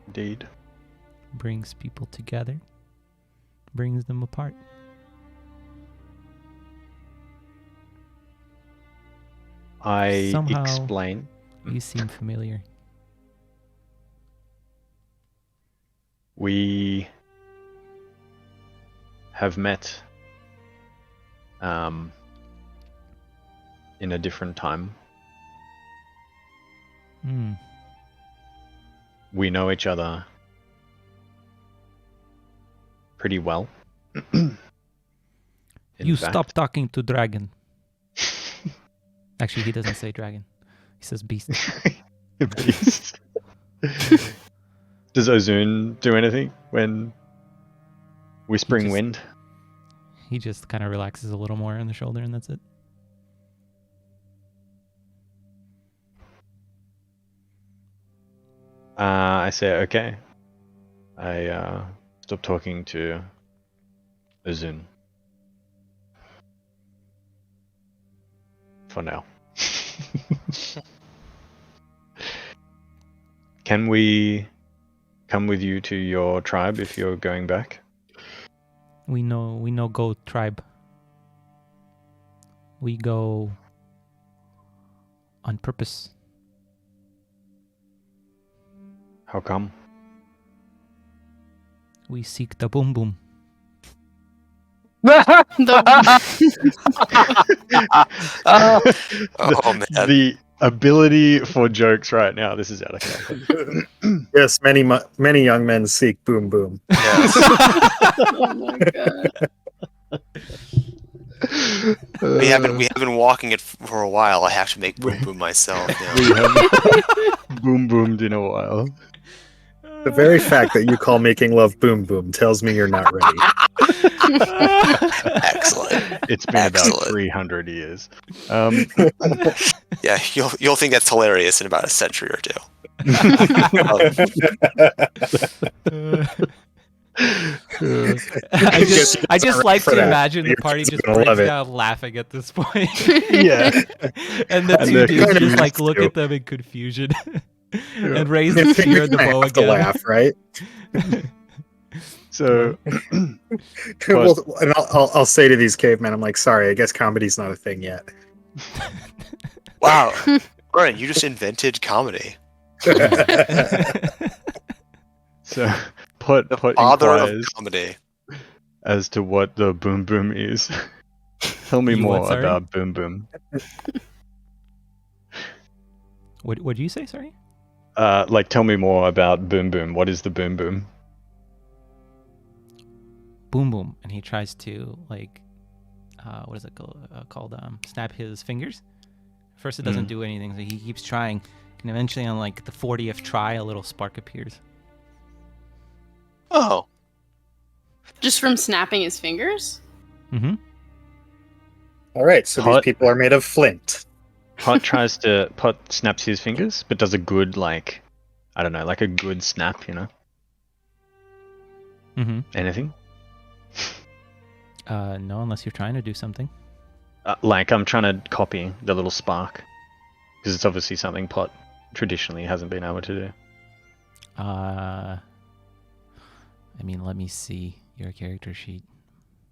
Indeed. Brings people together, brings them apart. I Somehow- explain. You seem familiar. We have met in a different time. Hmm. We know each other pretty well. You stop talking to dragon. Actually, he doesn't say dragon. He says beast. Beast. Does Ozun do anything when Whispering just- Wind? He just kind of relaxes a little more on the shoulder, and that's it. I say, okay. I stop talking to Ozun. For now. Can we come with you to your tribe if you're going back? We know Goat tribe. We go on purpose. How come? We seek the boom boom. Oh man. The ability for jokes right now, this is out of context. Yes, many young men seek boom boom. Yes. Oh my god. we have been walking it for a while. I have to make boom boom myself. Now. We haven't boom boomed in a while. The very fact that you call making love boom boom tells me you're not ready. Excellent. It's been about Excellent. 300 years. Yeah, you'll think that's hilarious in about a century or two. I just like for to that. imagine the Your party kids just are gonna love breaks it. down laughing at this point. Yeah. And the And two they're dudes kind of just like have look to. at them in confusion Yeah. and raise the spear and the I bow have to again. laugh, right? So, Well, and I'll say to these cavemen, I'm like, sorry, I guess comedy's not a thing yet. Wow, Brian, you just invented comedy. so put The father of inquires comedy. as to what the boom boom is. Tell me You what, more sorry? about boom boom. What do you say? Sorry. Like, tell me more about boom boom. What is the boom boom? Boom boom, and he tries to like, what is it called? Snap his fingers. First, it doesn't do anything, so he keeps trying, and eventually, on like the 40th try, a little spark appears. Oh, Just from snapping his fingers? Mm-hmm. All right, so these Hot. people are made of flint. Pot snaps his fingers, but does a good, like, I don't know, like a good snap, you know? Mm-hmm. Anything? No, unless you're trying to do something. Like, I'm trying to copy the little spark. Because it's obviously something Pot traditionally hasn't been able to do. I mean, let me see your character sheet.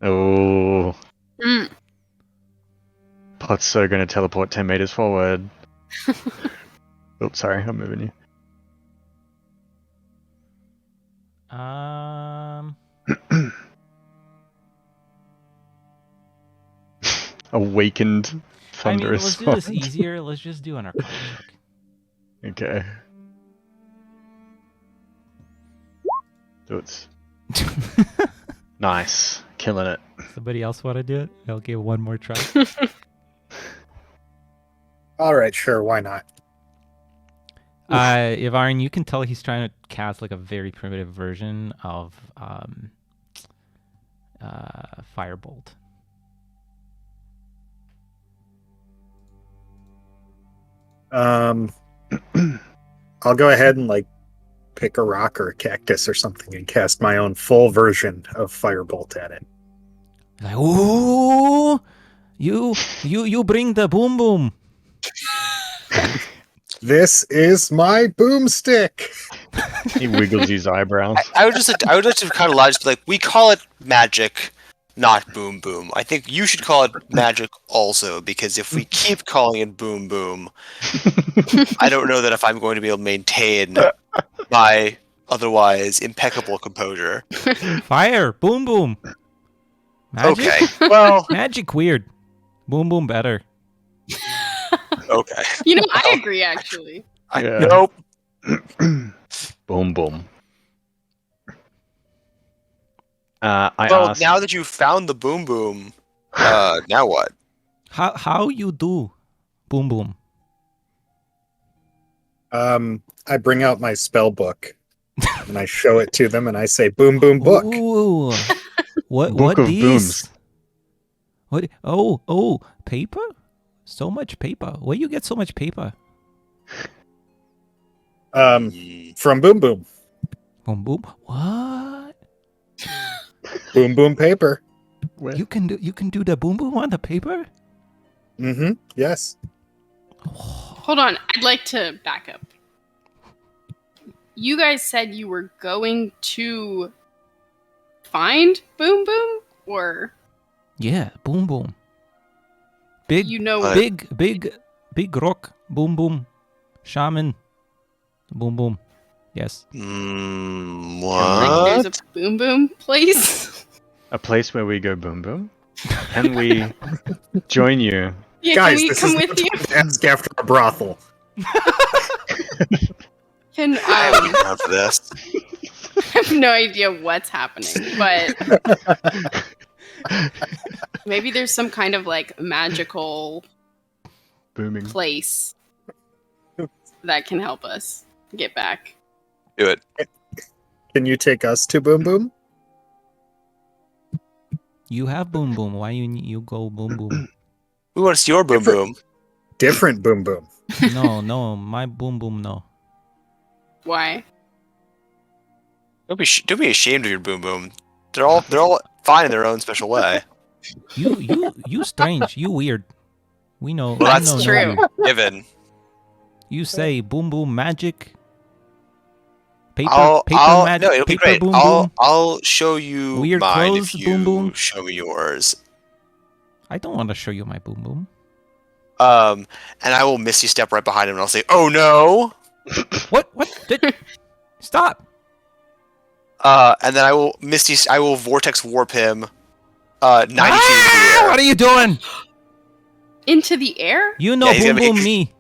Oh, Mm. Pot's so going to teleport 10 meters forward. Oops, sorry, I'm moving you. Awakened I mean, thunderous let's do this font. easier. Let's just do an Arcana check. Okay. So it's Nice. Killing it. Somebody else want to do it? I'll give one more try. All right, sure, why not? Ivarin, you can tell he's trying to cast like a very primitive version of Firebolt. I'll go ahead and like pick a rock or a cactus or something and cast my own full version of Firebolt at it. Like, ooh, you bring the boom boom. This is my boomstick. He wiggles his eyebrows. I would like to kind of logically, like, we call it magic, not boom boom. I think you should call it magic also, because if we keep calling it boom boom, I don't know that if I'm going to be able to maintain my otherwise impeccable composure. Fire, boom boom. Magic? Okay, well, Magic weird. Boom boom better. okay. You know, I agree actually. Yeah. Nope. Boom boom. I Well, asked. now that you've found the boom boom, now what? How you do boom boom? I bring out my spell book and I show it to them and I say, "Boom, boom, book." Ooh. What Book of these? booms. What? Oh, paper? So much paper. Where you get so much paper? From Boom Boom. Boom boom. What? Boom Boom paper. Where? You can do the boom boom on the paper? Mm-hmm. Yes. Hold on, I'd like to back up. You guys said you were going to find Boom Boom, or Yeah, boom boom. Big you know What? big rock. Boom boom. Shaman. Boom boom. Yes. like What? there's a Boom Boom place? A place where we go boom boom? Can we join you? Yeah, Guys, can we this come is with not you? to ask after a brothel. Can I wasn't down for this. I have no idea what's happening, but maybe there's some kind of like magical Booming. place that can help us get back. Do it. Can you take us to Boom Boom? You have boom boom. Why you go boom boom? We want to see your boom boom. Different Boom Boom. No, my boom boom no. Why? Don't be ashamed of your boom boom. They're all fine in their own special way. You strange. You weird. We know. Well, we that's know true. you. Given. You say boom boom magic. Paper I'll magic. no, it'll be Paper great. boom I'll boom. I'll show you Weird mine clothes, if you boom boom. show me yours. I don't want to show you my boom boom. And I will Misty step right behind him and I'll say, "Oh no!" What? Stop. And then I will vortex warp him 90 feet in the air. What are you doing? Into the air? You know Yeah, he's boom gonna boom make- me.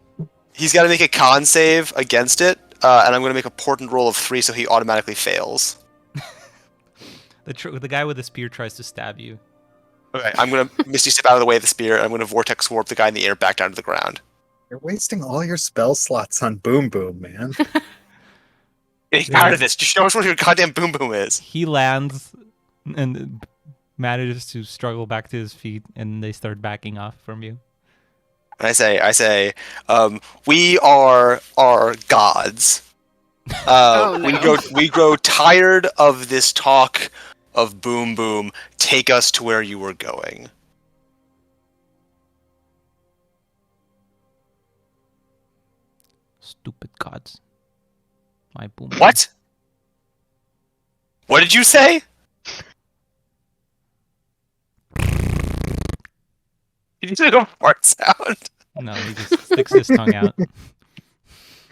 He's got to make a con save against it, and I'm going to make a portent roll of 3 so he automatically fails. The guy with the spear tries to stab you. Okay, I'm going to Misty step out of the way of the spear, and I'm going to vortex warp the guy in the air back down to the ground. You're wasting all your spell slots on Boom Boom, man. Getting out of this. Just show us what your goddamn boom boom is. He lands and manages to struggle back to his feet, and they start backing off from you. And I say, we are gods. Oh, no. We grow tired of this talk of boom boom. Take us to where you were going. Stupid gods. My boom. boom. What? What did you say? Did you say a fart sound? No, he just sticks his tongue out.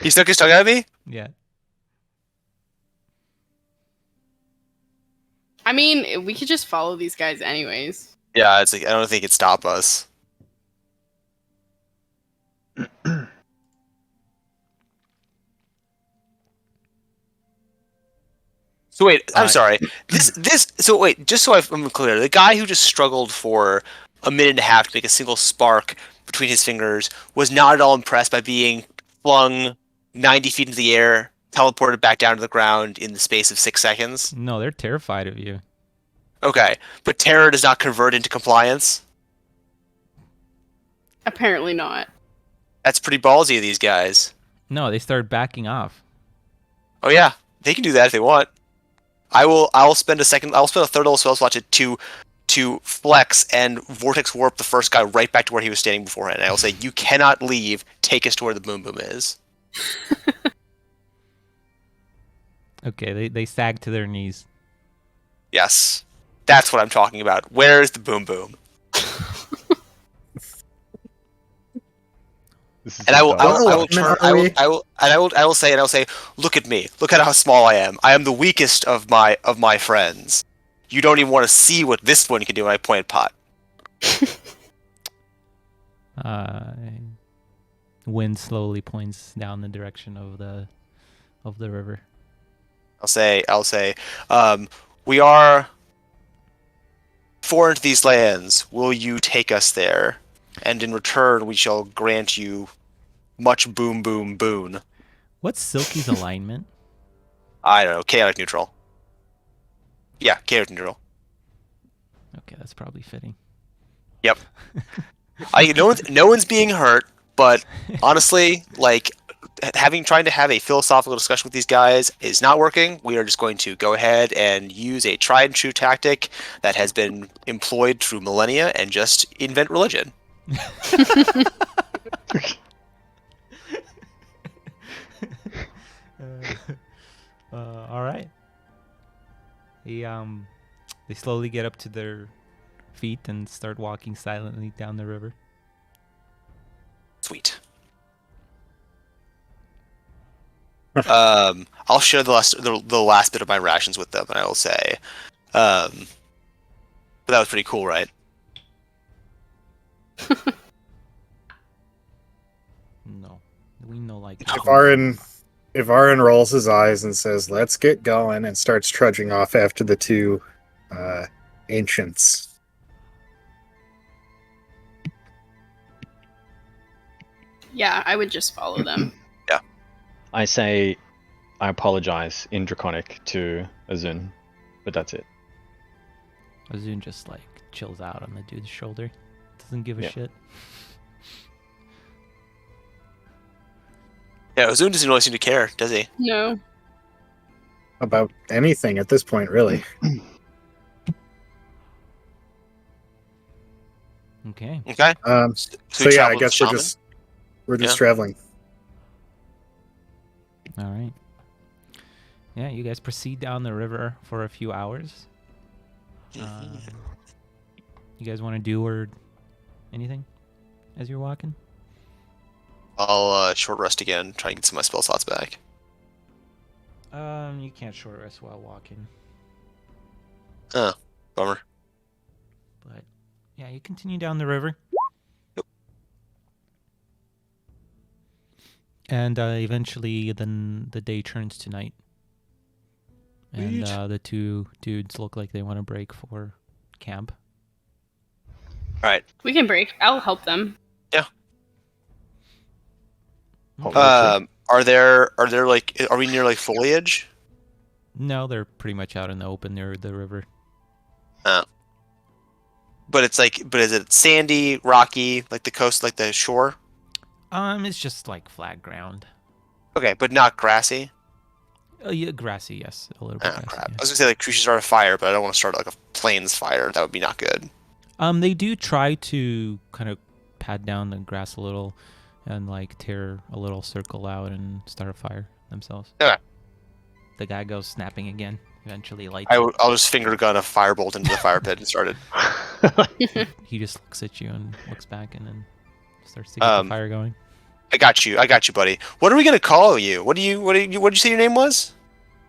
He stuck his tongue at me? Yeah. I mean, we could just follow these guys anyways. Yeah, it's like I don't think it'd stop us. So wait, I'm Uh, sorry. So wait, just so I'm clear, the guy who just struggled for a minute and a half to make a single spark between his fingers was not at all impressed by being flung 90 feet into the air, teleported back down to the ground in the space of 6 seconds. No, they're terrified of you. Okay, but terror does not convert into compliance. Apparently not. That's pretty ballsy of these guys. No, they start backing off. Oh yeah, they can do that if they want. I'll spend a third of the spell slot to flex and vortex warp the first guy right back to where he was standing beforehand. And I will say, you cannot leave. Take us to where the boom boom is. Okay, they sag to their knees. Yes, that's what I'm talking about. Where is the boom boom? And I will say, look at me. Look at how small I am. I am the weakest of my friends. You don't even want to see what this one can do when I point pot. Wind slowly points down the direction of the river. I'll say, we are foreign to these lands. Will you take us there? And in return, we shall grant you much boom boom boon. What's Silky's alignment? I don't know. Chaotic neutral. Yeah, chaotic neutral. Okay, that's probably fitting. Yep. No one's being hurt, but honestly, like trying to have a philosophical discussion with these guys is not working. We are just going to go ahead and use a tried and true tactic that has been employed through millennia and just invent religion. All right. They slowly get up to their feet and start walking silently down the river. Sweet. I'll share the last bit of my rations with them, and I will say, but that was pretty cool, right? No, we know like. If Arin rolls his eyes and says, "Let's get going," and starts trudging off after the two ancients. Yeah, I would just follow them. I say, I apologize in Draconic to Azun, but that's it. Azun just like chills out on the dude's shoulder, doesn't give a shit. Yeah, Ozun doesn't really seem to care, does he? No. About anything at this point, really. Okay. Okay. So yeah, I travel with guess the we're just Yeah. traveling. All right. Yeah, you guys proceed down the river for a few hours. You guys want to do or anything as you're walking? I'll short rest again, try and get some of my spell slots back. You can't short rest while walking. Oh, bummer. But yeah, you continue down the river. Yep. And eventually, then the day turns to night. And the two dudes look like they want to break for camp. All right. We can break. I'll help them. Are we near like foliage? No, they're pretty much out in the open near the river. But is it sandy, rocky, like the coast, like the shore? It's just like flat ground. Okay, but not grassy. Oh yeah, grassy, yes, a little bit. Oh, Grassy, crap. yeah. I was gonna say like we should start a fire, but I don't want to start like a plains fire. That would be not good. They do try to kind of pat down the grass a little, and like tear a little circle out and start a fire themselves. Okay. The guy goes snapping again. Eventually, lights. I'll just finger gun a firebolt into the fire pit and start it. He just looks at you and looks back, and then starts to get the fire going. I got you, buddy. What are we gonna call you? What did you say your name was?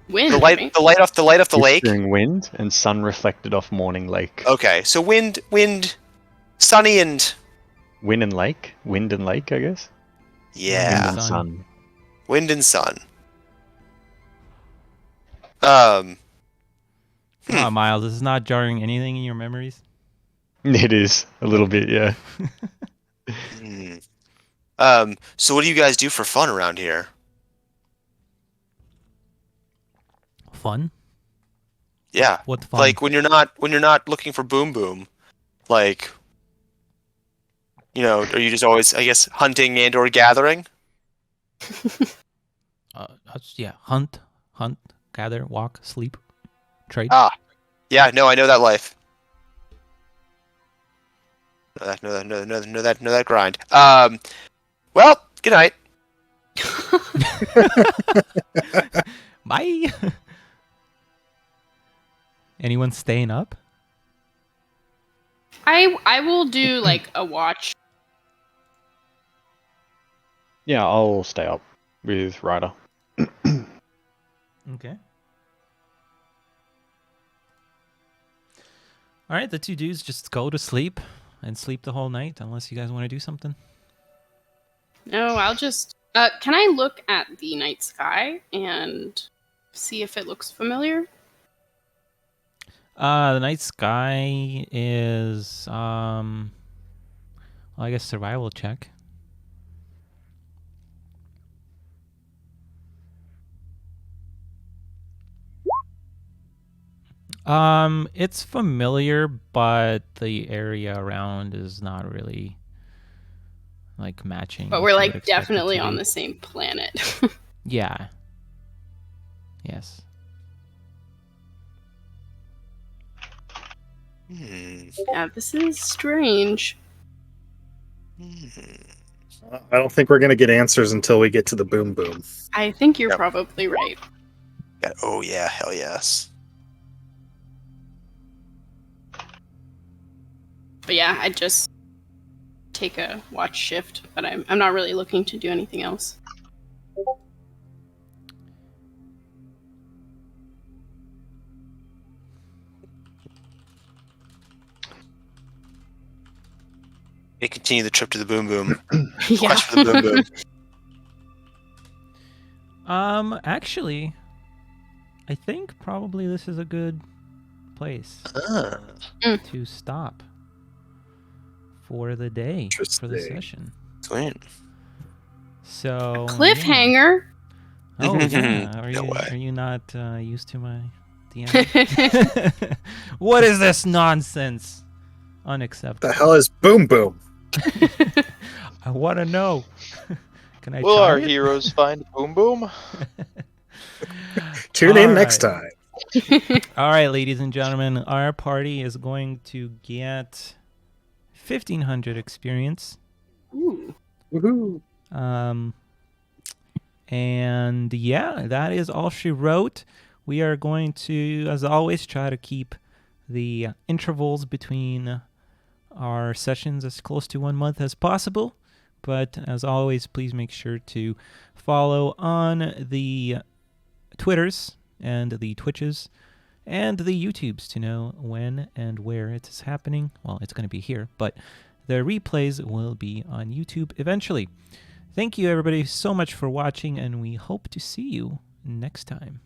Wind. The light off the lake. Whispering wind and sun reflected off morning lake. Okay, so wind, sunny and Wind and lake, I guess. yeah, Wind and sun. wind and sun. Oh, Miles, this is not jarring anything in your memories? It is a little bit, yeah. So what do you guys do for fun around here? Fun? Yeah. What fun? Like when you're not looking for boom boom, like, are you just always, I guess, hunting and or gathering? Yeah, hunt, gather, walk, sleep, trade. Ah, yeah, no, I know that life. Know that grind. Well, good night. Bye. Anyone staying up? I will do like a watch. Yeah, I'll stay up with Ryder. Okay. All right, the two dudes just go to sleep and sleep the whole night, unless you guys want to do something. No, I'll just. Can I look at the night sky and see if it looks familiar? The night sky is well, I guess survival check. It's familiar, but the area around is not really like matching. But what we're you like would expect it definitely to on be. the same planet. Yeah. Yes. Yeah, this is strange. I don't think we're going to get answers until we get to the boom boom. I think you're Yep. probably right. Oh yeah, hell yes. But yeah, I just take a watch shift, but I'm not really looking to do anything else. We continue the trip to the boom boom. Yeah. Quest for the boom boom. Actually, I think probably this is a good place Ah. to stop for the day, for the Interesting. session. Sweet. So Cliffhanger. Yeah. Oh yeah. Are No you way. are you not used to my DM? What is this nonsense? Unacceptable. The hell is boom boom? I want to know. Can I Will try our it? heroes find Boom Boom? Tune in All next right. time. All right, ladies and gentlemen, our party is going to get 1,500 experience. Ooh. Woohoo. And yeah, that is all she wrote. We are going to, as always, try to keep the intervals between our sessions as close to 1 month as possible. But as always, please make sure to follow on the Twitters and the Twitches and the YouTubes to know when and where it is happening. Well, it's going to be here, but the replays will be on YouTube eventually. Thank you, everybody, so much for watching, and we hope to see you next time.